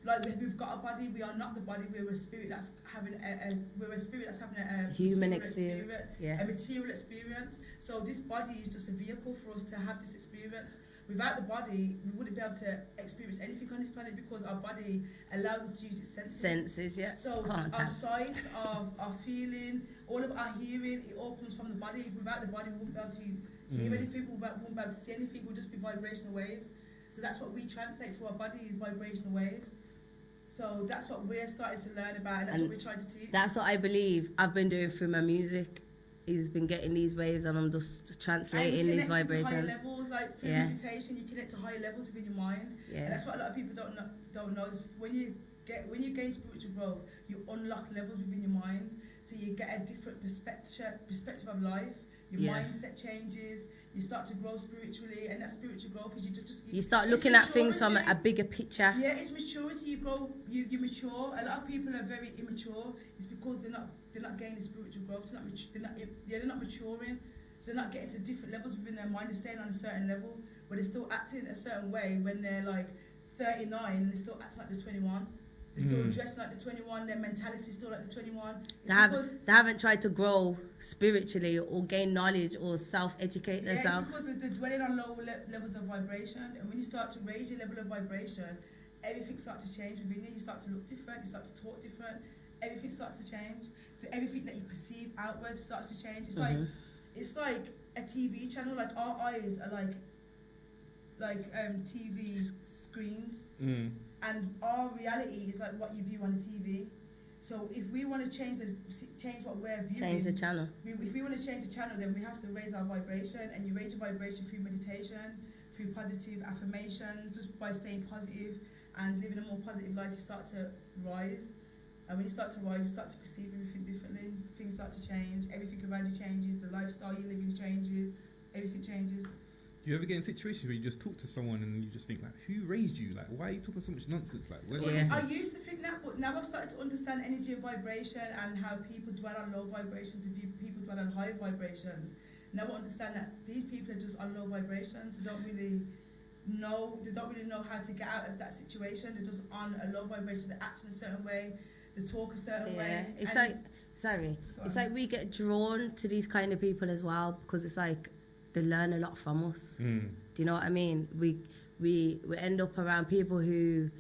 like, we've got a body, we are not the body. We're a spirit that's having a human experience, yeah. A material experience. So this body is just a vehicle for us to have this experience. Without the body, we wouldn't be able to experience anything on this planet, because our body allows us to use its senses. Yeah. So our sight, our feeling, all of our hearing, it all comes from the body. Without the body, we wouldn't be able to hear anything, we wouldn't be able to see anything. We'll just be vibrational waves. So that's what we translate through our body, is vibrational waves. So that's what we're starting to learn about, and that's what we're trying to teach. That's what I believe I've been doing through my music. He's been getting these waves and I'm just translating these vibrations. To higher levels, like through meditation, you connect to higher levels within your mind. Yeah. And that's what a lot of people don't know is when you gain spiritual growth, you unlock levels within your mind. So you get a different perspective of life. Your mindset changes. You start to grow spiritually, and that spiritual growth is you start looking at things from a bigger picture. Yeah, it's maturity. You grow, you mature. A lot of people are very immature. It's because they're not gaining spiritual growth. They're not maturing. So they're not getting to different levels within their mind. They're staying on a certain level, but they're still acting a certain way when they're like 39 and they're still acting like they're 21. They're still dressing like the 21, their mentality is still like the 21. They haven't tried to grow spiritually or gain knowledge or self-educate themselves. It's because they're dwelling on low levels of vibration. And when you start to raise your level of vibration, everything starts to change within you. You start to look different, you start to talk different, everything starts to change. Everything that you perceive outwards starts to change. It's like a TV channel. Like our eyes are like TV screens. And our reality is like what you view on the TV. So if we want to change what we're viewing, change the channel. If we want to change the channel, then we have to raise our vibration. And you raise your vibration through meditation, through positive affirmations, just by staying positive and living a more positive life. You start to rise. And when you start to rise, you start to perceive everything differently. Things start to change. Everything around you changes. The lifestyle you're living changes. Everything changes. Do you ever get in situations where you just talk to someone and you just think, like, who raised you? Like, why are you talking so much nonsense? Like, I used to think that, but now I've started to understand energy and vibration and how people dwell on low vibrations and people dwell on high vibrations. Now I understand that these people are just on low vibrations. They don't really they don't really know how to get out of that situation. They're just on a low vibration, they act in a certain way, they talk a certain way. It's and like, sorry, it's on. like we get drawn to these kind of people as well because it's like they learn a lot from us. Do you know what I mean? We end up around people who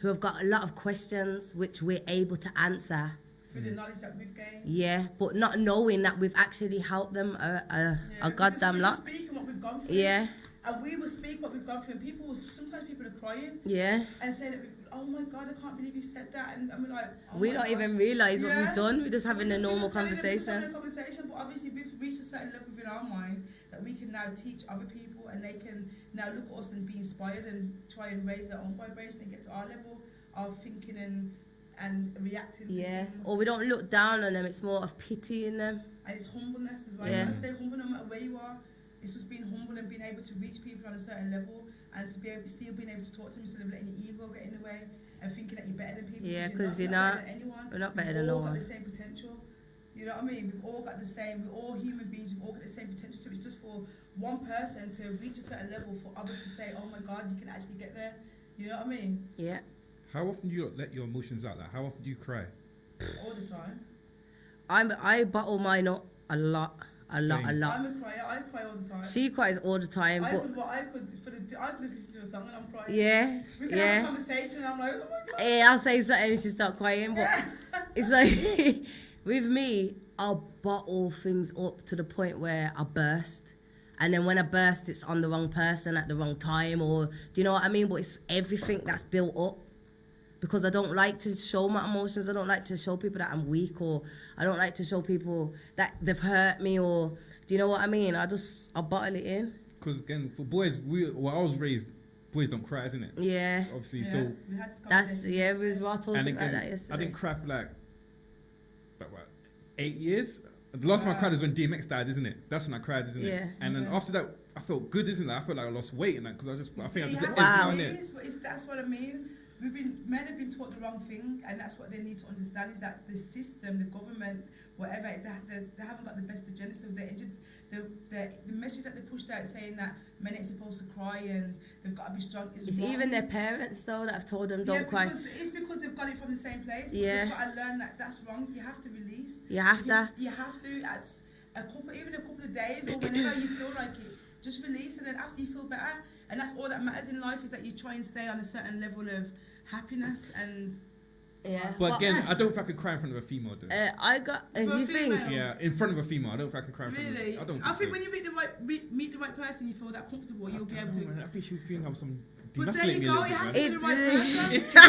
have got a lot of questions which we're able to answer. Through the knowledge that we've gained. Yeah, but not knowing that we've actually helped them a goddamn lot. We're just speaking what we've gone through. Yeah. And we will speak what we've gone through, and sometimes people are crying. Yeah. And saying, oh my God, I can't believe you said that. And I'm like, oh we my don't God. even realise what we've done. We're just having a We're normal just having a conversation. conversation. But obviously, we've reached a certain level within our mind that we can now teach other people, and they can now look at us and be inspired and try and raise their own vibration and get to our level of thinking and reacting to things. Or we don't look down on them, it's more of pity in them. And it's humbleness as well. Yeah. You must stay humble no matter where you are. It's just being humble and being able to reach people on a certain level and to be able, still being able to talk to them instead of letting your ego get in the way and thinking that you're better than people. Yeah, because you're not not. better than anyone. We're not better We've than no all got one. the same potential. You know what I mean? We've all got the same. We're all human beings. We've all got the same potential. So it's just for one person to reach a certain level for others to say, oh my God, you can actually get there. You know what I mean? Yeah. How often do you let your emotions out? Like, how often do you cry? All the time. I bottle mine up a lot. I'm a crier. I cry all the time. She cries all the time, I but could just listen to a song and I'm crying. yeah, We can have a conversation and I'm like, oh my God. I'll say something and she start crying, but it's like with me, I'll bottle things up to the point where I burst. And then when I burst, it's on the wrong person at the wrong time, or do you know what I mean? But it's everything that's built up. Because I don't like to show my emotions. I don't like to show people that I'm weak, or I don't like to show people that they've hurt me, or do you know what I mean? I bottle it in. Because again, for boys, I was raised, boys don't cry, isn't it? Yeah. Obviously, Yeah, so we had this conversation. We was right talking and about again, that yesterday. I didn't cry for like 8 years. The last time I cried was when DMX died, isn't it? That's when I cried, isn't it? Yeah. And then after that, I felt good, isn't it? I felt like I lost weight and that because I think I just let Wow. everyone in. That's what I mean. Men have been taught the wrong thing, and that's what they need to understand is that the system, the government, whatever, they haven't got the best agenda. So the message that they pushed out saying that men ain't supposed to cry and they've got to be strong is It's wrong. even their parents though that have told them don't cry. It's because they've got it from the same place. Yeah. They've got to learn that that's wrong. You have to release. You have to. You have to. As a couple of days or whenever you feel like it, just release, and then after you feel better. And that's all that matters in life is that you try and stay on a certain level of happiness and. Yeah. But again, I don't think I could cry in front of a female, though. I got. For a You think? female? Yeah, in front of a female, I don't think I can cry in front of Really? I don't. I think so. when you meet the right person, you feel that comfortable. You'll be able to. I think she would feel like some. But there you demasculate me a go. little It bit, has man. to be the right person. It's true.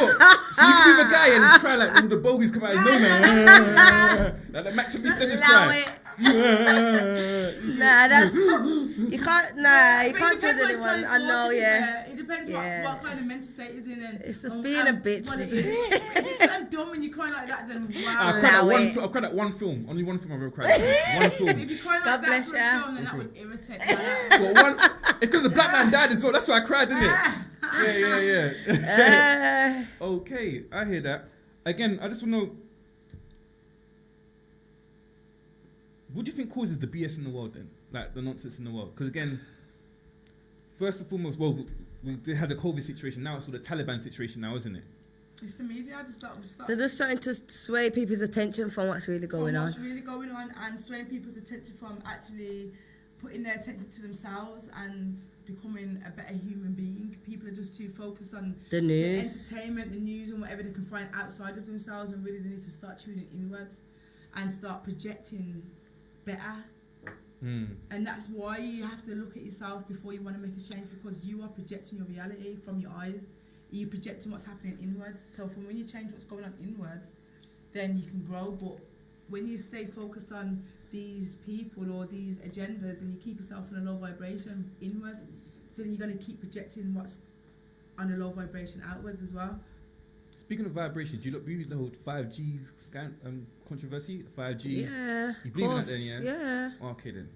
So you can be with a guy and he's crying like all the bogies come out his nose, man. Like the Max from East End is Allow crying. it. Nah, that's you can't. Nah, you But can't it judge depends what anyone. it's I going know, for, to be yeah. fair. It depends Yeah. what kind of mental state is in, and It's just being a bitch. what it is. If you're so dumb and you cry like that, then I wow. cried at one film. Only one film I've ever cried at. One If film. you cry like God that bless for a ya. film, then that Okay. would irritate me. It's because the black man died as well. That's why I cried, didn't it? Yeah. Okay, I hear that. Again, I just want to know, what do you think causes the BS in the world then? Like the nonsense in the world? Because again, first and foremost, well, we had the COVID situation. Now it's all the Taliban situation now, isn't it? It's the media just start They're just trying to sway people's attention from what's really going on. What's really going on, and swaying people's attention from actually putting their attention to themselves and becoming a better human being. People are just too focused on The news. entertainment, the news, and whatever they can find outside of themselves, and really they need to start tuning inwards and start projecting better. And that's why you have to look at yourself before you want to make a change, because you are projecting your reality from your eyes. You're projecting what's happening inwards. So from when you change what's going on inwards, then you can grow. But when you stay focused on these people or these agendas, and you keep yourself in a low vibration inwards, so then you're going to keep projecting what's on a low vibration outwards as well. Speaking of vibration, do you look really the whole 5G controversy? 5G? Yeah. You believe in that course. then, Yeah. Okay then.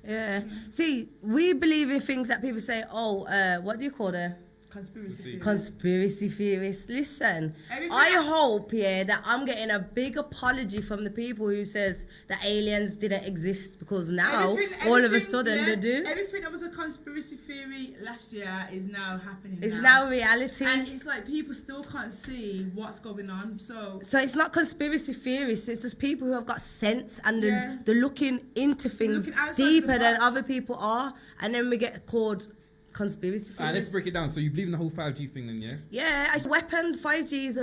Yeah. See, we believe in things that people say, what do you call them? Conspiracy theorists. Listen, Everything I hope, that I'm getting a big apology from the people who says that aliens didn't exist, because now, all of a sudden, they do. Everything that was a conspiracy theory last year is now happening. It's now reality. And it's like people still can't see what's going on. So it's not conspiracy theorists, it's just people who have got sense and they're looking into things looking outside deeper the than box. other people are, and then we get called conspiracy theorists. Let's break it down. So you believe in the whole 5G thing then, yeah? Yeah, it's a weapon. 5G is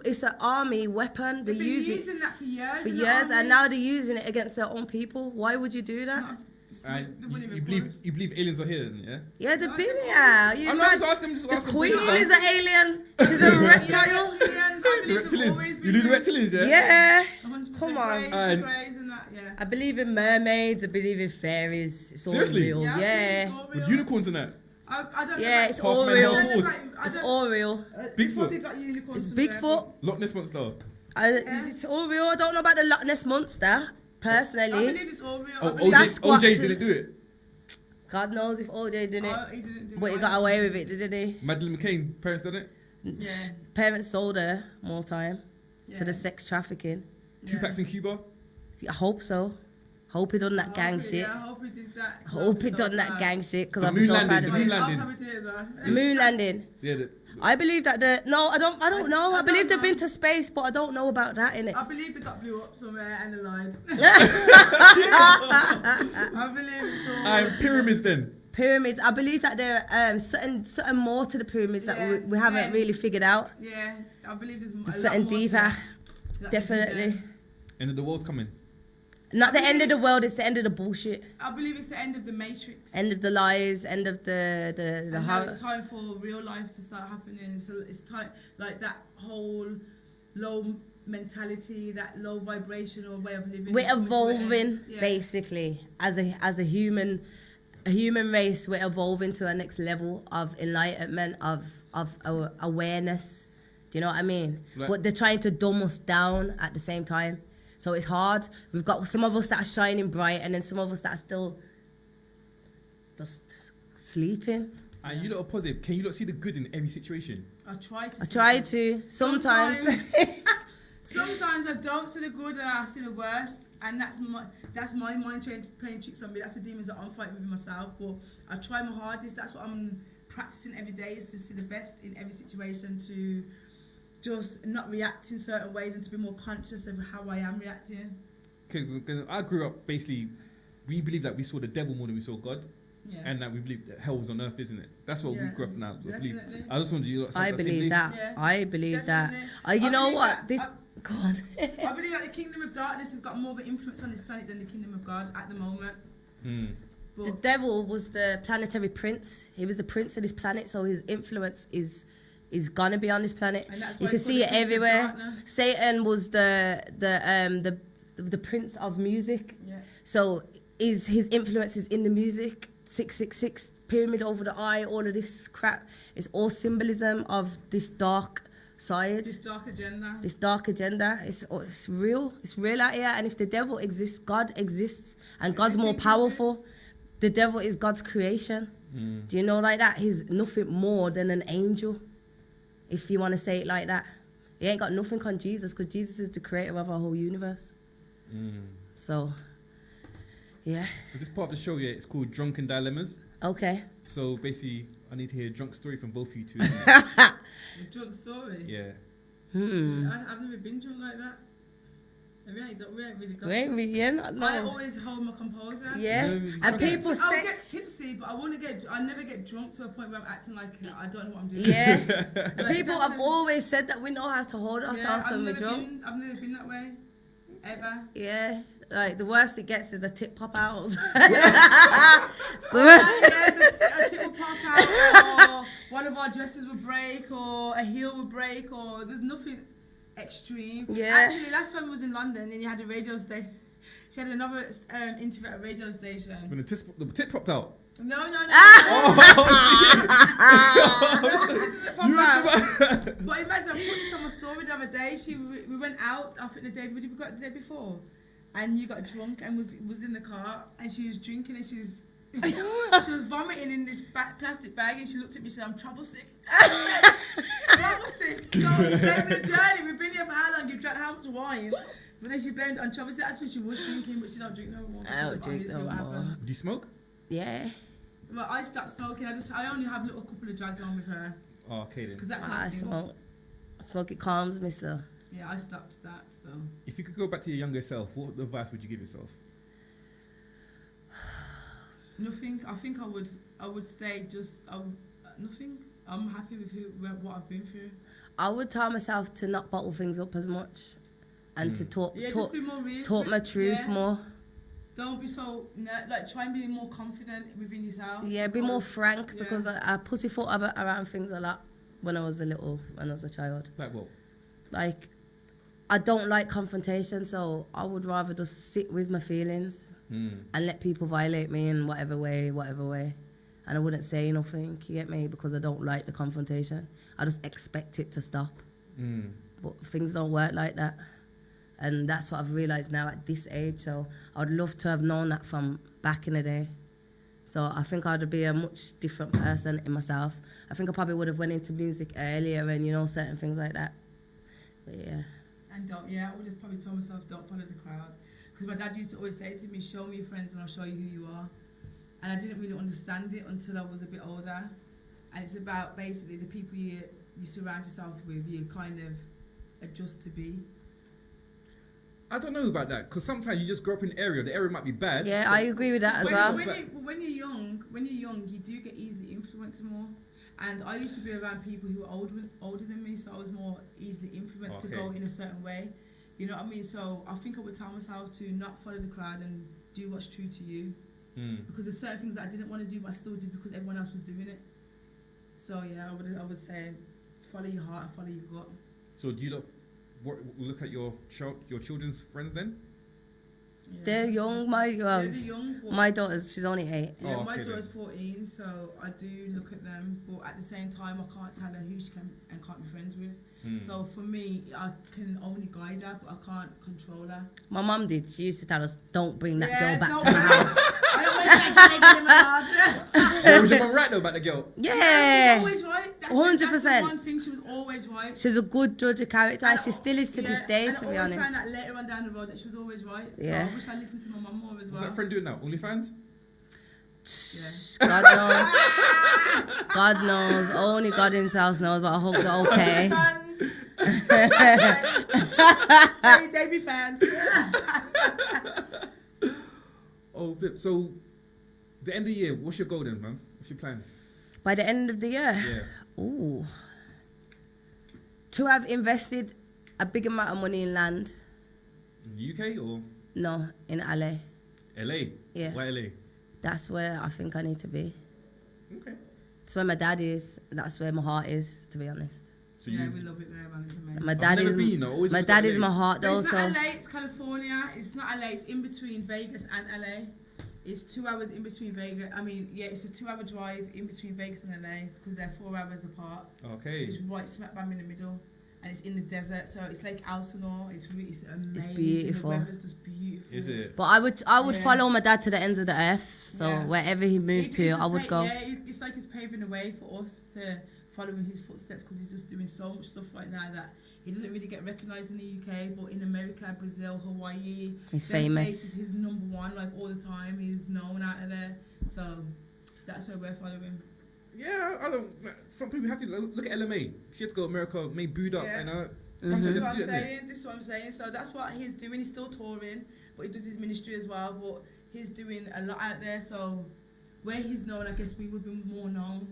it's an army weapon. They they've been use using that for years. for in the years, army. and now they're using it against their own people. Why would you do that? No, And they wouldn't you even believe bother. you believe aliens are here then, yeah? Yeah, they've No, been they're here. You I'm know, not just asking, just the asking. queen questions, is man. an alien. She's a reptile. Reptilians, I The believe they've always reptilians. been You do the there. reptilians, yeah? Yeah. 100% Come on. Greys, And- the greys and that, yeah. I believe in mermaids. I believe in fairies. It's all Seriously? real. I think Yeah. it's all With real. unicorns and that. I don't Yeah, know. it's Half all man, real. half horse. It's all real. They Bigfoot. probably got unicorns It's somewhere, Bigfoot. Loch Ness monster. It's all real. I don't know about the Loch Ness monster but I personally. believe it's all real. Oh, I believe Sasquatch. OJ didn't do it. God knows if OJ did it, he didn't do but he it. got away with it, didn't he? Madeleine McCain, parents did it. Yeah. Parents sold her more time Yeah. to the sex trafficking. Tupac's in Cuba. I hope so. Hope he done that gang shit. Yeah, I hope he did that. Hope he done that gang shit, because The I'm so moon proud landing, of the him. moon I'll landing. probably do it as well. Moon landing. Yeah, I believe that I don't know. I don't know. I I believe don't they've know. been to space, but I don't know about that, innit? I believe they got blew up somewhere and they lied. I believe it's all. pyramids then. Pyramids. I believe that there are certain more to the pyramids that Yeah, we haven't yeah. really figured out. Yeah, I believe there's There's a lot something more to deeper, that. That's definitely. there. And then the world's coming. Not the end of the world. It's the end of the bullshit. I believe it's the end of the Matrix. End of the lies. End of the and now horror. it's time for real life to start happening. So it's time, like that whole low mentality, that low vibrational way of living. We're is coming to an evolving, end. Yeah. basically, as a human race. We're evolving to a next level of enlightenment, of awareness. Do you know what I mean? Like- But they're trying to dumb us down at the same time. So it's hard. We've got some of us that are shining bright, and then some of us that are still just sleeping. And you lot are positive. Can you lot see the good in every situation? I try to. I see try it. to sometimes. Sometimes I don't see the good and I see the worst, and that's my mind playing tricks on me. That's the demons that I'm fighting with myself. But I try my hardest. That's what I'm practicing every day, is to see the best in every situation, to just not react in certain ways and to be more conscious of how I am reacting. Because I grew up basically, we believe that we saw the devil more than we saw God, Yeah. and that we believe that hell was on earth, isn't it? That's what we Yeah, grew up now. We believe. definitely. I just wanted you lot to I have that same believe belief. that. Yeah, I believe that. definitely. You I know believe what? that- This. Go on. I believe that the kingdom of darkness has got more of an influence on this planet than the kingdom of God at the moment. Hmm. The But devil was the planetary prince. He was the prince of this planet, so his influence is gonna be on this planet. And that's You why can it's see called it the prince of everywhere. darkness. Satan was the prince of music. yeah. So his influence is in the music. 666 pyramid over the eye, all of this crap is all symbolism of this dark side. This dark agenda. This dark agenda. It's real. It's real out here. And if the devil exists, God exists, and God's more powerful. The devil is God's creation. Mm. Do you know like that? He's nothing more than an angel, if you want to say it like that. He ain't got nothing on Jesus, because Jesus is the creator of our whole universe. Mm. So, yeah. So this part of the show, yeah, it's called Drunken Dilemmas. Okay. So basically, I need to hear a drunk story from both of you two. The drunk story. Yeah. I've never been drunk like that. We ain't really got. Yeah, I no. always hold my composure. Yeah. No, And okay. people I'll say, get tipsy, but I never get drunk to a point where I'm acting like I don't know what I'm doing. yeah. Like, People that's have never- always said that we know how to hold ourselves when we're drunk. I've never been that way, ever. Yeah. Like the worst it gets is the tip pop outs. Yeah, a tip will pop out, or one of our dresses will break, or a heel will break, or there's nothing extreme. Yeah. Actually, last time I was in London and you had a radio station. She had another interview at a radio station. When the tip popped out. No. You went But imagine, I put this on my story the other day. We went out, I think we got the day before, and you got drunk and was in the car, and she was drinking, and she was She was vomiting in this plastic bag, and she looked at me and said, "I'm trouble sick." Trouble sick. So we've been a journey. We've been here for how long? You've drank how much wine? But then she blamed it on trouble sick. That's when she was drinking, but she don't drink no more. I don't drink no more. Do you smoke? Yeah. Well, I stopped smoking. I only have a little couple of drags on with her. Oh, okay then. Because that's I smoke. It calms me, so. Yeah, I stopped that. So. If you could go back to your younger self, what advice would you give yourself? Nothing. I think I would stay just nothing. I'm happy with what I've been through. I would tell myself to not bottle things up as much, and to just be more real. talk my truth more. Don't be so try and be more confident within yourself. Yeah, be more frank because I pussyfoot around things a lot when I was a child. Like what? Like, I don't like confrontation, so I would rather just sit with my feelings and let people violate me in whatever way. And I wouldn't say nothing, you get me? Because I don't like the confrontation. I just expect it to stop. But things don't work like that. And that's what I've realised now at this age. So I'd love to have known that from back in the day. So I think I'd be a much different person in myself. I think I probably would have went into music earlier and, certain things like that. But yeah. And I would have probably told myself, don't follow the crowd. Because my dad used to always say to me, show me your friends and I'll show you who you are. And I didn't really understand it until I was a bit older. And it's about basically the people you surround yourself with, you kind of adjust to be. I don't know about that, because sometimes you just grow up in an area. The area might be bad. Yeah, I agree with that as well. When you're young, you do get easily influenced more. And I used to be around people who were older than me, so I was more easily influenced to go in a certain way. You know what I mean? So I think I would tell myself to not follow the crowd and do what's true to you. Because there's certain things that I didn't want to do, but I still did because everyone else was doing it. So yeah, I would say follow your heart and follow your gut. So do you look at your children's friends then? Yeah. They're young. My daughter's, she's only 8. Yeah, my daughter's 14, so I do look at them, but at the same time, I can't tell her who she can and can't be friends with. So for me, I can only guide her, but I can't control her. My mum did. She used to tell us, "Don't bring that girl back to my house." Was your mum right though about the girl? Yeah, always right. 100%. One thing, she was always right. She's a good judge of character. She still is to this day, to be honest. I found out later on down the road that she was always right. Yeah. So I wish I listened to my mum more as well. What's that friend doing now? OnlyFans? Yeah. God knows. Only God himself knows, but I hope they're okay. They be fans. Oh, flip. So, the end of the year, what's your goal then, man? What's your plans? By the end of the year? Yeah. Ooh. To have invested a big amount of money in land. In the UK or? No, in LA. LA? Yeah. Why LA? That's where I think I need to be. Okay. That's where my dad is. That's where my heart is, to be honest. So we love it there, man. It's amazing. My dad is my heart though. It's not LA, it's California. It's not LA, it's in between Vegas and LA. It's 2 hours in between Vegas. I mean, yeah, it's a 2-hour drive in between Vegas and LA because they're 4 hours apart. Okay. So it's right smack bang in the middle. And it's in the desert, so it's like Elsinore. It's amazing. It's beautiful. The weather's just beautiful. Is it? But I would follow my dad to the ends of the earth. So wherever he moved to, I would go. Yeah, it's like he's paving the way for us to follow in his footsteps because he's just doing so much stuff right now that he doesn't really get recognised in the UK, but in America, Brazil, Hawaii, he's famous. He's number one, like all the time. He's known out of there, so that's where we're following. Yeah, I don't. Some people have to look at LMA. She had to go to America, made booed up, and This is what I'm saying. So that's what he's doing. He's still touring, but he does his ministry as well. But he's doing a lot out there. So where he's known, I guess we would be more known.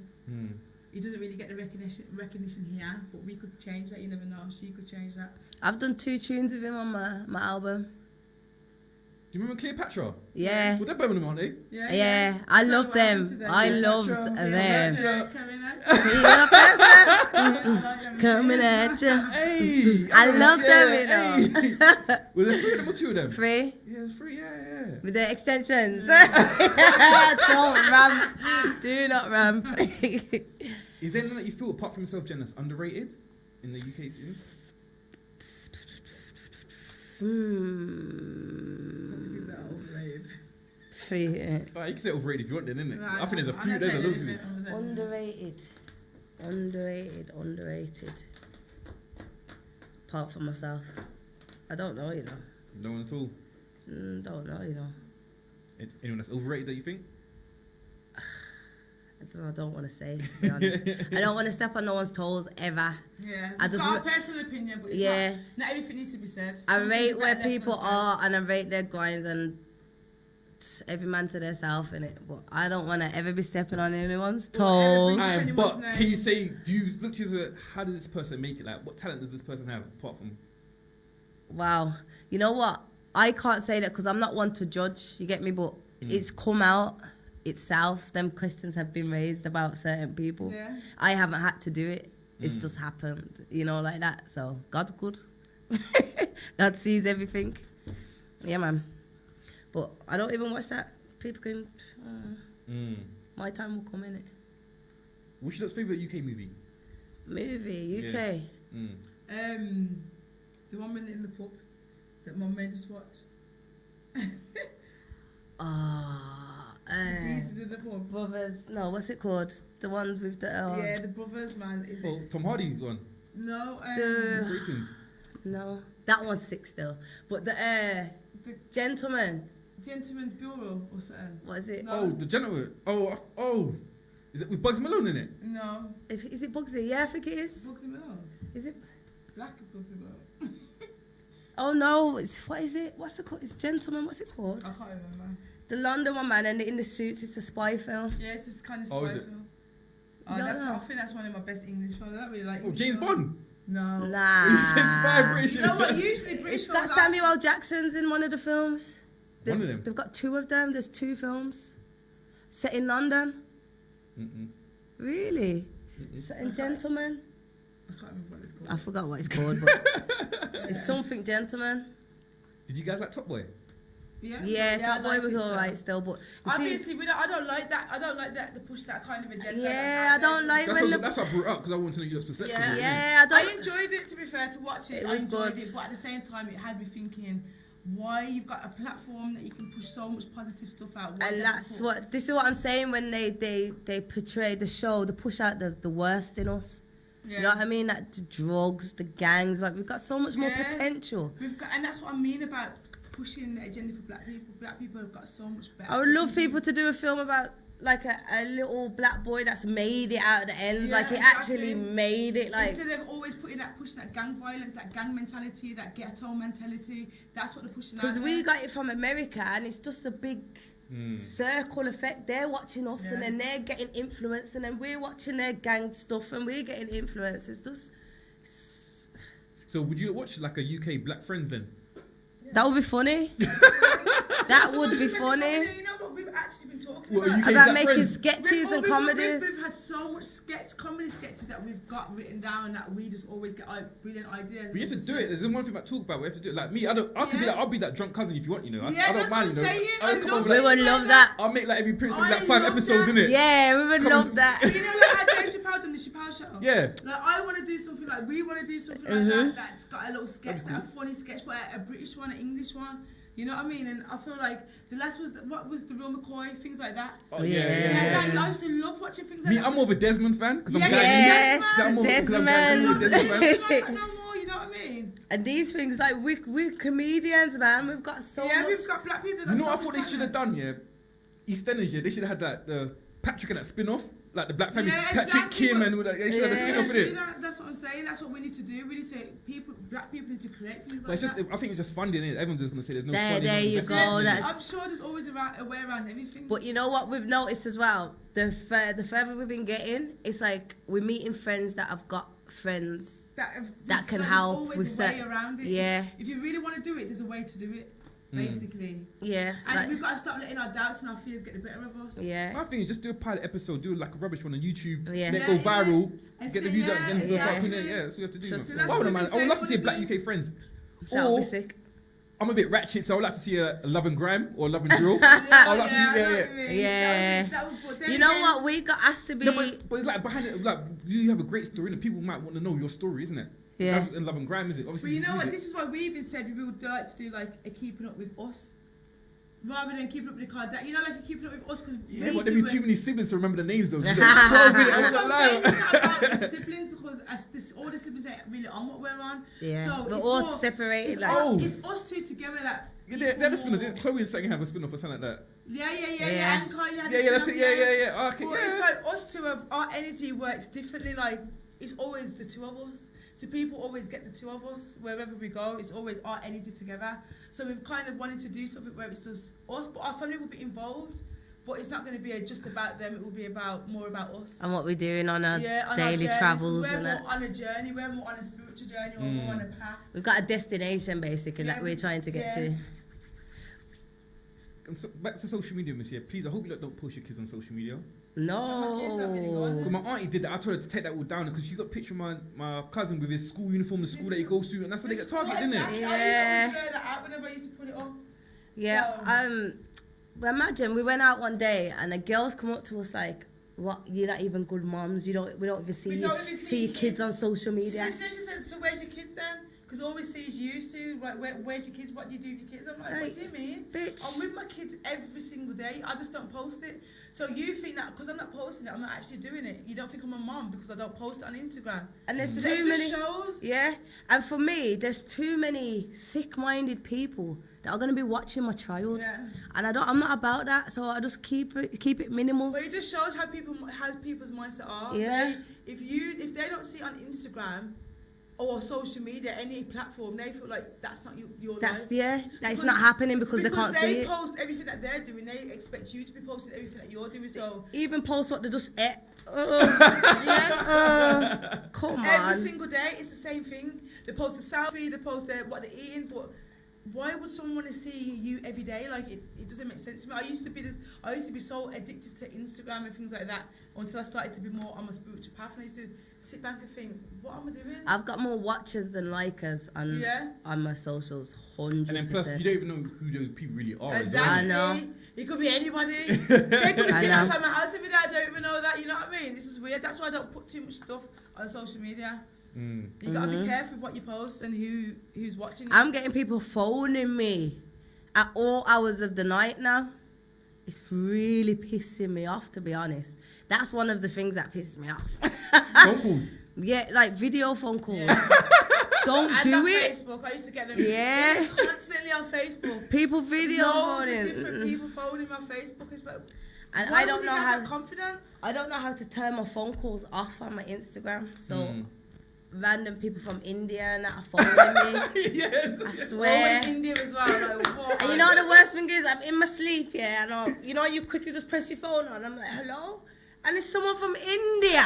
He doesn't really get the recognition here, but we could change that. You never know. She could change that. I've done 2 tunes with him on my album. Do you remember Cleopatra? Yeah. Well, they're Birmingham, aren't they? Yeah. I loved them. I loved them. Coming at you. Hey, I love them, you know. Hey. Were there 3 of them or 2 of them? 3? Yeah, it's 3, yeah. With the extensions. Don't ramp. Do not ramp. Is there anything that you feel, apart from yourself, Jen, that's underrated in the UK scene? Alright, you can say overrated if you want, then, innit? Nah, I think there's a I'm few. not There's a saying lot of anything, people. I'm saying- Underrated. Apart from myself. I don't know, you know. No one at all. Don't know, you know. Anyone that's overrated that you think? I don't want to say, to be honest. I don't want to step on no one's toes ever. Yeah, I I've just got a personal opinion, but it's Yeah. not everything needs to be said. I Some rate things are where better left people unsaid. are and I rate their grinds and every man to their self in it. But I don't want to ever be stepping on anyone's Well, toes. every- But anyone's name. can you say, do you look to you, how does this person make it? Like, what talent does this person have apart from? Wow. You know what? I can't say that because I'm not one to judge. You get me? But it's come out itself. Them questions have been raised about certain people. Yeah. I haven't had to do it. It's just happened, you know, like that. So God's good. God sees everything. Yeah, man. But I don't even watch that. People can. My time will come in it. What's your favorite UK movie? Movie UK. The woman in the pub that Mum made us watch. These is in the pub. Brothers. No, what's it called? The ones with the. Yeah, the brothers, man. Oh, Tom Hardy's one. No, The- Greetings. No, that one's sick still. But the gentleman. Gentleman's Bureau or something. What is it? No. Oh, the gentleman. Oh. Is it with Bugs Malone in it? No, Is it Bugsy? Yeah, I think it is. Bugsy Malone. Is it? Black Bugsy Malone. Oh no, what is it? What's the called? It's Gentleman. What's it called? I can't remember. The London one, man, and in the suits. It's a spy film. Yeah, it's this kind of Oh, spy is it? film. No, That's, no. I think that's one of my best English films. I don't really like. Oh, English James films. Bond. No. Nah. You said spy British. You know what? Usually British It's got films. Samuel L. Jackson's in one of the films. One of them? They've got two of them. There's two films set in London. Really? Set in Gentleman. I can't remember what it's called. I forgot what it's called, but it's something Gentleman. Did you guys like Top Boy? Yeah, Top I Boy like was it alright still. still, but you see, Obviously, I don't like that. I don't like that. To push that kind of agenda. yeah, I don't like That's when what, the that's what I brought up because I wanted to know your perspective. Yeah. on it. yeah, I I don't. enjoyed it. To be fair, to watch it, It I was enjoyed good. it. But at the same time, it had me thinking, why you've got a platform that you can push so much positive stuff out. Why And don't that's you what this is what I'm saying when they portray the show, they push out the worst in us. put- Do you know what I mean? Like the drugs, the gangs, like we've got so much more Yeah. potential. We've got, and that's what I mean about pushing the agenda for black people. Black people have got so much better. I would love people to do a film about like a little black boy that's made it out at the end, Yeah, like he exactly. actually made it. Like Instead of always pushing that gang violence, that gang mentality, that ghetto mentality, that's what they're pushing out. because we there. got it from America, and it's just a big circle effect. They're watching us, and Yeah. then they're getting influenced, and then we're watching their gang stuff, and we're getting influenced. It's just So would you watch like a UK Black Friends then? that would be funny. That would be funny. You know what we've actually been talking What, about? UK About Black making Friends? sketches and comedies. We've had so much comedy sketches that we've got written down that we just always get brilliant ideas. But you have to do it. There's one thing about talk about. We have to do it. Like me, I can be Yeah. that. I'll be that drunk cousin if you want. You know, Yeah, I don't that's mind. what You know, I'm saying. I'll I come love over We like, would love that. I'll make like every prince I like 5 love episodes that. in it. Yeah, we would Come love on. that. You know, like how Dave Chappelle done the Chappelle show. Yeah. Like I want to do something like we want to do something like that. That's got a little sketch, That'd be like a funny sketch, but a British one, an English one. You know what I mean? And I feel like the last was what was the Real McCoy, things like that. Oh Yeah. Yeah, yeah. I used to love watching things like Me, that. I'm more of a Desmond fan because I'm Yeah, Guyanese. yes, Yeah, I'm more- 'cause I'm Desmond. Guyanese, Desmond fan. Like that no more, you know what I mean? And these things, like we're comedians, man. We've got so Yeah, much. we've got black people. That You know got what I so thought much they should have talent. done? Yeah, EastEnders. Yeah, they should have had that the Patrick and that spin-off, like the Black Family, Yeah, Patrick exactly, Kim but- and all that. They should have had a Yeah. spin-off with it. That's what I'm saying. That's what we need to do. We need to black people need to create things But like it's just, that. I think it's just funding it. Everyone's just gonna say there's no There- funding. there no you investment. go, that's- I'm sure there's always a way around everything. But you know what we've noticed as well? The further we've been getting, it's like we're meeting friends that have got friends. that can there's help always with a way certain- around it. Yeah. If you really want to do it, there's a way to do it. Basically. Yeah. And like- we've got to stop letting our doubts and our fears get the better of us. yeah. My thing is just do a pilot episode, do like a rubbish one on YouTube, Yeah. let it Yeah, go yeah. viral, And get the say, views out yeah, again. yeah. Yeah, that's what you have to do. So man. that's Why would what man? we I would say love to we see a wanna Black do. UK Friends. That would Or be sick. I'm a bit ratchet, so I'd like to see a Love and Grime or Love and Drill. Yeah, I'd like to I see, know what yeah. you mean. Yeah. That would, but then You know again, what? We got asked to be. No, but it's like behind it, like you have a great story, and people might want to know your story, isn't it? Yeah. That's what Love and Grime is it? Obviously, But you know what? music. This is why we even said we would like to do like a keeping up with us. rather than keeping up with the card. That, you know, like you're keeping up with us because Yeah, but there'd be too many siblings to remember the names though. That's what I'm saying. It's not about the siblings because all the siblings ain't really on what we're on. Yeah, So we're it's all more- separated. It's, Like, it's us two together that. Yeah, they're the spin-off. Chloe and Sagan have a spin-off or something like that. Yeah. Yeah. And Kylie had Yeah, that's it. Yeah. Okay, But yeah. it's like us two have our energy works differently. Like it's always the two of us. So people always get the two of us wherever we go. It's always our energy together. So we've kind of wanted to do something where it's just us, but our family will be involved. But it's not going to be just about them. It will be more about us. and what we're doing on our On our daily journeys, travels we're and more that. on a journey. We're more on a spiritual journey, or more on a path. We've got a destination basically Yeah, that we're trying to get to. And so, back to social media, Miss. Yeah, please. I hope you lot don't post your kids on social media. My kids are really good. Because my auntie did that. I told her to take that all down because she got a picture of my cousin with his school uniform, the school that he goes to, and that's how they get targeted, isn't it? Exactly. Yeah. I used to wear that out whenever I used to put it up. Yeah. So- Well, imagine we went out one day and the girls come up to us like, "What? You're not even good moms. We don't even see We you don't even see your kids on social media." She said, so where's your kids then? Because all we see is you two. Like, where's your kids? What do you do with your kids? I'm like, what do you mean? Bitch. I'm with my kids every single day. I just don't post it. So you think that because I'm not posting it, I'm not actually doing it. You don't think I'm a mom because I don't post it on Instagram. And there's So too that many. just shows. Yeah, and for me, there's too many sick-minded people that are gonna be watching my child, Yeah. and I'm not about that. So I just keep it minimal. But it just shows how people's mindset are. Yeah. If they don't see it on Instagram or social media, any platform, they feel like that's not your That's life. that's not happening because they can't see they it. post everything that they're doing. They expect you to be posting everything that you're doing. So Even post what they just ate. Come on. every single day, it's the same thing. They post a selfie, they post what they're eating, but why would someone want to see you every day? Like it doesn't make sense to me. I used to be so addicted to Instagram and things like that until I started to be more on my spiritual path. And I used to sit back and think, what am I doing? I've got more watchers than likers on my socials, 100%. And then plus, you don't even know who those people really are. Exactly. As well. I know. It could be anybody. They could be I sitting know. outside my house every day. I don't even know that. You know what I mean? This is weird. That's why I don't put too much stuff on social media. You gotta be careful with what you post and who's watching. I'm getting people phoning me at all hours of the night now. It's really pissing me off, to be honest. That's one of the things that pisses me off. Phone calls. Yeah, like video phone calls. Yeah. Don't and do on it. Facebook, I used to get them Yeah. constantly on Facebook. People video Loads of phoning. different people phoning my Facebook. It's like, And why I don't would know you have how that confidence. I don't know how to turn my phone calls off on my Instagram. So random people from India and that are phoning me. Yes. I swear. Always India as well. Like, what? And you know the worst thing is I'm in my sleep, yeah, and you quickly just press your phone on. I'm like, hello? And it's someone from India.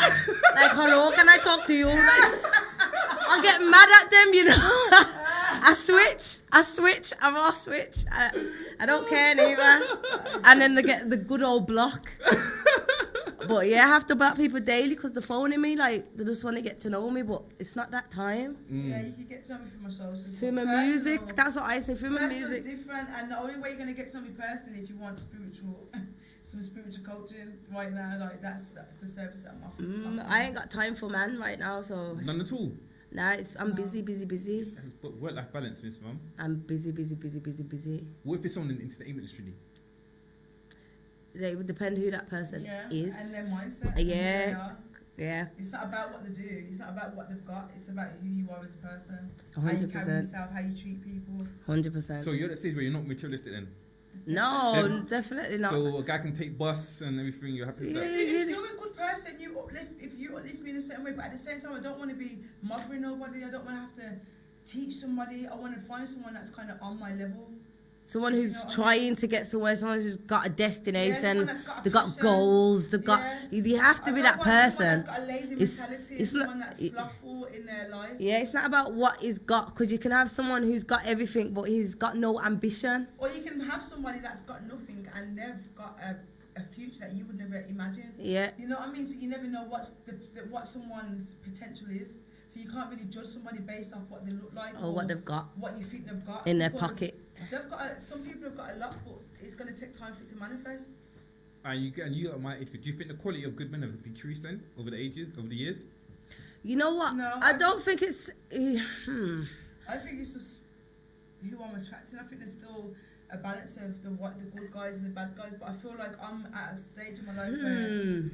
Like, hello, can I talk to you? Like, I get mad at them, you know. I switch, I'm off switch. I don't care neither. And then they get the good old block. But yeah, I have to block people daily because they're phoning me, like, they just want to get to know me, but it's not that time. Yeah, you can get something from my socials. Through my Personal. music, that's what I say, through my Personal's music. different, and the only way you're gonna get something personally if you want some spiritual coaching right now. Like that's the service that I'm offering. I ain't got time for man right now, so None at all. nah, I'm busy. But work-life balance, Miss Mum. I'm busy. What if it's someone in the entertainment industry? It would depend who that person is. And their mindset. Yeah. And who they are. Yeah, It's not about what they do. It's not about what they've got. It's about who you are as a person. How you carry 100%. yourself. How you treat people. 100%. So you're at the stage where you're not materialistic then? No, Yeah. definitely not. So a guy can take bus and everything, you're happy with that? If you're a good person, if you uplift me in a certain way, but at the same time, I don't want to be mothering nobody. I don't want to have to teach somebody. I want to find someone that's kind of on my level. Someone who's You know what I trying to get somewhere, someone who's got a destination, someone that's got a they've got passion. goals, they've got. Yeah. You have to I be don't that want person. Someone that's got a lazy It's- mentality. it's not- Someone that's slothful in their life. Yeah, it's not about what he's got, because you can have someone who's got everything, but he's got no ambition. Or you can have somebody that's got nothing and they've got a future that you would never imagine. Yeah. You know what I mean? So you never know what someone's potential is. So you can't really judge somebody based off what they look like Or what they've got what you think they've got in their because pocket. They've got some people have got a lot, but it's going to take time for it to manifest. And you at my age group, do you think the quality of good men have decreased then over the years? You know what? No, I I- don't think it's. I think it's just who I'm attracting. I think there's still a balance of the good guys and the bad guys. But I feel like I'm at a stage in my life where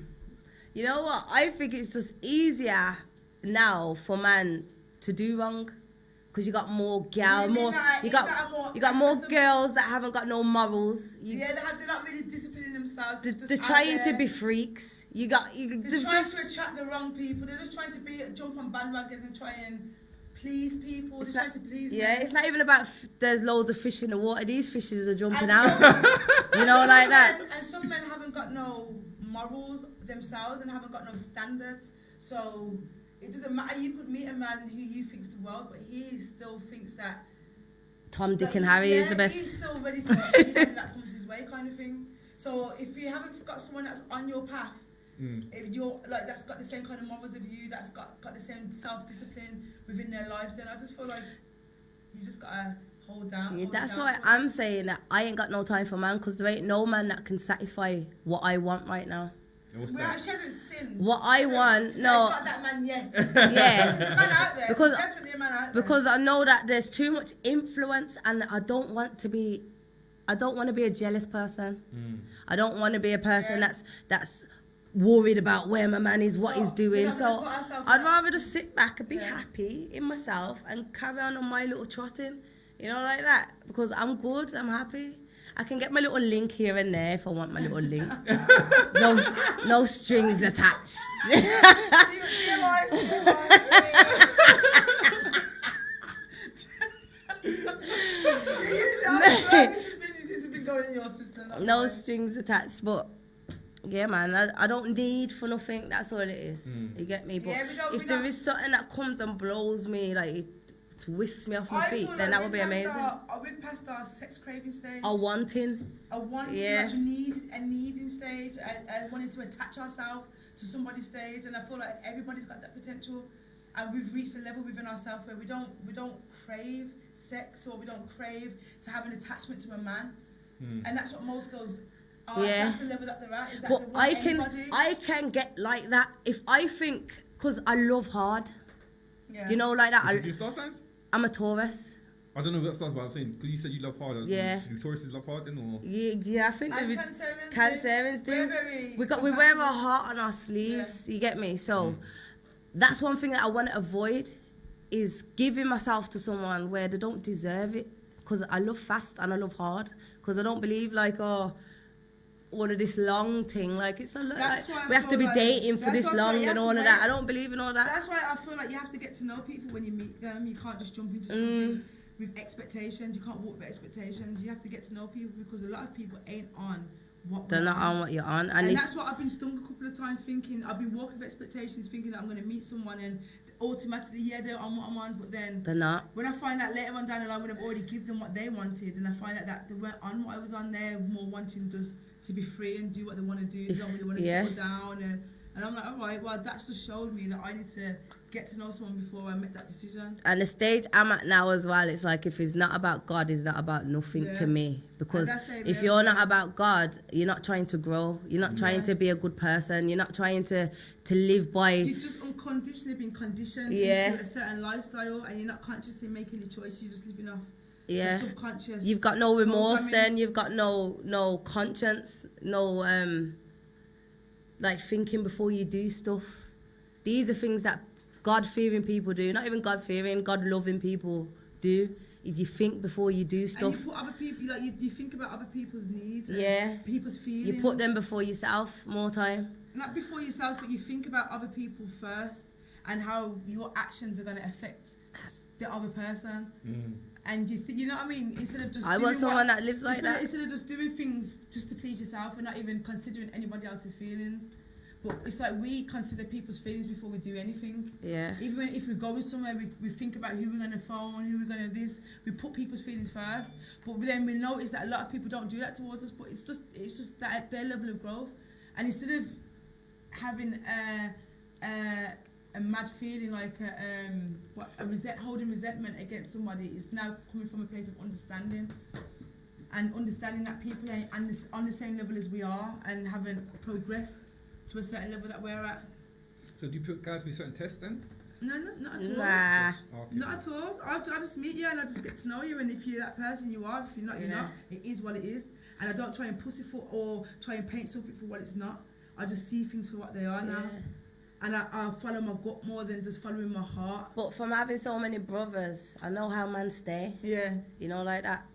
You know what? I think it's just easier now for man to do wrong. Because you got more girls, you got more girls that haven't got no morals. they're not really disciplining themselves. They're trying to be freaks. They're trying to attract the wrong people. They're just trying to jump on bandwagons and try and please people. They're trying to please men. It's not even about there's loads of fish in the water. These fishes are jumping out. You know, like that. And some men haven't got no morals themselves and haven't got no standards. So it doesn't matter. You could meet a man who you think's the world, but he still thinks that Tom, Dick, and Harry is the best. He's still ready for anything that comes his way, kind of thing. So if you haven't got someone that's on your path, if you're like that's got the same kind of morals of you, that's got the same self-discipline within their lives, then I just feel like you just gotta hold down. Yeah, that's why I'm saying that I ain't got no time for man, because there ain't no man that can satisfy what I want right now. She hasn't sinned. What I want, no. Got that man yet. Yeah. There's a man out there. Because, There's definitely a man out there. because I know that there's too much influence, and I don't want to be a jealous person. I don't want to be a person that's worried about where my man is, what he's doing. So I'd rather just sit back and be happy in myself and carry on my little trotting, you know, like that. Because I'm good, I'm happy. I can get my little link here and there if I want my little link. No strings attached. TMI. This has been going in your system. No strings attached, but yeah, man, I don't need for nothing. That's all it is. You get me? But if there is something that comes and blows me, like it whisks me off my feet, then that would be amazing. We've passed our sex craving stage. A wanting. Like needing stage. I wanted to attach ourselves to somebody's stage, and I feel like everybody's got that potential. And we've reached a level within ourselves where we don't crave sex, or we don't crave to have an attachment to a man. And that's what most girls are. That's the level that they're at. Is that but I can get like that if I think, because I love hard. Yeah. Do you know like that? Do you do star signs? I'm a Taurus. I don't know what stars, but I'm saying, because you said you love hard. Yeah. Do Tauruses love hard then, or? Yeah, I think Cancerians do. We wear our heart on our sleeves. Yeah. You get me? So that's one thing that I want to avoid, is giving myself to someone where they don't deserve it. Because I love fast and I love hard. Because I don't believe all of this long thing. Like it's we have to be dating for this long and all of that. I don't believe in all that. That's why I feel like you have to get to know people when you meet them. You can't just jump into something with expectations. You can't walk with expectations. You have to get to know people, because a lot of people ain't on what they're not on what you're on. And that's what I've been stung a couple of times, thinking I've been walking with expectations, thinking that I'm going to meet someone and automatically they're on what I'm on, but then they're not. When I find out later on down the line, when I've already given them what they wanted, and I find out that they weren't on what I was on, they're more wanting just to be free and do what they want to do. They don't really want to settle down, and I'm like, all right, well, that's just showed me that I need to get to know someone before I make that decision. And the stage I'm at now as well, it's like, if it's not about God, it's not about nothing to me. Because if you're not about God, you're not trying to grow. You're not trying to be a good person. You're not trying to live by... You've just unconditionally been conditioned into a certain lifestyle, and you're not consciously making the choice. You're just living off the subconscious. You've got no remorse then. You've got no conscience, no... like thinking before you do stuff. These are things that God-fearing people do. Not even God-fearing, God-loving people do. Is you think before you do stuff. And you put other people, like you think about other people's needs. People's feelings. You put them before yourself more time. Not before yourself, but you think about other people first, and how your actions are going to affect the other person. And you know what I mean? Instead of just... I want someone that lives like that. Instead of just doing things just to please yourself and not even considering anybody else's feelings. But it's like we consider people's feelings before we do anything. Yeah. Even if we go somewhere, we think about who we're going to phone, who we're going to this. We put people's feelings first. But then we notice that a lot of people don't do that towards us. But it's just that at their level of growth. And instead of having a mad feeling, like holding resentment against somebody, is now coming from a place of understanding, and understanding that people ain't on the same level as we are, and haven't progressed to a certain level that we're at. So do you put guys with certain tests then? No, not at all. Nah. Okay. Not at all. I just meet you and I just get to know you. And if you're that person, you are. If you're not, you're Yeah. not. It is what it is. And I don't try and pussyfoot or try and paint something for what it's not. I just see things for what they are now. Yeah. And I follow my gut more than just following my heart. But from having so many brothers, I know how men stay. Yeah. You know, like that.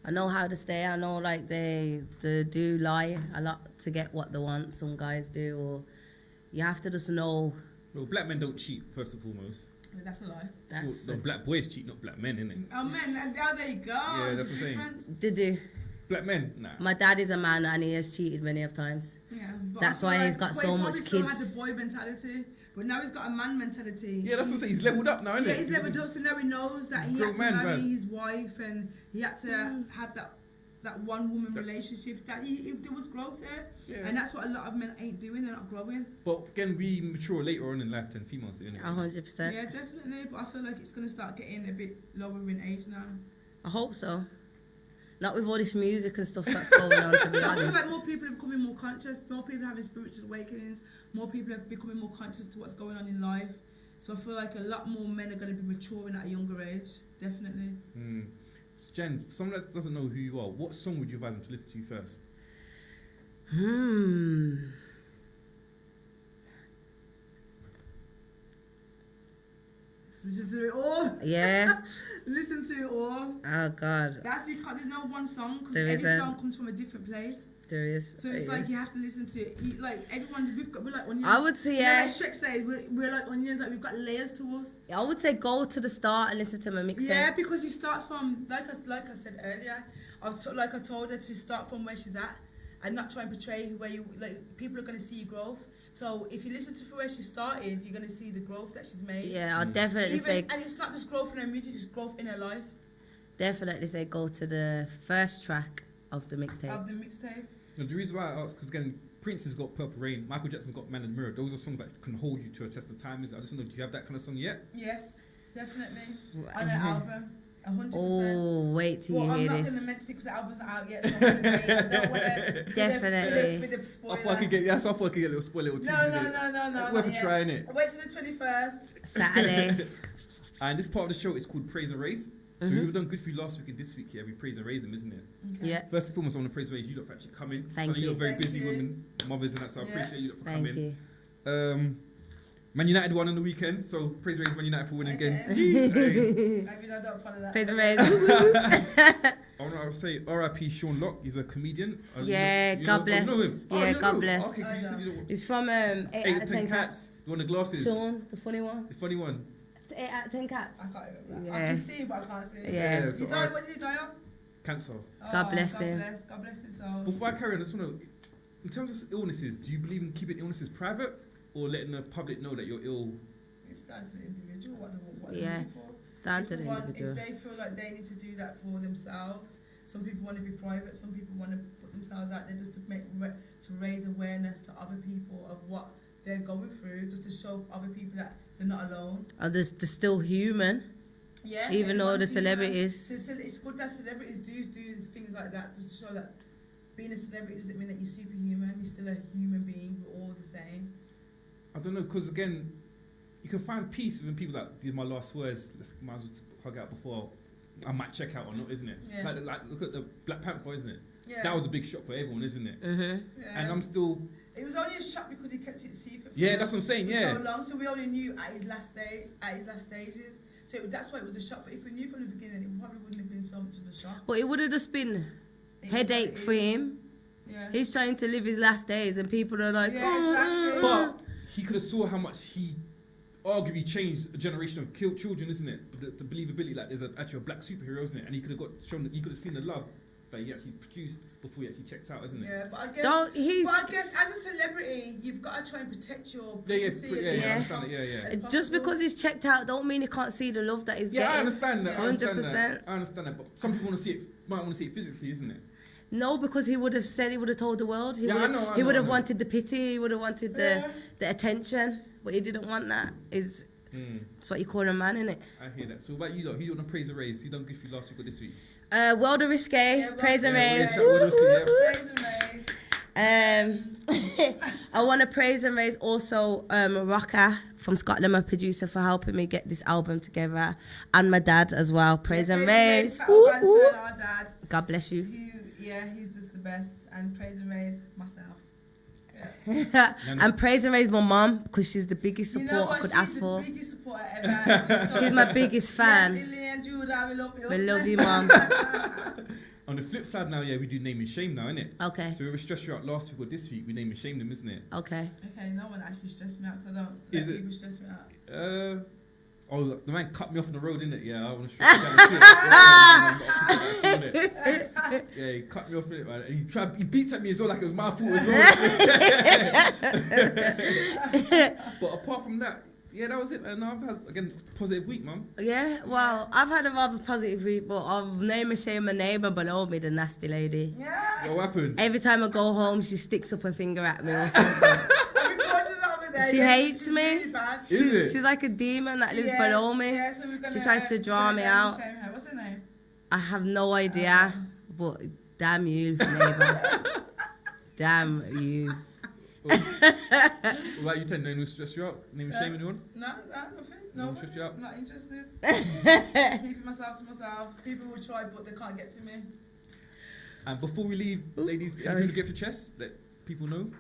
I know how to stay. I know, like, they do lie a lot to get what they want. Some guys do. Or you have to just know. Well, black men don't cheat, first and foremost. I mean, that's a lie. That's Well, no, black boys cheat, not black men, innit? Oh, man. And there you go. Yeah, There's that's a what I'm saying. difference. Did do. Black men, nah. My dad is a man and he has cheated many of times. Yeah, but That's I feel why he's got Boy so probably much still kids. had the boy mentality, but now he's got a man mentality. Yeah, that's what I'm saying. He's leveled up now, innit? Yeah, he's leveled up, so now he knows that he Grown had to man, marry man. his wife and he had to have that one woman relationship. That there was growth there, Yeah. and that's what a lot of men ain't doing. They're not growing. But again, we mature later on in life than females do, innit? 100%. Yeah, definitely. But I feel like it's gonna start getting a bit lower in age now. I hope so. Not with all this music and stuff that's going on, to be I feel honest. like more people are becoming more conscious. More people are having spiritual awakenings. More people are becoming more conscious to what's going on in life. So I feel like a lot more men are going to be maturing at a younger age. Definitely. Mm. Jen, for someone that doesn't know who you are, what song would you advise them to listen to first? Just listen to it all. Yeah. Listen to it all. Oh, God. That's the, there's no one song because There every isn't. song comes from a different place. There is. So it's There like is. you have to listen to it. Like everyone, we're like onions. I would say, You know, yeah. like Shrek said, we're like onions. Like we've got layers to us. I would say go to the start and listen to my mixtape. Yeah, because he starts from like I said earlier. I told her to start from where she's at and not try and portray where you like. People are gonna see your growth. So if you listen to where she started, you're gonna see the growth that she's made. Yeah, I'll definitely say And it's not just growth in her music; it's growth in her life. go to the first track of the mixtape. Of the mixtape. And the reason why I ask, because again, Prince has got Purple Rain, Michael Jackson's got Man in the Mirror. Those are songs that can hold you to a test of time. I just don't know, do you have that kind of song yet? Yes, definitely. On her album, 100%. Oh, wait till Well, you I'm hear not this. going to mention it because the album's not out yet, so I'm gonna wait. I don't want to. Definitely. With the I spoiler. thought I could get, that's why I thought I could get a little spoiler, little tease. No. Worth not a yet. try, innit? Wait till the 21st. Saturday. And this part of the show is called Praise and Raise. So we've done good for you last week and this week, yeah, we praise and raise them, isn't it? Okay. Yeah. First and foremost, I want to praise and raise you lot for actually coming. Thank I know you're you. very Thank busy you. women, mothers and that, so I Yeah. appreciate you lot for Thank coming. you. Man United won on the weekend, so praise and raise Man United for winning again. Okay. Jeez, hey. Maybe I don't follow that. Praise and raise. I want to say R.I.P. Sean Locke. He's a comedian. Yeah, God bless. You know him? Yeah, you know God him? bless. Okay, 'cause I you said know. you don't. It's from 8 out of 10 cats. The one with the glasses. Sean, the funny one. The funny one. 8 out of 10 cats. I can't remember. Yeah. I can see, but I can't see. Yeah. so He died. What did he die of? Cancer. God bless him. God bless his soul. Before I carry on, I just want to, in terms of illnesses, do you believe in keeping illnesses private or letting the public know that you're ill? It's down to the individual. What Yeah. they're looking for. It's down If to the one- individual. If they feel like they need to do that for themselves, some people want to be private, some people want to put themselves out there just to to raise awareness to other people of what they're going through, just to show other people that they're not alone. They're still human. Yeah. Even though the everyone's human. celebrities. So it's good that celebrities do things like that, just to show that being a celebrity doesn't mean that you're superhuman. You're still a human being. We're all the same. I don't know, because again, you can find peace within people that did my last words. Let's might as well hug out before I might check out or not, isn't it? Yeah. Like look at the Black Panther, isn't it? Yeah. That was a big shock for everyone, isn't it? Mm-hmm. Yeah. And I'm still, It was only a shock because he kept it secret. yeah, that's what I'm saying, for yeah. so long, so we only knew at his last stages. So that's why it was a shock. But if we knew from the beginning, it probably wouldn't have been so much of a shock. But it would have just been It's headache like- for him. Yeah. He's trying to live his last days, and people are like, Yeah, exactly. But he could have saw how much he arguably changed a generation of children, isn't it? The believability, like there's actually a black superhero, isn't it? And he could have he could have seen the love that he actually produced before he actually checked out, isn't it? Yeah, but I guess. Don't he's But I guess as a celebrity, you've got to try and protect your Yeah, privacy yeah, as yeah, much yeah, I as understand it, yeah, yeah. as just possible. because he's checked out, don't mean he can't see the love that he's Yeah, I getting. understand that. I understand 100%. that. I understand that. But some people want to see it. Might want to see it physically, isn't it? No, because he would have said, he would have told the world. He Yeah, would I have, know, I he know, would I have know. wanted the pity. He would have wanted the attention, but he didn't want that. It's what you call a man, innit? I hear that. So what about you, though? Who you want to praise and raise? Who done good for you last week or this week? World of Risque, Yeah, praise and World of raise. Risque. World of Risque, yeah. Praise and raise. I want to praise and raise also Rocka from Scotland, my producer, for helping me get this album together, and my dad as well. Praise and raise. Our dad. God bless you. He's just the best. And praise and raise myself. And praise and raise my mom, because she's the biggest support I could ask for. She's the biggest supporter ever. She's my biggest fan. Yes, Illy and Judah, we love you. We love you, mom. On the flip side now, we do name and shame now, innit? Okay. So we were stressed you out last week or this week, we name and shame them, isn't it? Okay. Okay, no one actually stressed me out, because I don't let people stress me out. Oh, the man cut me off on the road, innit? Yeah, I want to stress you out. Yeah, he cut me off, innit, man? And he beat at me as well, like it was my fault as well. But apart from that, that was it, man. I've had, again, a positive week, man. Yeah, well, I've had a rather positive week, but I've named and shamed my neighbour below me, the nasty lady. Yeah. What happened? Every time I go home, she sticks up her finger at me or something. She hates me. Really she's like a demon that lives below me. Yeah, so she tries to draw me out. What's her name? I have no idea, but damn you, neighbour. Damn you. What about you, Ten? Anyone stress you out? Name and shame anyone? No, nothing. No stress you out? Not interested. Keeping myself to myself. People will try, but they can't get to me. And before we leave, ladies, anything to get for chest that people know?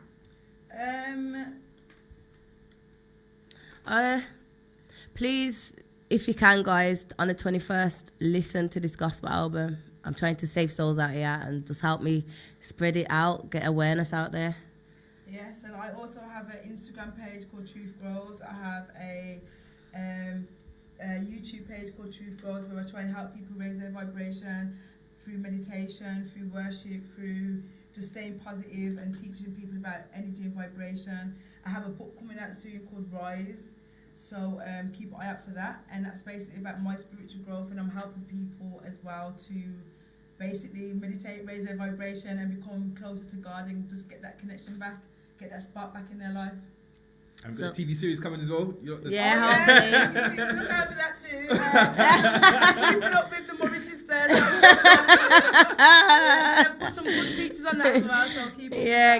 Please, if you can, guys, on the 21st, listen to this gospel album. I'm trying to save souls out here, and just help me spread it out, get awareness out there. Yes, and I also have an Instagram page called Truth Grows. I have a YouTube page called Truth Grows, where I try and help people raise their vibration through meditation, through worship, through just staying positive and teaching people about energy and vibration. I have a book coming out soon called Rise, so keep an eye out for that. And that's basically about my spiritual growth, and I'm helping people as well to basically meditate, raise their vibration, and become closer to God, and just get that connection back, get that spark back in their life. And we've got a TV series coming as well. Hopefully. Look out for that too. Keeping up with the Murray sisters. I've got some good features on that as well, so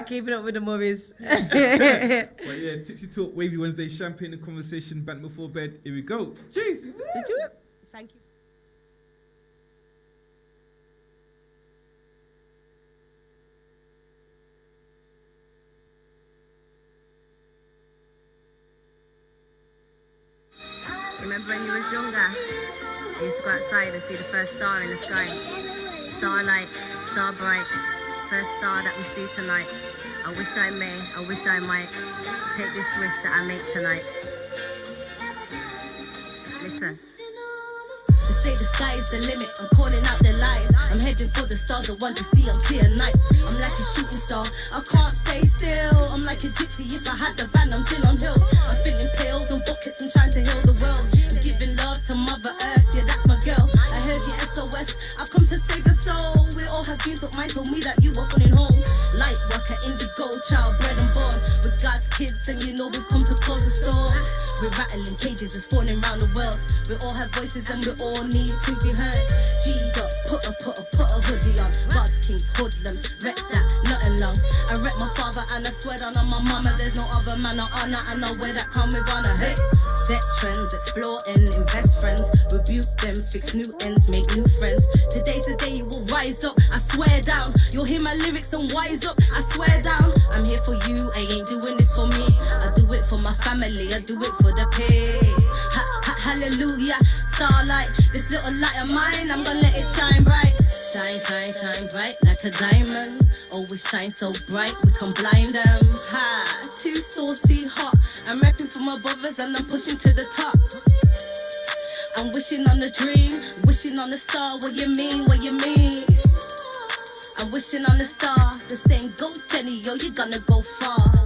keeping up with the Murrays. But yeah, Tipsy Talk, Wavy Wednesday, champagne and conversation, bant before bed. Here we go. Cheers. Thank you. Remember when you was younger, you used to go outside and see the first star in the sky. Starlight, star bright, first star that we see tonight. I wish I may, I wish I might take this wish that I make tonight. Listen. They say the sky is the limit, I'm calling out their lies. I'm heading for the stars, I want to see on clear nights. I'm like a shooting star, I can't stay still. I'm like a gypsy, if I had the van, I'm still on hills. I'm filling pails and buckets and trying to heal the world. I'm giving love to Mother Earth, yeah, that's my girl. I heard you SOS, I've come to save a soul. We all have dreams, but mine told me that you were running home. Light worker, indigo, child, bred and born. We're God's kids, and you know we've come to close the storm. We're rattling cages, we're spawning around the world. We all have voices and we all need to be heard. G'd up, put a hoodie on. God's kings, hoodlums, wreck that, nothing long. I wreck my father and I swear down on my mama. There's no other man I honor, I know where that come with honor. Hey, set trends, explore and invest friends. Rebuke them, fix new ends, make new friends. Today's the day you will rise up, I swear down. You'll hear my lyrics and wise up, I swear down. I'm here for you, I ain't doing this for me. I do it for my family, I do it for the peace. Hallelujah, starlight, this little light of mine, I'm gonna let it shine bright. Shine, shine, shine bright like a diamond. Always shine so bright, we can blind them. Ha, too saucy, hot. I'm rapping for my brothers and I'm pushing to the top. I'm wishing on a dream, wishing on a star. What you mean, what you mean? I'm wishing on a star. The saying, go Jenny, yo, you're gonna go far.